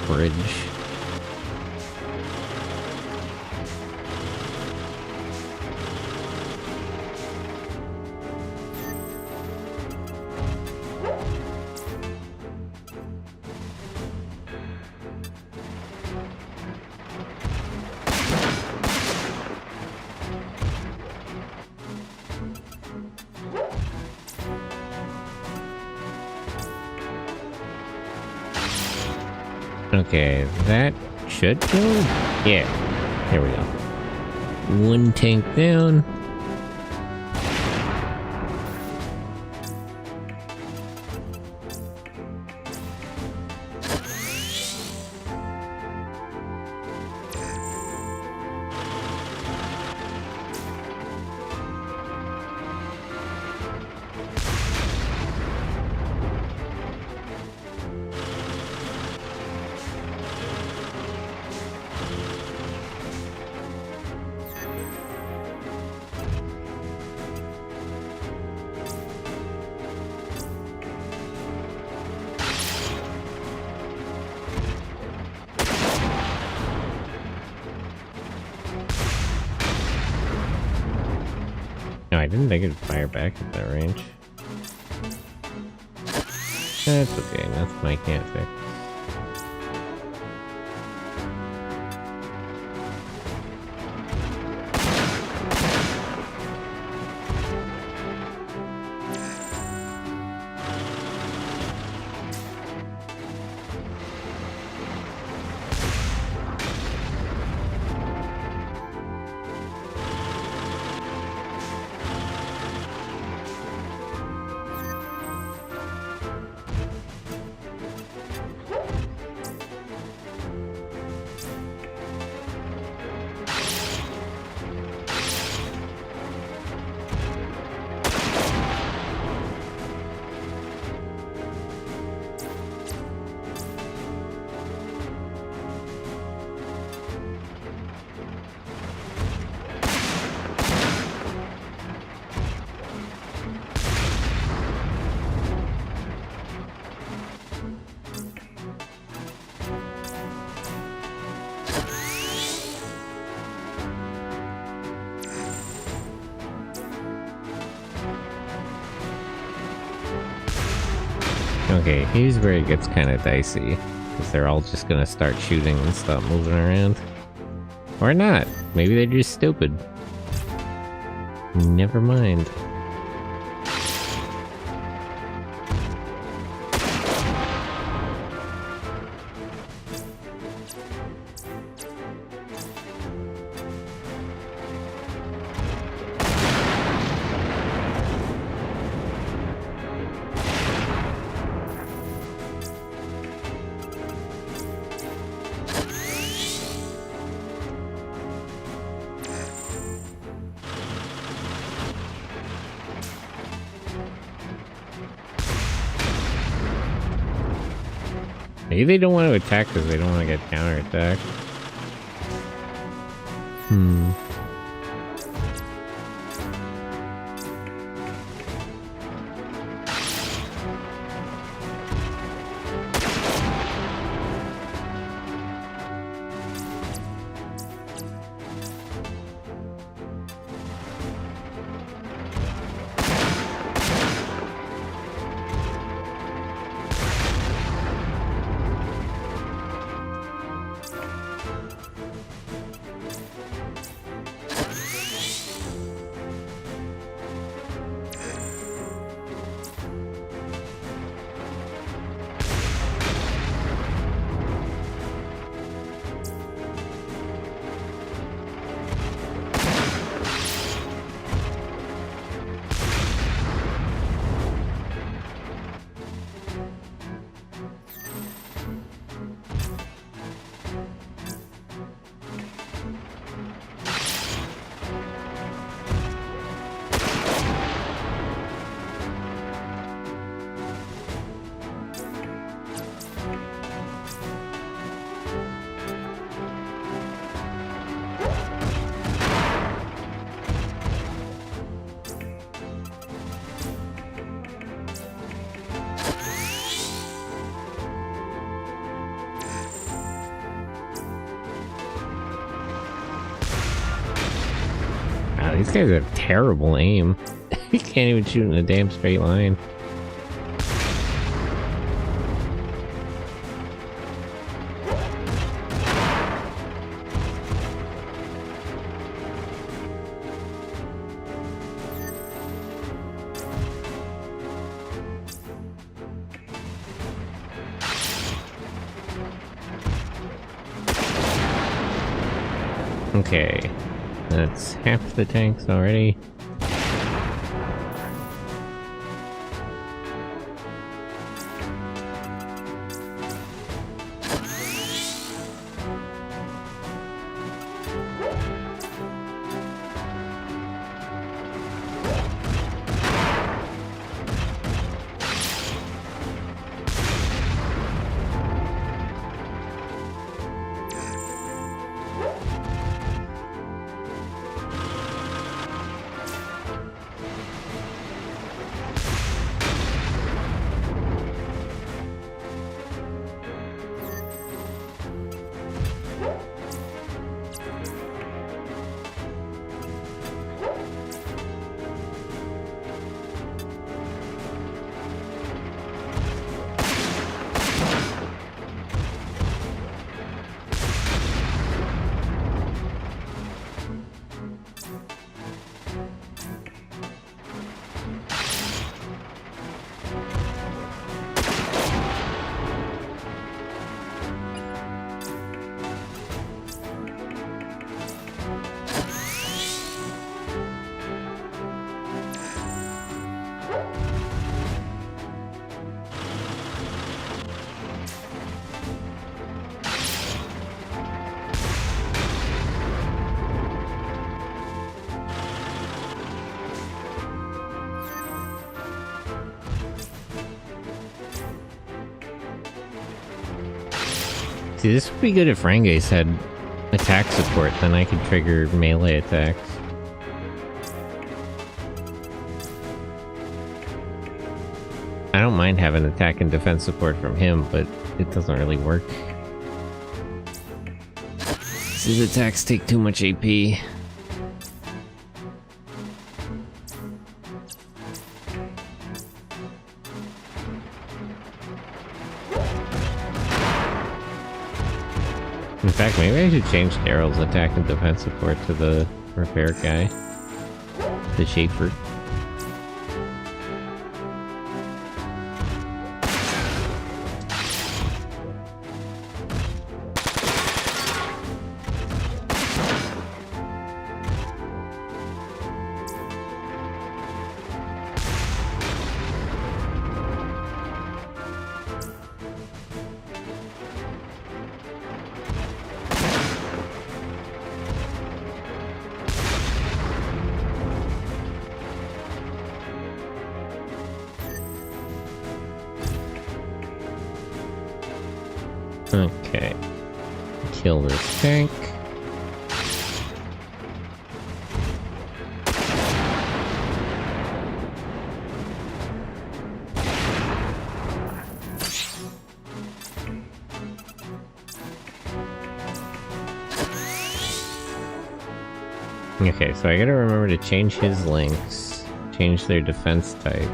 bridge. Okay, that should go. Yeah, here we go. One tank down. No, I didn't think it'd fire back at that range. That's okay, nothing I can't fix. Okay, here's where it gets kind of dicey, because they're all just gonna start shooting and stop moving around. Or not. Maybe they're just stupid. Never mind. Maybe they don't want to attack because they don't want to get counterattacked. these guys have terrible aim. You can't even shoot in a damn straight line. Okay, that's half the tanks already. See, this would be good if Rangace had attack support, then I could trigger melee attacks. I don't mind having attack and defense support from him, but it doesn't really work. His attacks take too much AP. In fact, maybe I should change Daryl's attack and defense support to the repair guy. The Schaefer. Okay. Kill this tank. Okay, so I gotta remember to change his links, change their defense types.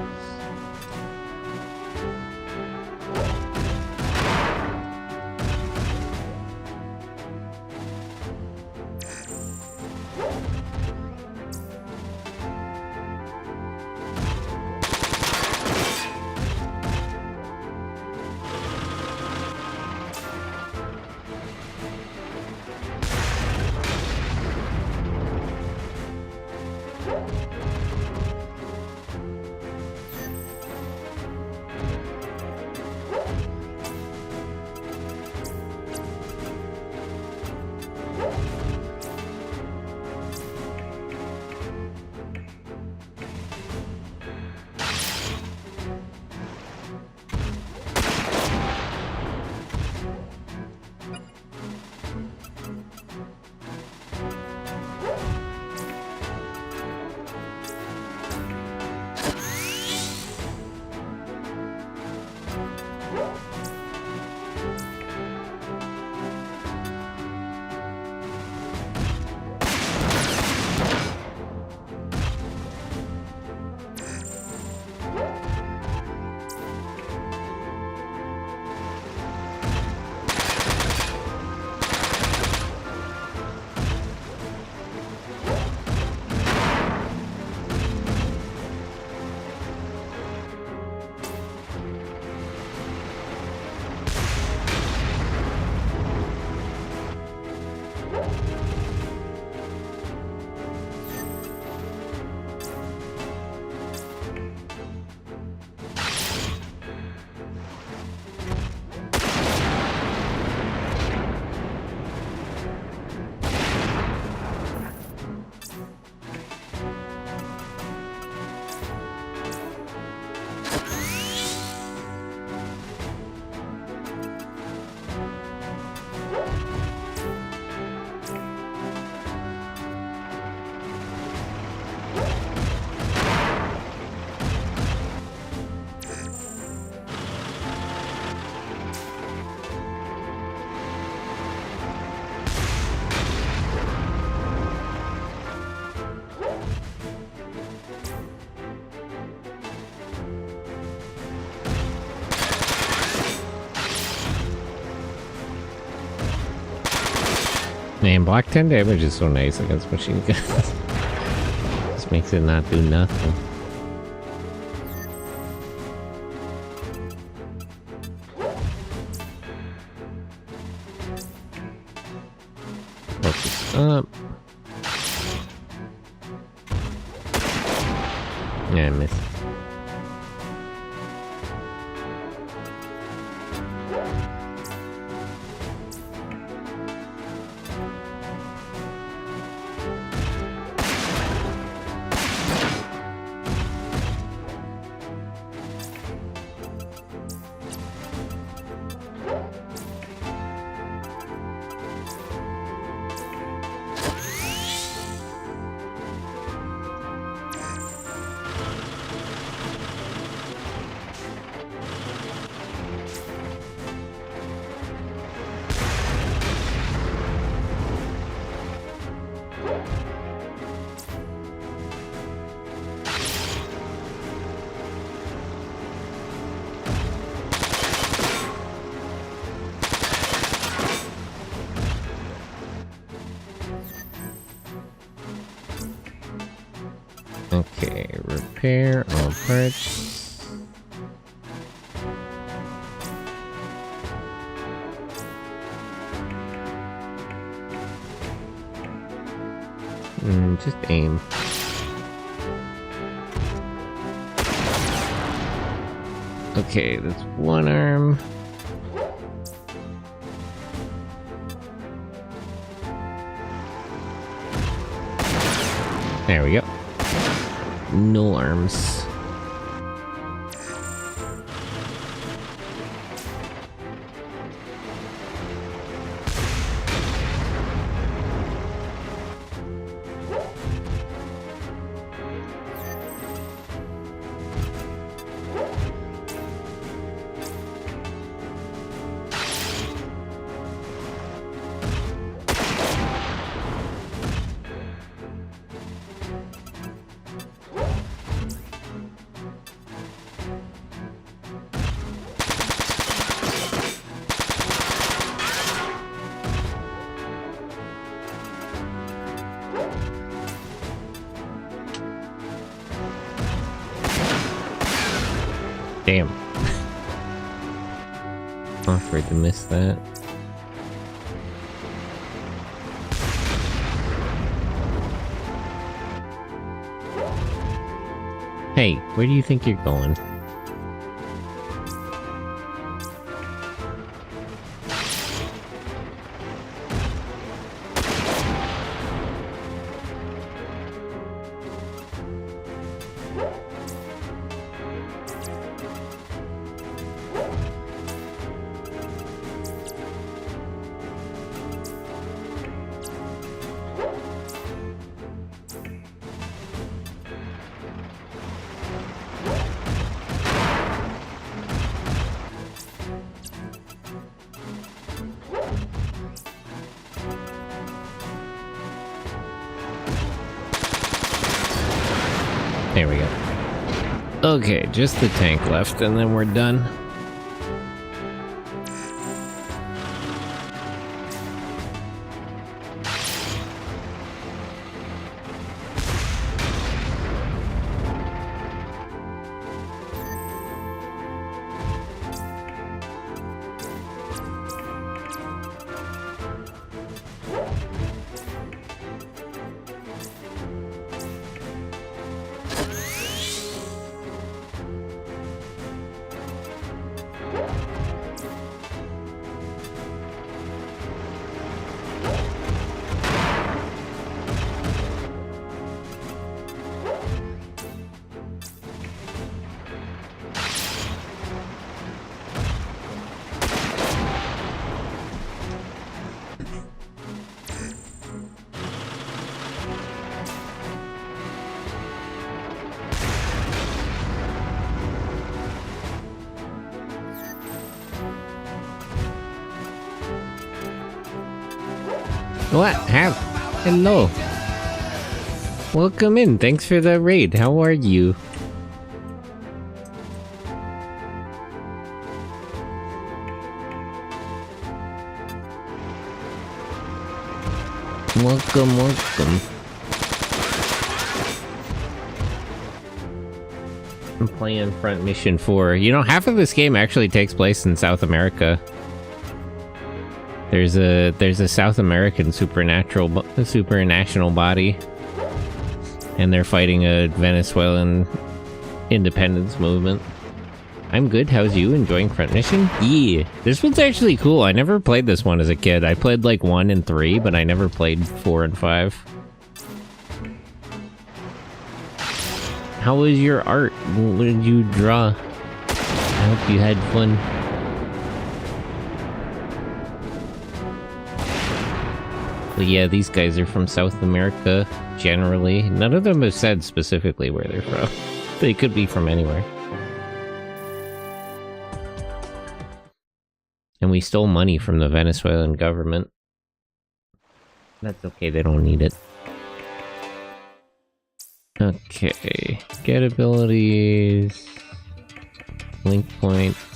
Man, block 10 damage is so nice against machine guns. Just makes it not do nothing. Focus up. Yeah, I missed. Okay, repair all parts. Just aim. Okay, that's one arm. There we go. No arms. Damn. I'm afraid to miss that. Hey, where do you think you're going? There we go. Okay, just the tank left and then we're done. What? Hello. Welcome in. Thanks for the raid. How are you? Welcome. I'm playing Front Mission 4. You know, half of this game actually takes place in South America. There's a South American supranational body, and they're fighting a Venezuelan independence movement. I'm good. How's you? Enjoying Front Mission? Yeah. This one's actually cool. I never played this one as a kid. I played like 1 and 3, but I never played 4 and 5. How was your art? What did you draw? I hope you had fun. But yeah, these guys are from South America, generally. None of them have said specifically where they're from. They could be from anywhere. And we stole money from the Venezuelan government. That's okay, they don't need it. Okay, get abilities, link points.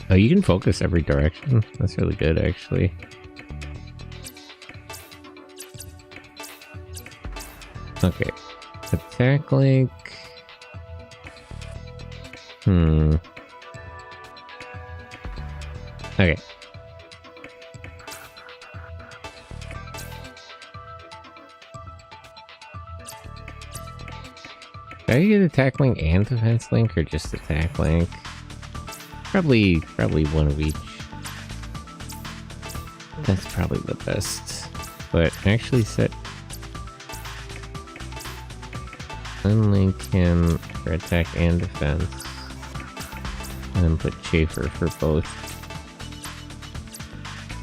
Oh, you can focus every direction. That's really good, actually. Okay, attack link. Okay. Did I get attack link and defense link, or just attack link? Probably one of each. That's probably the best. But actually set unlink him for attack and defense. And then put Schaefer for both.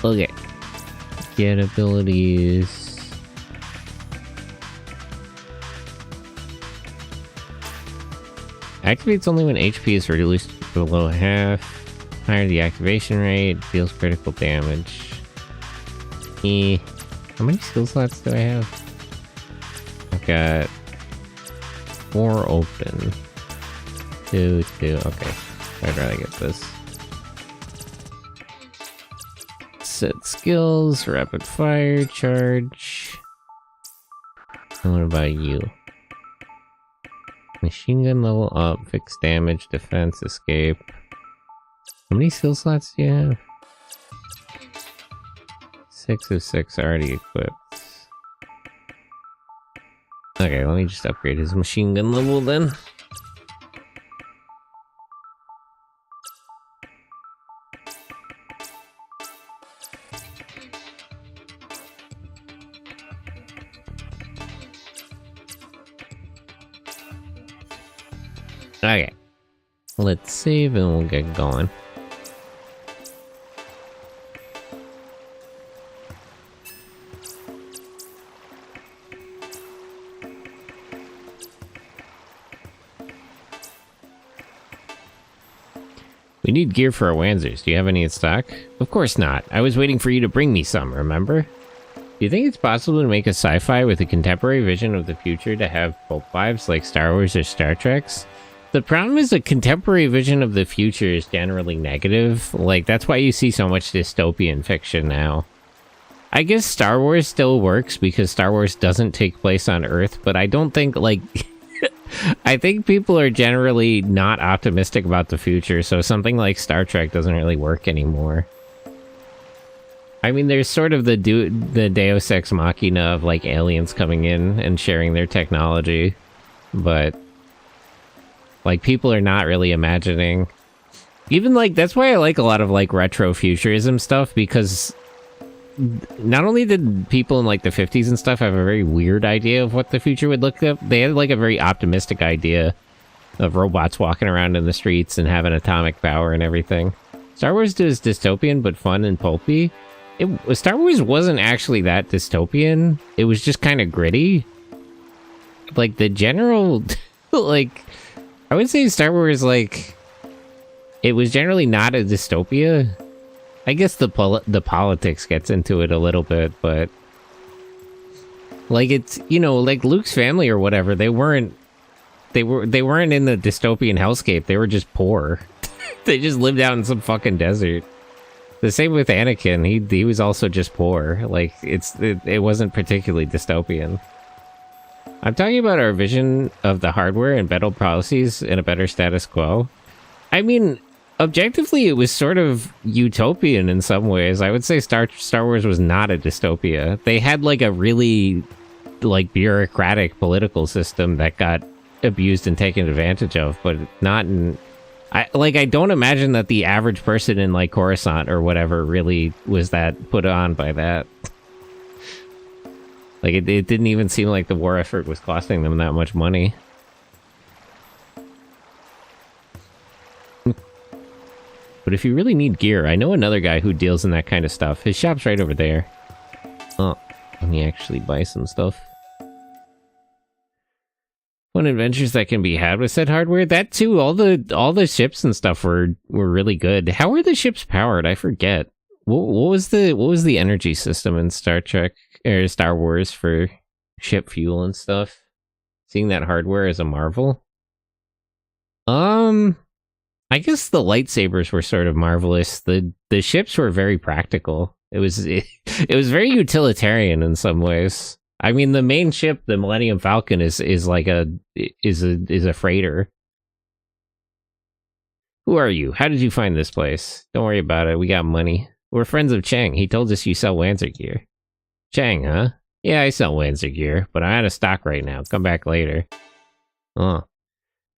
Okay. Get abilities. Activates only when HP is reduced below half. Higher the activation rate, deals critical damage. How many skill slots do I have? I've got 4 open. 2. Okay. I'd rather get this. Set skills, rapid fire, charge. And what about you? Machine gun level up, fixed damage, defense, escape. How many skill slots do you have? 6 of 6 already equipped. Okay, let me just upgrade his machine gun level then. Okay, let's save and we'll get going. We need gear for our Wanzers. Do you have any in stock? Of course not. I was waiting for you to bring me some, remember? Do you think it's possible to make a sci-fi with a contemporary vision of the future to have pulp vibes like Star Wars or Star Trek's? The problem is a contemporary vision of the future is generally negative. Like, that's why you see so much dystopian fiction now. I guess Star Wars still works because Star Wars doesn't take place on Earth, but I don't think, like... I think people are generally not optimistic about the future, so something like Star Trek doesn't really work anymore. I mean, there's sort of the Deus Ex Machina of, like, aliens coming in and sharing their technology, but... like, people are not really imagining... even, like, that's why I like a lot of, like, retro futurism stuff, because... not only did people in, like, the 50s and stuff have a very weird idea of what the future would look like, they had, like, a very optimistic idea of robots walking around in the streets and having atomic power and everything. Star Wars is dystopian, but fun and pulpy. Star Wars wasn't actually that dystopian. It was just kind of gritty. Like, the general... like... I would say Star Wars, like... it was generally not a dystopia. I guess the politics gets into it a little bit, but like it's, you know, like Luke's family or whatever, they weren't in the dystopian hellscape. They were just poor. They just lived out in some fucking desert. The same with Anakin. He was also just poor. Like it wasn't particularly dystopian. I'm talking about our vision of the hardware and better policies in a better status quo. I mean, objectively, it was sort of utopian in some ways. I would say Star Wars was not a dystopia. They had like a really like bureaucratic political system that got abused and taken advantage of, but not in... I don't imagine that the average person in like Coruscant or whatever really was that put on by that. Like it didn't even seem like the war effort was costing them that much money. But if you really need gear, I know another guy who deals in that kind of stuff. His shop's right over there. Oh, let me actually buy some stuff. Fun adventures that can be had with said hardware. That too, all the ships and stuff were really good. How were the ships powered? I forget. What was the energy system in Star Trek or Star Wars for ship fuel and stuff? Seeing that hardware is a marvel. I guess the lightsabers were sort of marvelous. The ships were very practical. It was very utilitarian in some ways. I mean, the main ship, the Millennium Falcon, is a freighter. Who are you? How did you find this place? Don't worry about it. We got money. We're friends of Chang. He told us you sell Wanzer gear. Chang, huh? Yeah, I sell Wanzer gear, but I'm out of stock right now. Come back later. Oh.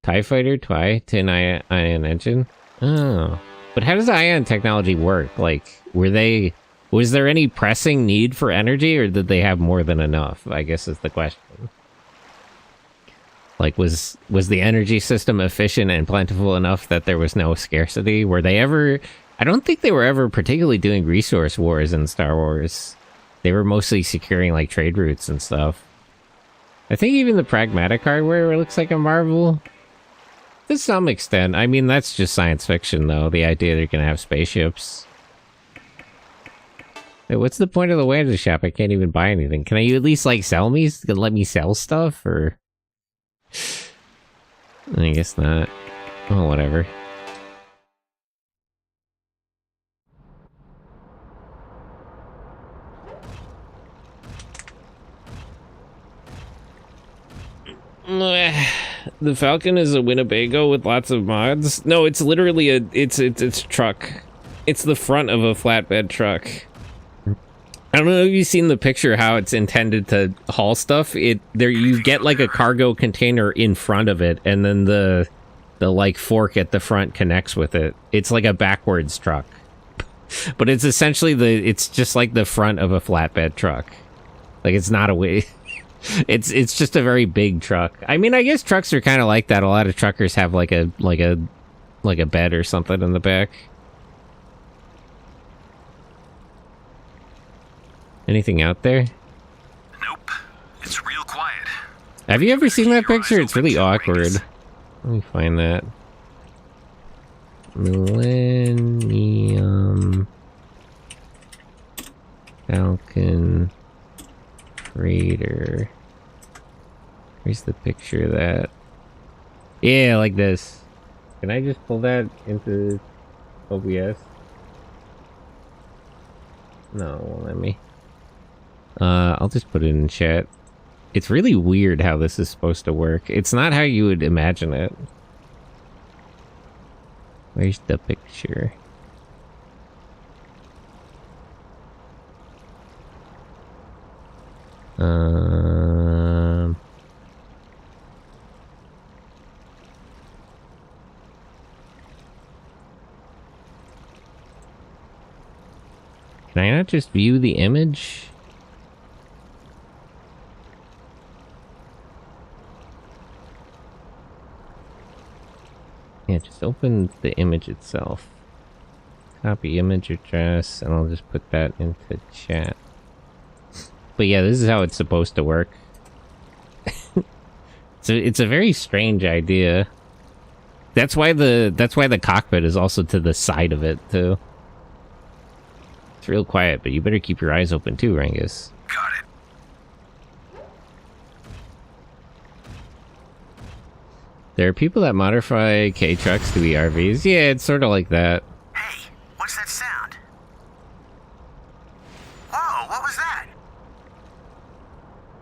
TIE Fighter, tin ion engine? Oh. But how does the ion technology work? Like, was there any pressing need for energy, or did they have more than enough? I guess is the question. Like, was the energy system efficient and plentiful enough that there was no scarcity? Were they ever... I don't think they were ever particularly doing resource wars in Star Wars. They were mostly securing, like, trade routes and stuff. I think even the pragmatic hardware looks like a marvel. To some extent. I mean, that's just science fiction, though. The idea they're gonna have spaceships. Wait, what's the point of the Wanzer shop? I can't even buy anything. Can you at least, like, sell me? Let me sell stuff, or... I guess not. Oh, whatever. The Falcon is a Winnebago with lots of mods. No, it's literally it's a truck. It's the front of a flatbed truck. I don't know if you've seen the picture how it's intended to haul stuff. You get like a cargo container in front of it, and then the like fork at the front connects with it. It's like a backwards truck. But it's essentially it's just like the front of a flatbed truck. Like, it's not a way. It's just a very big truck. I mean, I guess trucks are kind of like that. A lot of truckers have like a bed or something in the back. Anything out there? Nope. It's real quiet. Have you ever seen that picture? It's really awkward. Let me find that. Millennium Falcon Raider. Where's the picture of that? Yeah, like this. Can I just pull that into OBS? No, it won't let me. I'll just put it in chat. It's really weird how this is supposed to work. It's not how you would imagine it. Where's the picture? Can I not just view the image? Yeah, just open the image itself. Copy image address, and I'll just put that into chat. But yeah, this is how it's supposed to work. So it's a very strange idea. That's why the cockpit is also to the side of it too. It's real quiet, but you better keep your eyes open too, Rangus. Got it. There are people that modify K-trucks to be RVs. Yeah, it's sort of like that. Hey, what's that sound? Whoa, what was that?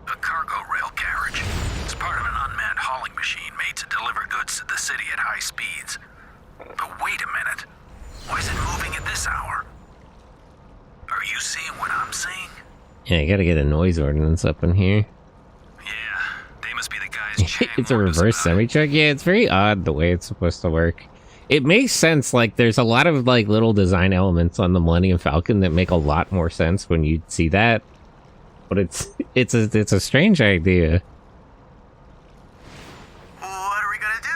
A cargo rail carriage. It's part of an unmanned hauling machine made to deliver goods to the city at high speeds. But wait a minute. Why is it moving at this hour? Are you seeing what I'm seeing? Yeah, I gotta get a noise ordinance up in here. Yeah, they must be the guys Chang It's a warned us reverse about. semi-truck. Yeah, it's very odd the way it's supposed to work. It makes sense. Like, there's a lot of like little design elements on the Millennium Falcon that make a lot more sense when you see that. But it's a strange idea. What are we gonna do?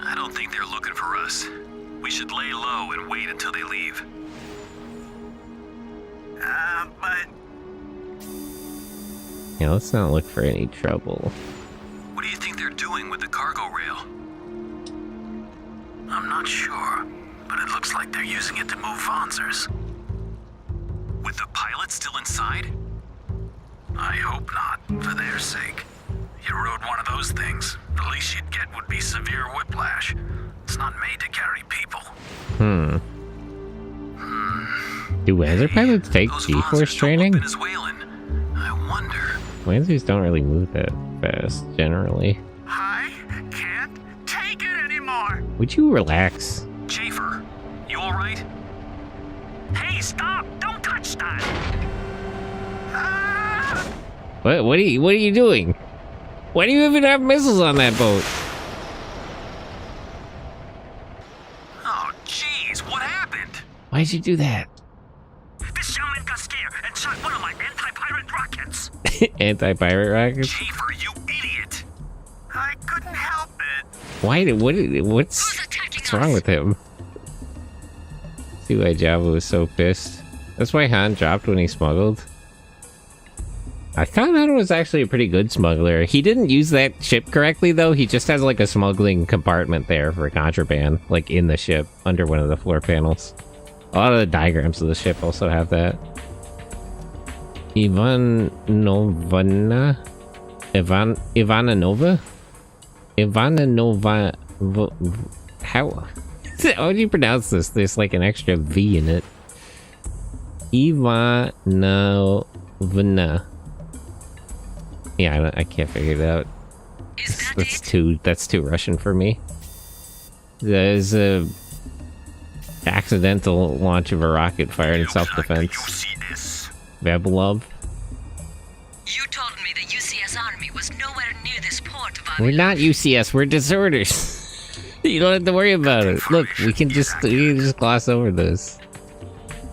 I don't think they're looking for us. We should lay low and wait until they leave. But Yeah, let's not look for any trouble. what do you think they're doing with the cargo rail? I'm not sure, but it looks like they're using it to move Vanzers. With the pilot still inside? I hope not, for their sake. You rode one of those things, the least you'd get would be severe whiplash. It's not made to carry people. Do Wanzer pilots take Those G-force Vanzers don't look training? Venezuelan. I wonder. Wanzers don't really move that fast, generally. I can't take it anymore. Would you relax? Schaefer, you alright? Hey, stop! Don't touch that! What are you doing? Why do you even have missiles on that boat? Oh, jeez, what happened? Why'd you do that? This young man got scared and shot one of my anti-pirate rockets. Anti-pirate rockets? Schaefer, you idiot! I couldn't help it. What's wrong with him? See why Java was so pissed. That's why Han dropped when he smuggled. I found out it was actually a pretty good smuggler. He didn't use that ship correctly, though. He just has like a smuggling compartment there for contraband, like in the ship, under one of the floor panels. A lot of the diagrams of the ship also have that. Ivanova? How do you pronounce this? There's like an extra V in it. Ivanovna. Yeah, I can't figure it out. That's too Russian for me. There's a accidental launch of a rocket fired in self-defense. see this? Vebelov. You told me the UCS army was nowhere near this port, We're not UCS, we're deserters. You don't have to worry about it. Look, we can just gloss over this.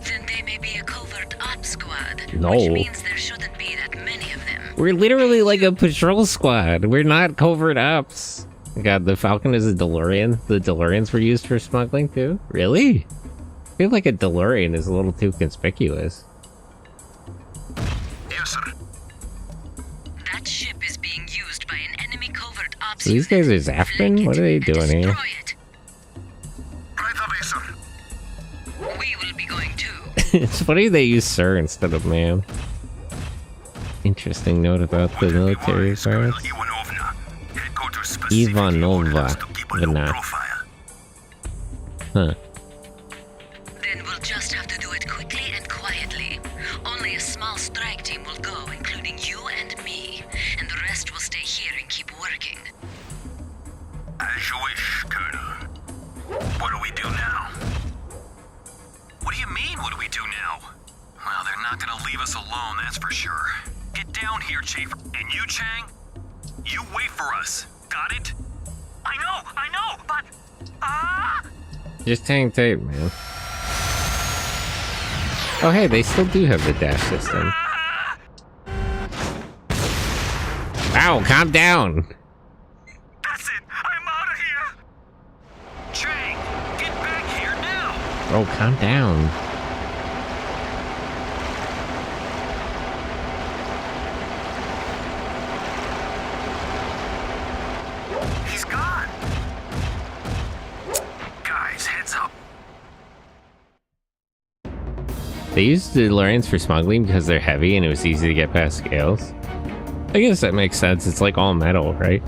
Then they may be a covert op squad. No. Which means there shouldn't be that many of them. We're literally like a patrol squad. We're not covert ops. God, the Falcon is a DeLorean. The DeLoreans were used for smuggling too? Really? I feel like a DeLorean is a little too conspicuous. Yes, sir. That ship is being used by an enemy covert ops So these guys are Zafran? What are they doing here? Destroy it. Right away, sir. We will be going too. It's funny they use sir instead of ma'am. Interesting note about the military parts. Ivanovna. Headquarters specifically Ivanova. ordered us to keep a low Vana. profile. Huh. Then we'll just have to do it quickly and quietly. Only a small strike team will go, including you and me. And the rest will stay here and keep working. As you wish, Colonel. What do we do now? What do you mean, what do we do now? Well, they're not gonna leave us alone, that's for sure. Get down here, Chafer. And you, Chang? You wait for us. Got it? I know, but... Just hang tight, man. Oh hey, they still do have the dash system. Ow, calm down! That's it! I'm out of here! Chang, get back here now! Bro, calm down. He's got They used the DeLoreans for smuggling because they're heavy and it was easy to get past scales. I guess that makes sense. It's like all metal, right?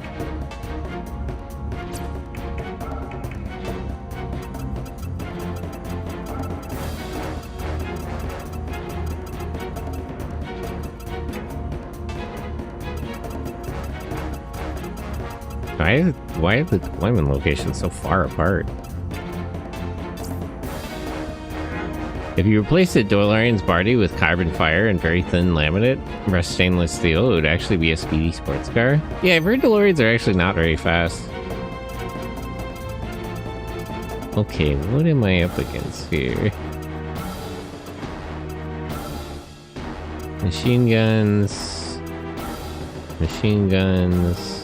Why are the deployment locations so far apart? If you replaced the DeLorean's body with carbon fiber and very thin laminate, brushed stainless steel, it would actually be a speedy sports car. Yeah, I've heard DeLoreans are actually not very fast. Okay, what am I up against here? Machine guns. Machine guns.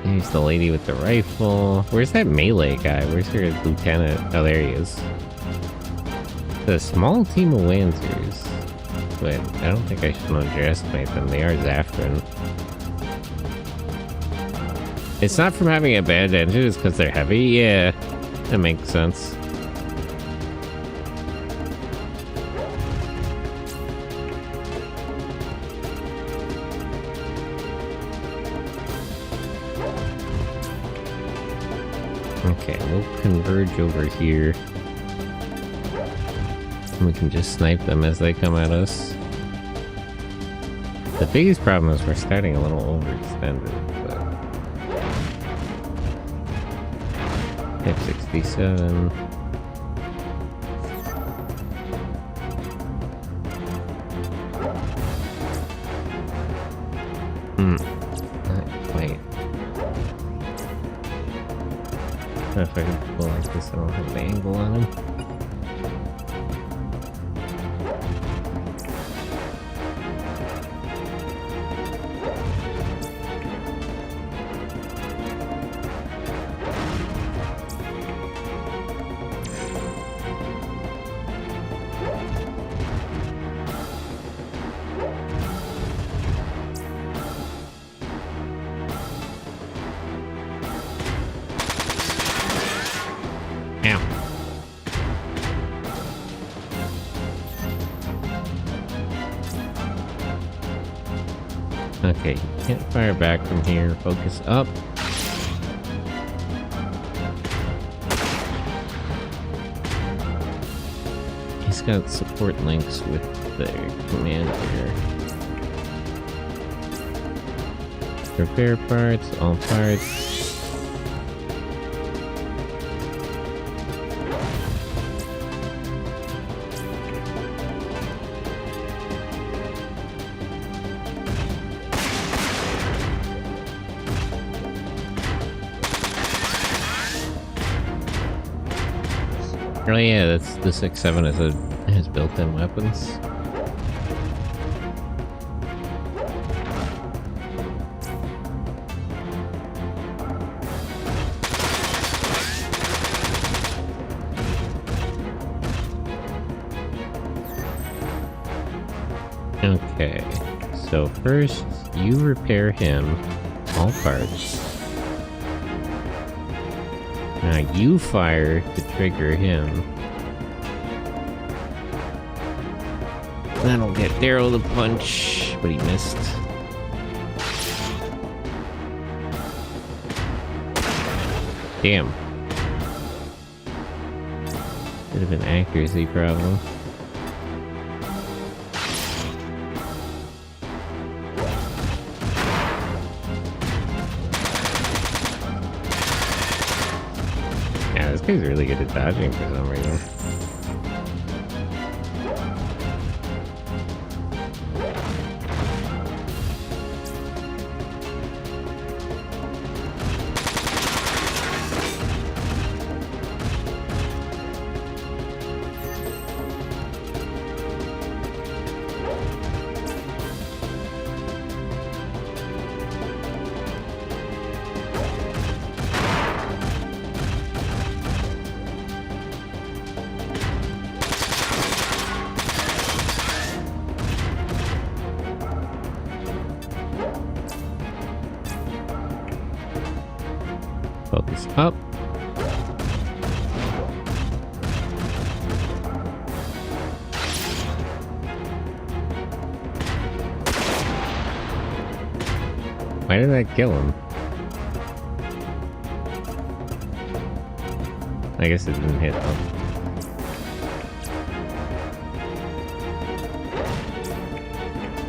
Here's the lady with the rifle. Where's that melee guy? Where's her lieutenant? Oh, there he is. The small team of Lancers. But I don't think I should underestimate them. They are Zafran. It's not from having a bad engine, it's because they're heavy? Yeah, that makes sense. Okay, we'll converge over here. And we can just snipe them as they come at us. The biggest problem is we're starting a little overextended, but... F-67... Not quite. I don't know if I can pull like this, I don't have an angle on him. Okay, can't fire back from here. Focus up. He's got support links with the commander. Repair parts, all parts. Oh yeah, that's the 6.7 has built-in weapons. Okay, so first you repair him, all parts. Now you fire to trigger him. That'll get Daryl to punch, but he missed. Damn. Bit of an accuracy problem. This guy's really good at dodging for some reason. Focus up. Why did that kill him? I guess it didn't hit him.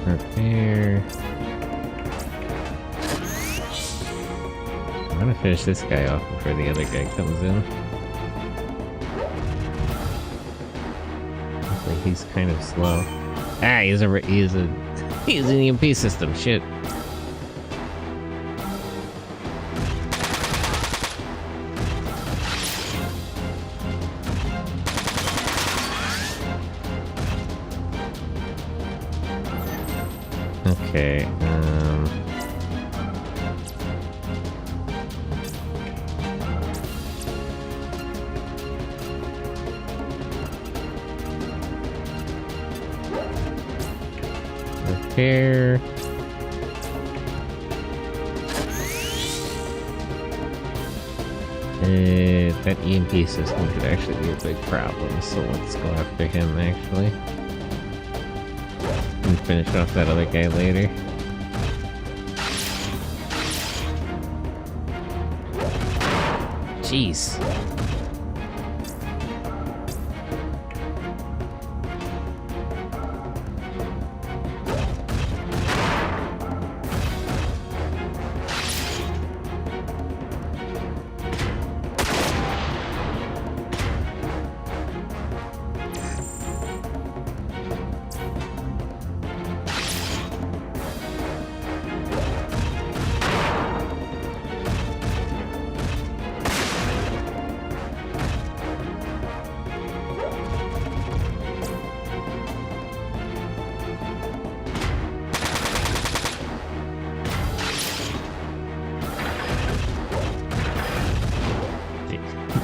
Repair. I'm gonna finish this guy off before the other guy comes in. Looks like he's kind of slow. Ah, he's an EMP system. Shit. Okay, repair. That EMP system could actually be a big problem, so let's go after him, actually. And finish off that other guy later. Jeez.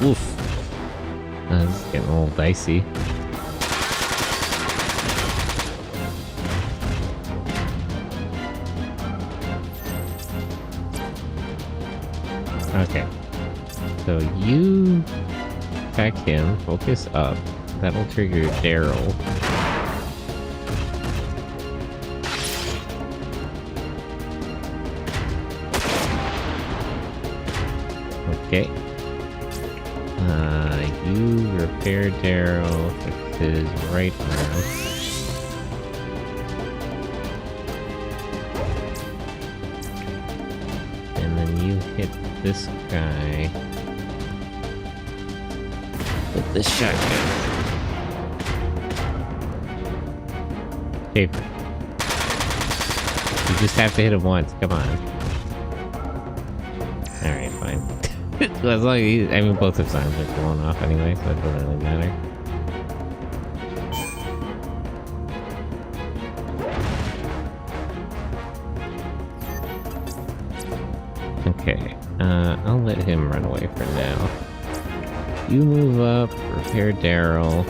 Oof. This is getting a little dicey. Okay. So you attack him, focus up. That'll trigger Daryl. Okay. You repair Daryl, fix his right arm. And then you hit this guy with the shotgun. Paper. You just have to hit him once, come on. Alright, fine. As long as I mean, both his arms are blown off anyway, so it doesn't really matter. Okay, I'll let him run away for now. You move up, repair Daryl.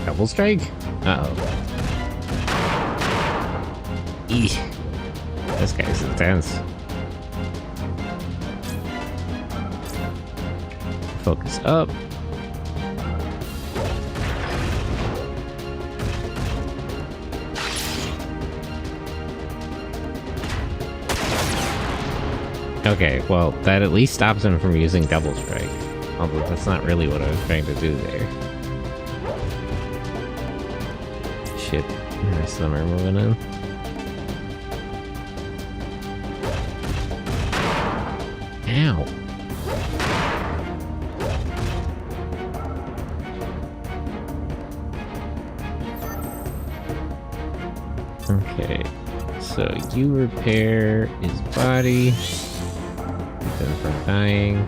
Double strike? Uh-oh. Eesh. This guy's intense. Focus up. Okay, well, that at least stops him from using double strike. Although that's not really what I was trying to do there. Shit, the rest of them are moving in. Ow! Okay, so you repair his body, keep him from dying.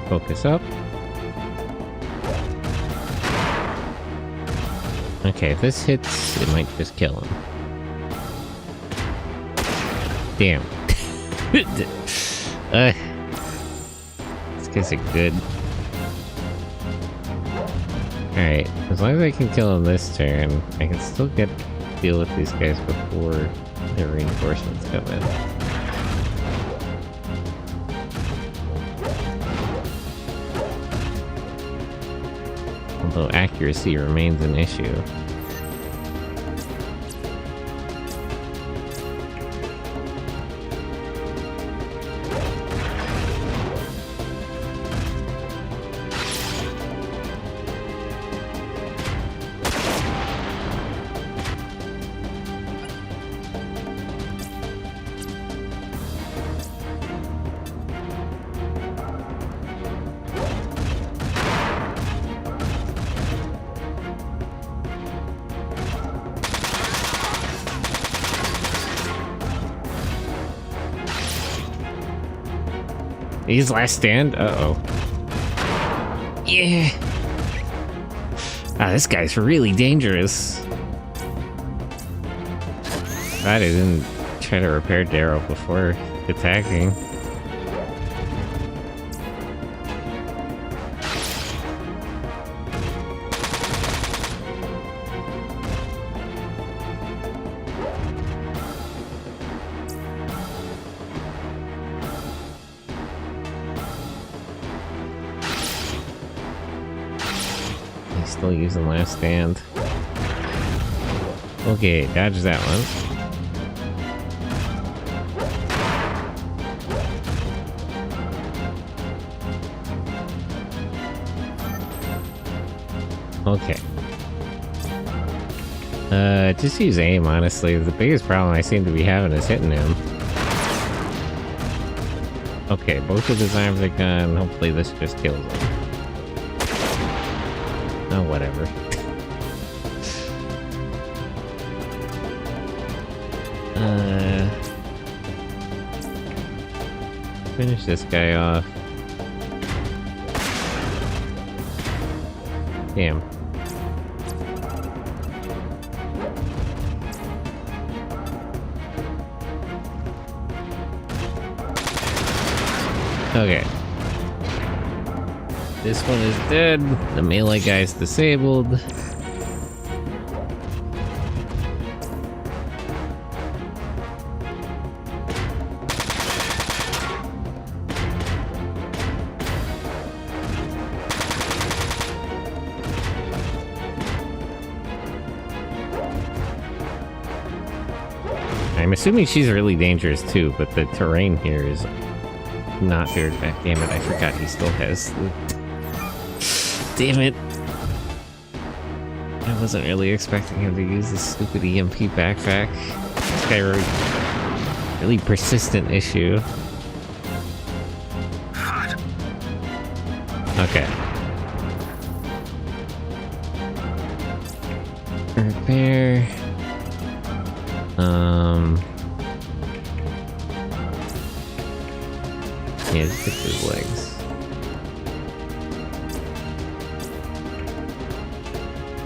Focus up. Okay, if this hits, it might just kill him. Damn. These guys are good. Alright, as long as I can kill him this turn, I can still deal with these guys before the reinforcements come in. Although accuracy remains an issue. He's last stand? Uh-oh. Yeah. Ah, this guy's really dangerous. Glad I didn't try to repair Darrow before attacking. Still using last stand. Okay, dodge that one. Okay. Just use aim, honestly. The biggest problem I seem to be having is hitting him. Okay, both of his arms are gone. Hopefully this just kills him. Oh, whatever. Finish this guy off. Damn. Okay. This one is dead. The melee guy's disabled. I'm assuming she's really dangerous too, but the terrain here is not very bad. Damn it, I forgot he still has the... Damn it. I wasn't really expecting him to use this stupid EMP backpack. This guy really persistent issue. Okay. Repair. Yeah, just fix his legs.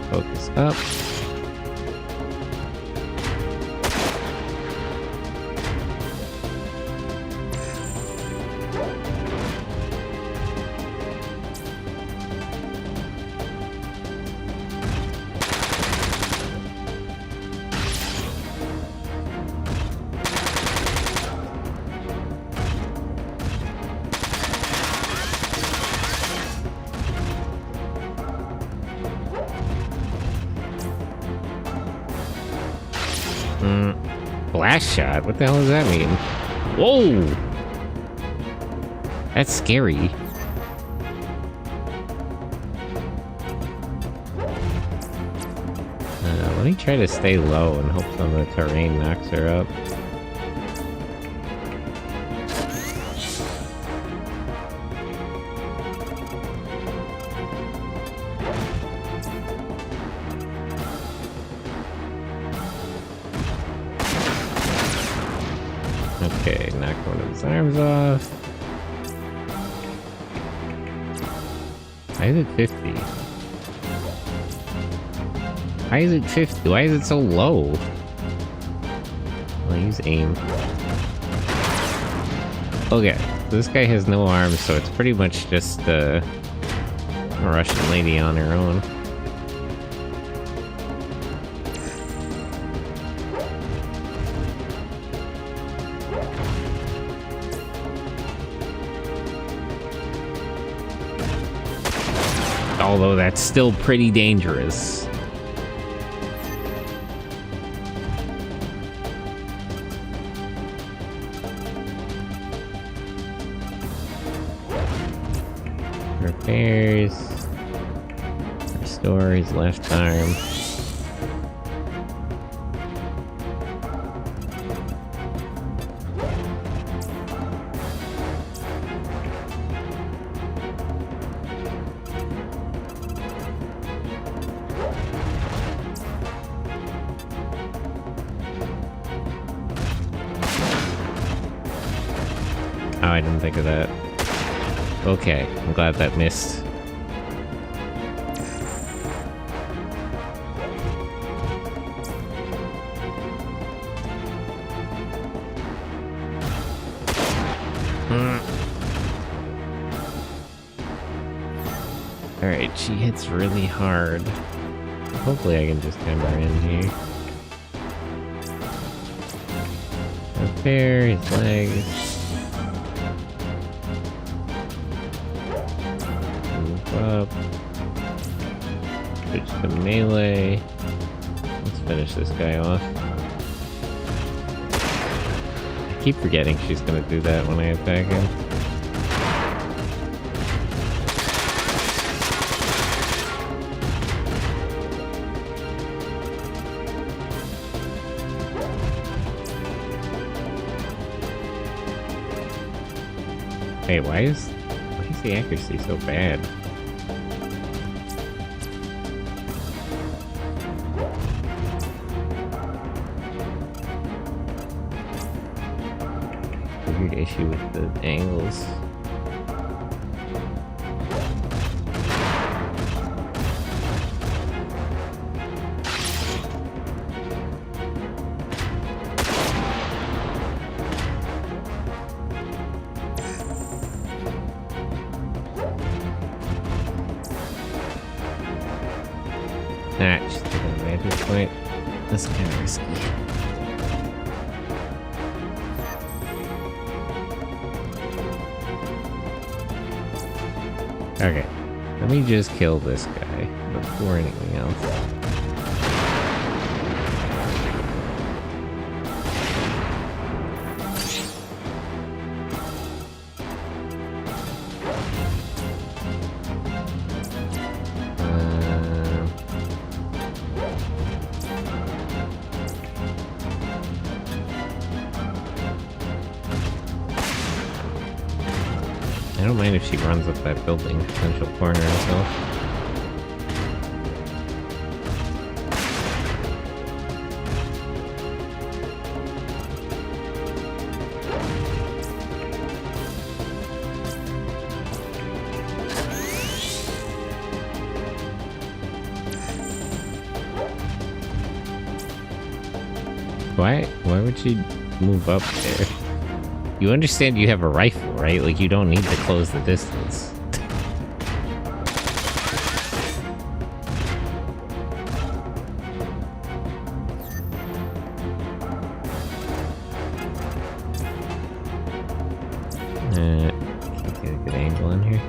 Focus up. Blast shot? What the hell does that mean? Whoa! That's scary. Let me try to stay low and hope some of the terrain knocks her up. Okay, knock one of his arms off. Why is it 50? Why is it 50? Why is it so low? I'll use aim. Okay, so this guy has no arms, so it's pretty much just a Russian lady on her own. Although that's still pretty dangerous. Repairs. Restore his left arm. Oh, I didn't think of that. Okay, I'm glad that missed. Alright, she hits really hard. Hopefully I can just have her in here. Repair his legs. Up. Switch to melee. Let's finish this guy off. I keep forgetting she's gonna do that when I attack him. Hey, why is the accuracy so bad? Weird issue with the angles. Ah, she's taking a vantage point. That's kind of risky. Okay, let me just kill this guy before anything else. I don't mind if she runs up that building, potential corner herself. Why would she move up there? You understand you have a rifle, right? Like, you don't need to close the distance. Can't get a good angle in here.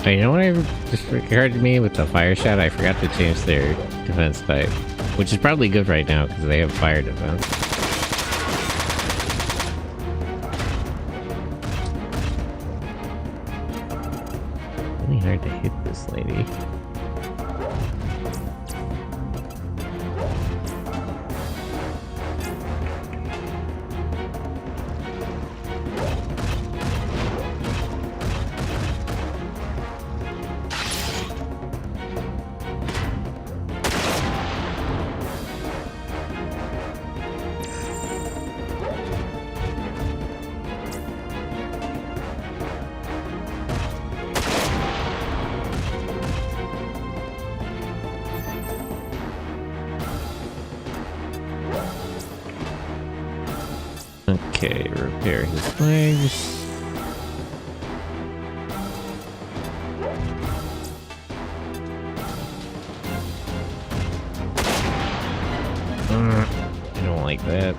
Oh, you know what just occurred to me with the fire shot? I forgot to change their defense type, which is probably good right now because they have fire defense. Really hard to hit this lady. Okay, repair his legs. I don't like that.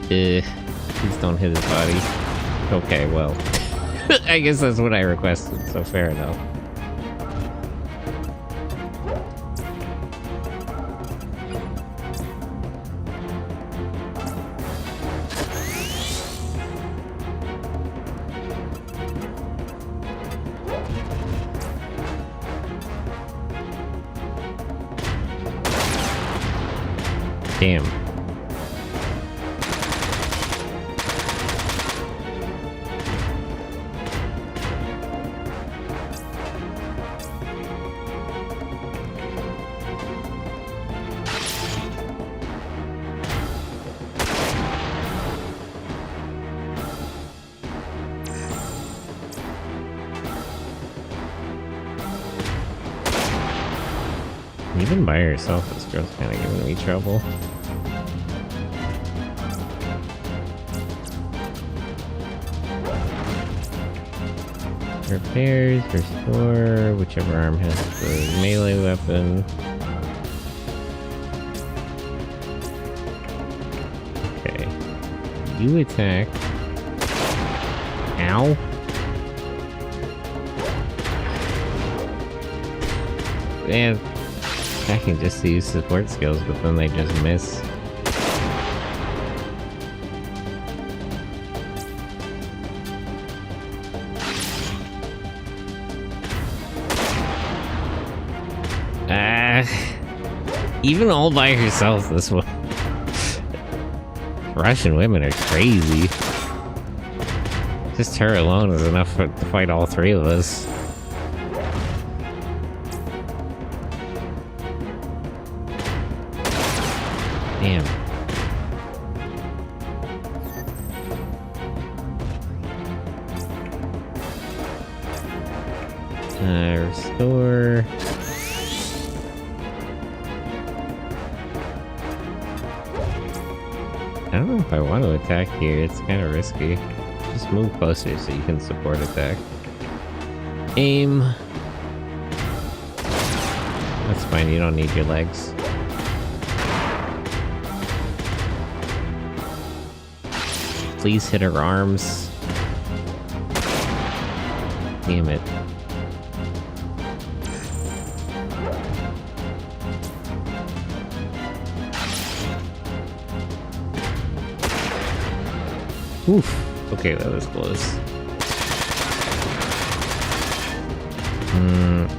Please don't hit his body. Okay, well. I guess that's what I requested, so fair enough. Damn. Even by herself, this girl's kind of giving me trouble. Repairs, restore, whichever arm has the melee weapon. Okay. You attack. Ow. Man. I can just use support skills, but then they just miss. Even all by herself, this one. Russian women are crazy. Just her alone is enough to fight all three of us. Damn. Restore. I don't know if I want to attack here. It's kind of risky. Just move closer so you can support attack. Aim. That's fine. You don't need your legs. Please hit her arms. Damn it. Oof. Okay, that was close.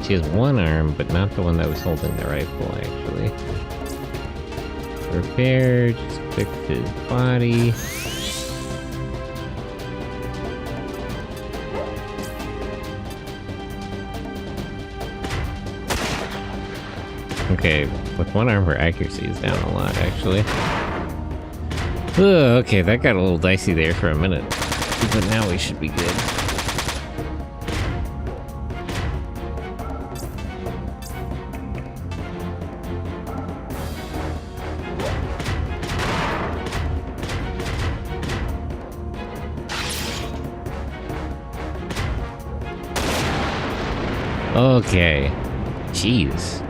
She has one arm, but not the one that was holding the rifle, actually. Repair, just fix his body. Okay, with one arm, her accuracy is down a lot, actually. Ugh, okay, that got a little dicey there for a minute. But now we should be good. Okay. Jeez.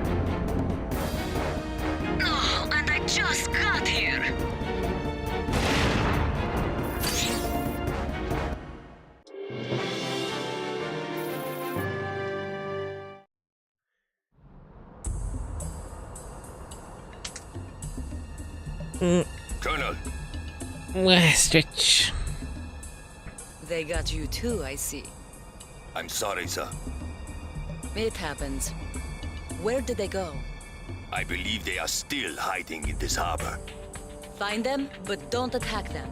Oh, and I just got here. Colonel, Stretch. They got you too, I see. I'm sorry, sir. It happens. Where did they go? I believe they are still hiding in this harbor. Find them, but don't attack them.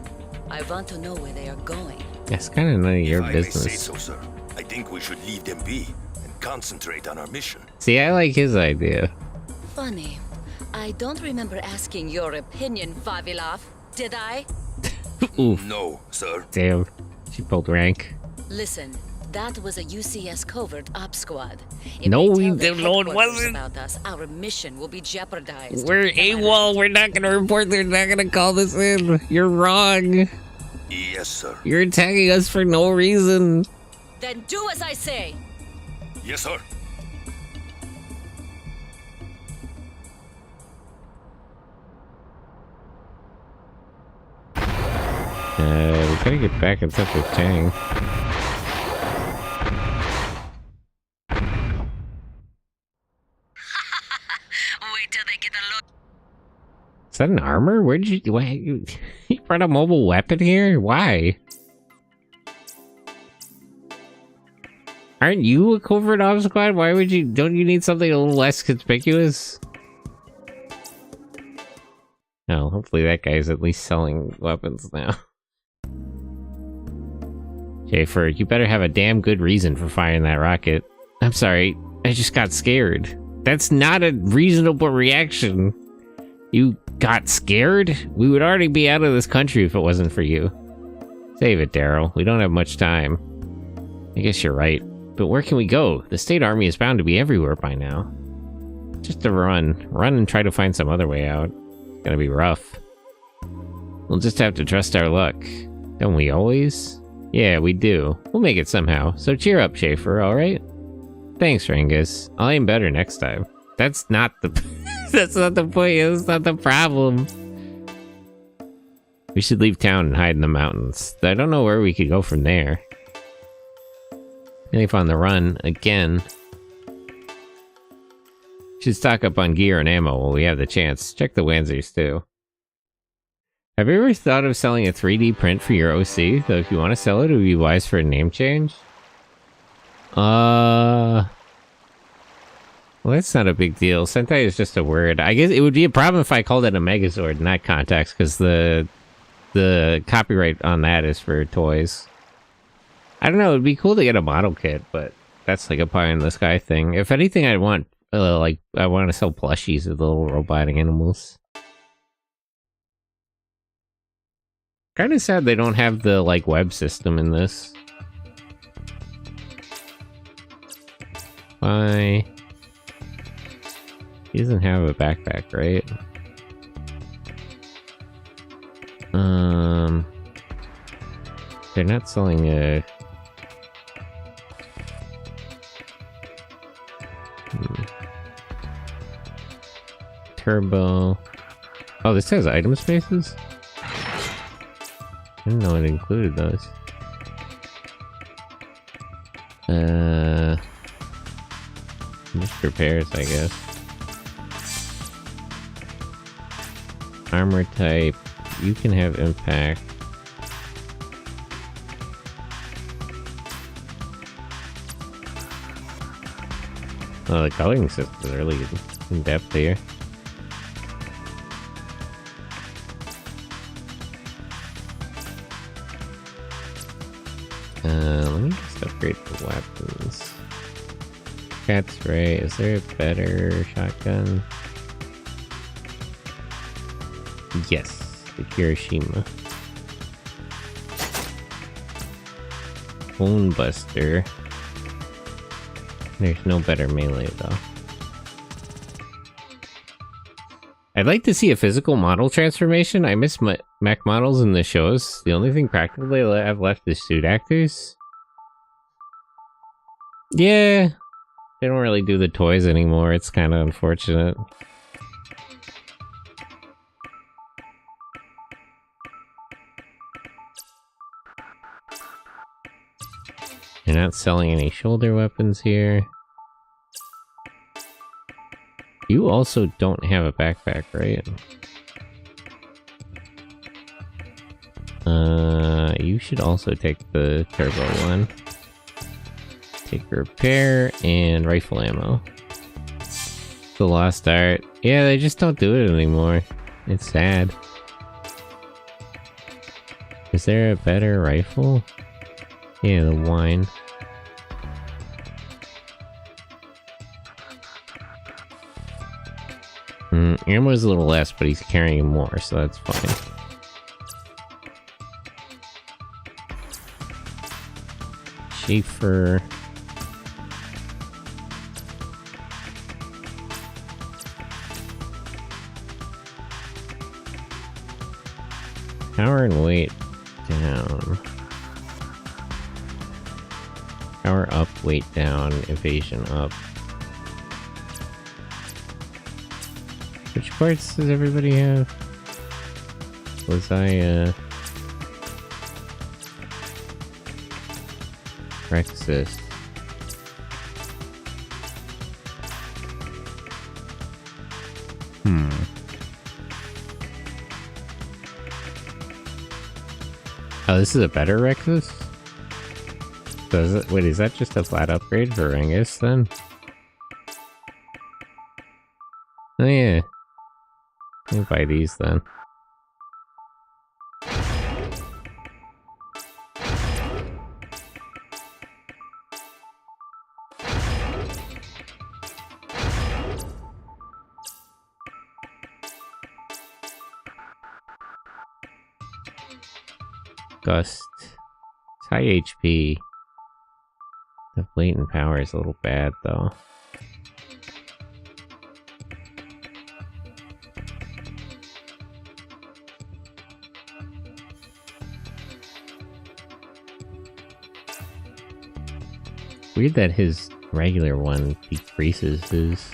I want to know where they are going. That's kind of none of your If I may business. say so, sir. I think we should leave them be and concentrate on our mission. See, I like his idea. Funny. I don't remember asking your opinion, Vavilov. Did I? Oof. No, sir. Damn. She pulled rank. Listen, that was a UCS covert op squad. If No, they tell we the don't know it headquarters wasn't. about us, our mission will be jeopardized. We're Am I right? AWOL. We're not gonna report. They're not gonna call this in. You're wrong. Yes, sir. You're attacking us for no reason. Then do as I say. Yes, sir. We gotta get back in touch with Tang. Wait till they get a look. Is that an armor? Where'd you... Why, you brought a mobile weapon here? Why? Aren't you a covert op squad? Why would you... Don't you need something a little less conspicuous? Oh, hopefully that guy's at least selling weapons now. Schaefer, you better have a damn good reason for firing that rocket. I'm sorry, I just got scared. That's not a reasonable reaction. You got scared? We would already be out of this country if it wasn't for you. Save it, Daryl. We don't have much time. I guess you're right. But where can we go? The state army is bound to be everywhere by now. Just to run. Run and try to find some other way out. It's gonna be rough. We'll just have to trust our luck. Don't we always? Yeah, we do. We'll make it somehow. So cheer up, Schaefer, alright? Thanks, Rangus. I'll aim better next time. That's not the... That's not the point. That's not the problem. We should leave town and hide in the mountains. I don't know where we could go from there. If on the run, again. Should stock up on gear and ammo while we have the chance. Check the Wanzers, too. Have you ever thought of selling a 3D print for your OC? Though if you want to sell it, it would be wise for a name change. Well, that's not a big deal. Sentai is just a word. I guess it would be a problem if I called it a Megazord in that context, because the copyright on that is for toys. I don't know, it'd be cool to get a model kit, but that's like a pie in the sky thing. If anything, I'd want, I want to sell plushies of the little robotic animals. Kind of sad they don't have the, web system in this. Why? He doesn't have a backpack, right? They're not selling a... Turbo... Oh, this has item spaces? I didn't know it included those. Just repairs, I guess. Armor type, you can have impact. Oh, the coloring system is really in depth here. Let me just upgrade the weapons. Cat spray, is there a better shotgun? Yes, the Kirishima. Bone Buster. There's no better melee, though. I'd like to see a physical model transformation. I miss mech models in the shows. The only thing practically I have left is suit actors. Yeah, they don't really do the toys anymore. It's kind of unfortunate. They're not selling any shoulder weapons here. You also don't have a backpack, right? You should also take the turbo one. Take repair and rifle ammo. The lost art. Yeah, they just don't do it anymore. It's sad. Is there a better rifle? Yeah, the wine. Ammo's a little less, but he's carrying more, so that's fine. Schaefer. Power and weight down. Power up, weight down, evasion up. Which parts does everybody have? Was I, Rexist. Oh, this is a better Rexus? So is it, wait, is that just a flat upgrade for Rengus then? Oh yeah. Let me buy these then. Gust. It's high HP. The latent power is a little bad though. Weird that his regular one decreases his...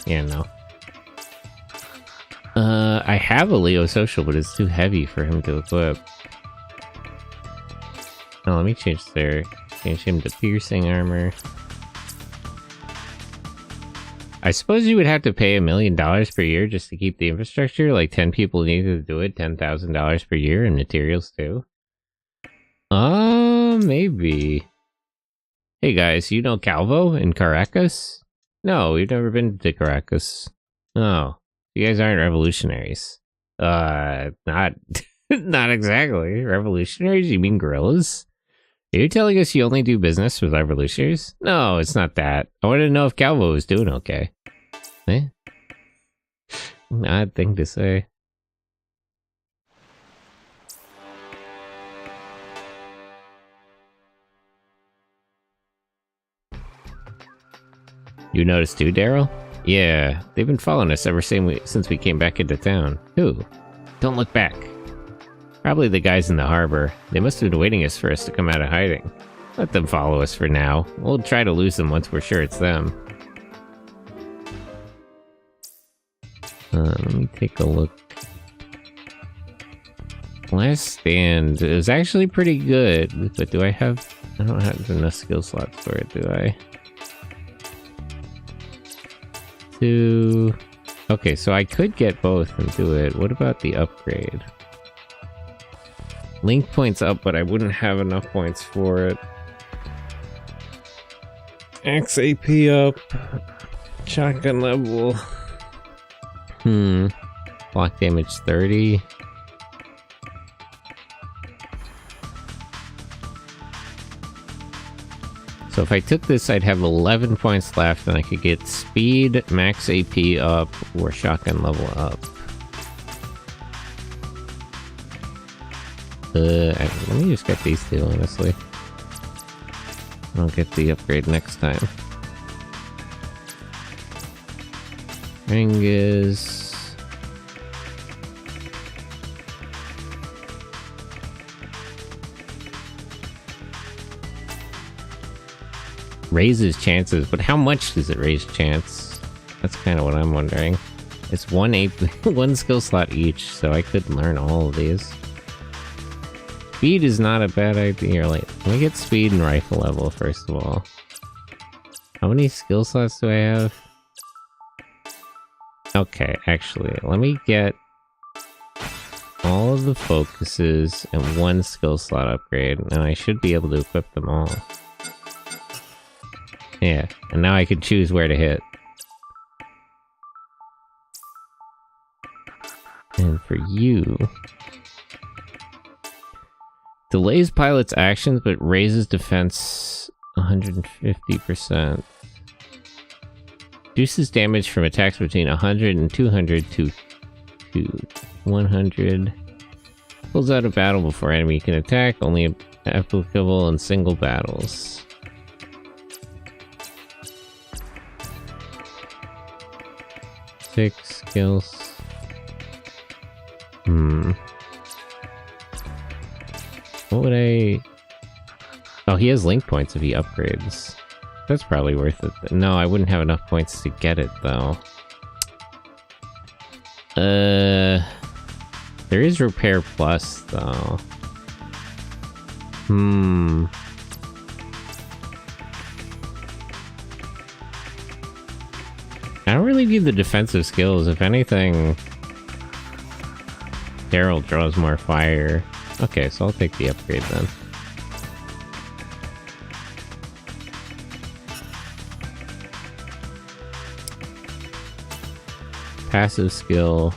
Yeah, no. I have a Leo Social, but it's too heavy for him to equip. Oh, let me change him to piercing armor. I suppose you would have to pay $1 million per year just to keep the infrastructure. Like 10 people need to do it, $10,000 per year, and materials too. Maybe. Hey guys, you know Calvo in Caracas? No, we've never been to Caracas. Oh, you guys aren't revolutionaries. Not, not exactly. Revolutionaries? You mean gorillas? Are you telling us you only do business with revolutionaries? No, it's not that. I wanted to know if Calvo was doing okay. Eh? Odd thing to say. You noticed too, Daryl? Yeah, they've been following us ever since we came back into town. Who? Don't look back. Probably the guys in the harbor. They must have been waiting for us to come out of hiding. Let them follow us for now. We'll try to lose them once we're sure it's them. Let me take a look. Last Stand is actually pretty good, but do I have... I don't have enough skill slots for it, do I? Okay, so I could get both and do it. What about the upgrade? Link points up, but I wouldn't have enough points for it. X AP up. Shotgun level. Block damage 30. So So if I took this, I'd have 11 points left, and I could get speed, max AP up, or shotgun level up. Let me just get these two, honestly. I'll get the upgrade next time. Ring is... raises chances, but how much does it raise chance? That's kind of what I'm wondering. It's one skill slot each, so I could learn all of these. Speed is not a bad idea. Like, let me get speed and rifle level first of all. How many skill slots do I have? Okay, actually, let me get all of the focuses and one skill slot upgrade, and I should be able to equip them all. Yeah, and now I can choose where to hit. And for you... delays pilot's actions, but raises defense 150%. Reduces damage from attacks between 100 and 200 to 100. Pulls out of battle before enemy can attack, only applicable in single battles. Six skills. What would I... oh, he has link points if he upgrades. That's probably worth it. No, I wouldn't have enough points to get it, though. There is Repair Plus, though. I don't really need the defensive skills. If anything, Daryl draws more fire. Okay, so I'll take the upgrade then. Passive skill.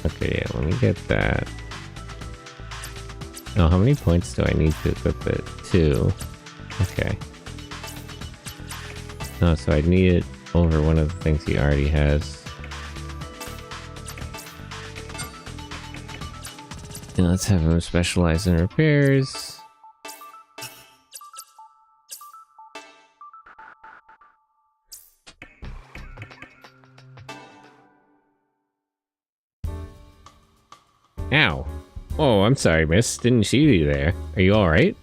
Okay, yeah, let me get that. Oh, how many points do I need to equip it? 2. Okay. Oh, so I'd need it over one of the things he already has. And let's have him specialize in repairs. Ow. Oh, I'm sorry, miss. Didn't see you there. Are you alright?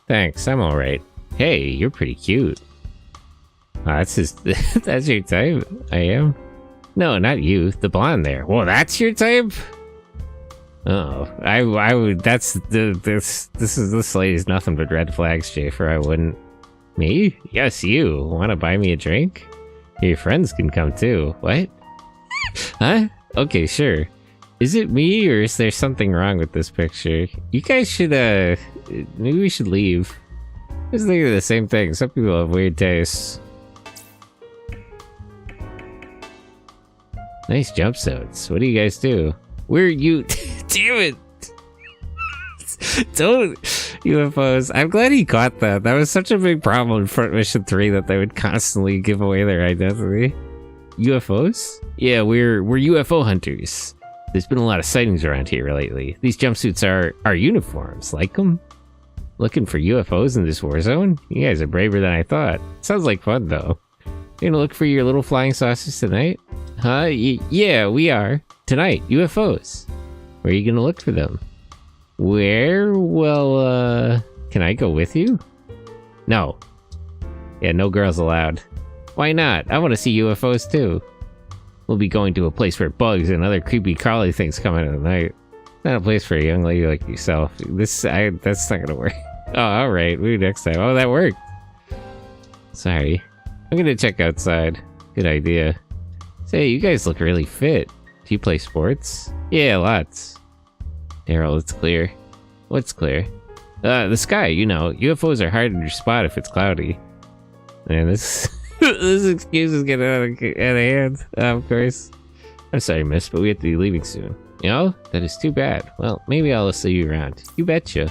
Thanks, I'm alright. Hey, you're pretty cute. That's that's your type? I am? No, not you. The blonde there. Well, that's your type? Oh, I would. That's this lady's nothing but red flags, Schaefer. I wouldn't. Me? Yes, you. Want to buy me a drink? Your friends can come too. What? Huh? Okay, sure. Is it me, or is there something wrong with this picture? You guys should, maybe we should leave. I was thinking the same thing. Some people have weird tastes. Nice jumpsuits. What do you guys do? Where are you? Damn it! Don't UFOs. I'm glad he caught that. That was such a big problem in Front Mission 3 that they would constantly give away their identity. UFOs? Yeah, we're UFO hunters. There's been a lot of sightings around here lately. These jumpsuits are uniforms. Like them? Looking for UFOs in this war zone? You guys are braver than I thought. Sounds like fun, though. You gonna look for your little flying saucers tonight? Huh? Yeah, we are. Tonight, UFOs. Where are you gonna look for them? Where? Well, can I go with you? No. Yeah, no girls allowed. Why not? I want to see UFOs too. We'll be going to a place where bugs and other creepy crawly things come in at night. Not a place for a young lady like yourself. That's not gonna work. Oh, alright, maybe next time. Oh, that worked. Sorry. I'm gonna check outside. Good idea. Say, you guys look really fit. Do you play sports? Yeah, lots. Daryl, it's clear. What's clear? The sky, you know. UFOs are harder to spot if it's cloudy. Man, this this excuse is getting out of hand, of course. I'm sorry, miss, but we have to be leaving soon. You know? That is too bad. Well, maybe I'll see you around. You betcha.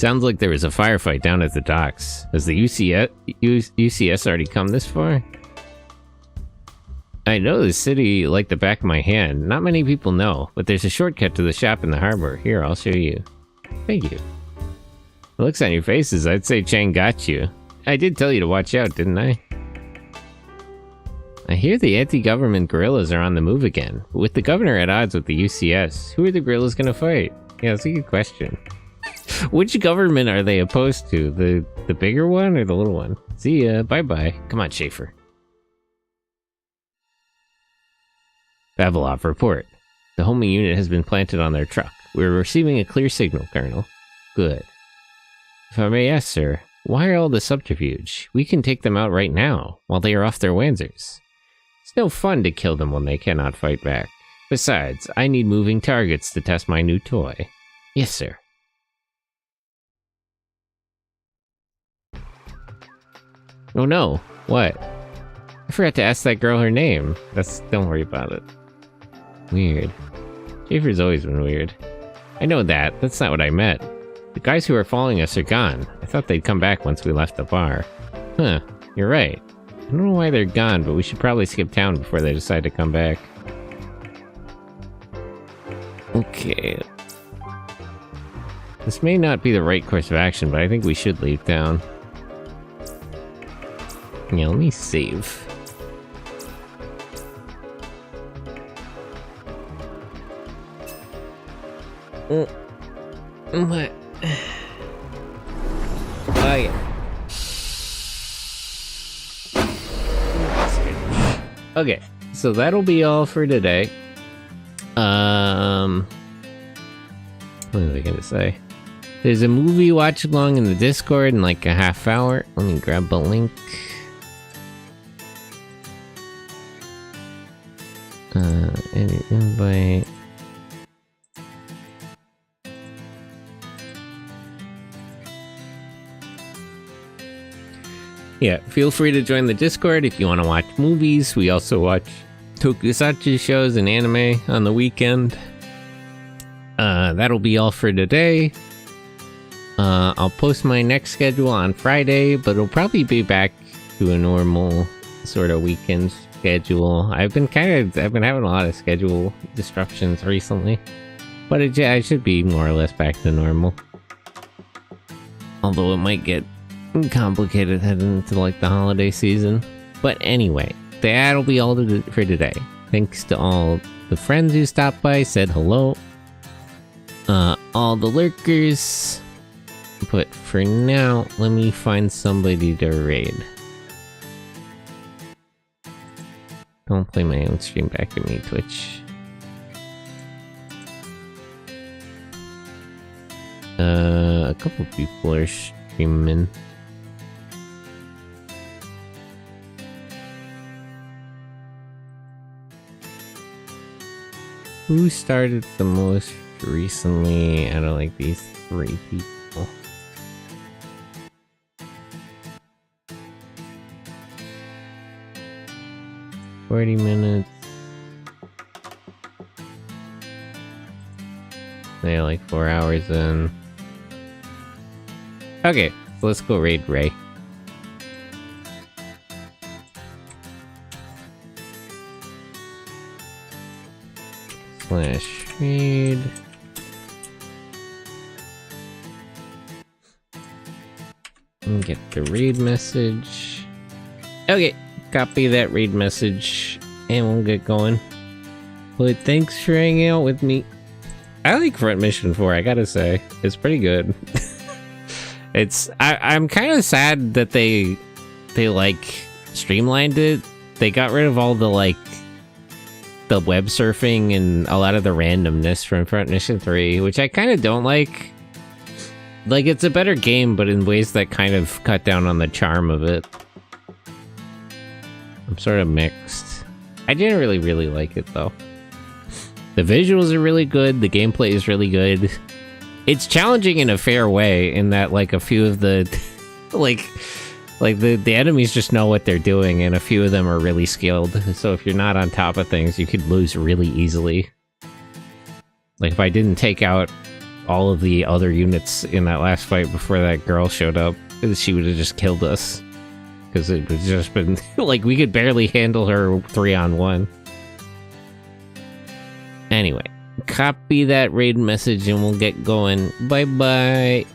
Sounds like there was a firefight down at the docks. Has the UCS already come this far? I know the city like the back of my hand. Not many people know, but there's a shortcut to the shop in the harbor. Here, I'll show you. Thank you. The looks on your faces, I'd say Chang got you. I did tell you to watch out, didn't I? I hear the anti-government guerrillas are on the move again. But with the governor at odds with the UCS, who are the guerrillas gonna fight? Yeah, that's a good question. Which government are they opposed to? The bigger one or the little one? See ya, bye-bye. Come on, Schaefer. Vavilov, report. The homing unit has been planted on their truck. We're receiving a clear signal, Colonel. Good. If I may ask, sir, why all the subterfuge? We can take them out right now, while they are off their Wanzers. It's no fun to kill them when they cannot fight back. Besides, I need moving targets to test my new toy. Yes, sir. Oh no, what? I forgot to ask that girl her name. Don't worry about it. Weird. Schaefer's always been weird. I know that, that's not what I meant. The guys who are following us are gone. I thought they'd come back once we left the bar. Huh, you're right. I don't know why they're gone, but we should probably skip town before they decide to come back. Okay. This may not be the right course of action, but I think we should leave town. Yeah, let me save. What? Oh yeah. Okay, so that'll be all for today. What was I gonna say? There's a movie watch along in the Discord in like a half hour. Let me grab the link. Edit invite. Yeah, feel free to join the Discord if you want to watch movies. We also watch tokusatsu shows and anime on the weekend. That'll be all for today. I'll post my next schedule on Friday, but it'll probably be back to a normal sort of weekend schedule. I've been having a lot of schedule disruptions recently, but I should be more or less back to normal. Although it might get complicated heading into like the holiday season. But anyway, that'll be all for today. Thanks to all the friends who stopped by, said hello. All the lurkers. But for now, let me find somebody to raid. Don't play my own stream back at me, Twitch. A couple people are streaming. Who started the most recently out of like these three people? "40 minutes. They're like 4 hours in. Okay, so let's go raid Ray. /raid. And get the raid message. Okay, copy that raid message and we'll get going. But thanks for hanging out with me. I like Front Mission 4, I gotta say. It's pretty good. I'm kind of sad that they like streamlined it. They got rid of all the like the web surfing and a lot of the randomness from Front Mission 3, which I kind of don't like. Like, it's a better game, but in ways that kind of cut down on the charm of it. I'm sort of mixed. I didn't really like it, though. The visuals are really good, the gameplay is really good. It's challenging in a fair way, in that, like, a few of the... the enemies just know what they're doing, and a few of them are really skilled. So if you're not on top of things, you could lose really easily. Like, if I didn't take out all of the other units in that last fight before that girl showed up, she would have just killed us. Because it would just been, like, we could barely handle her 3-on-1. Anyway, copy that raid message and we'll get going. Bye-bye.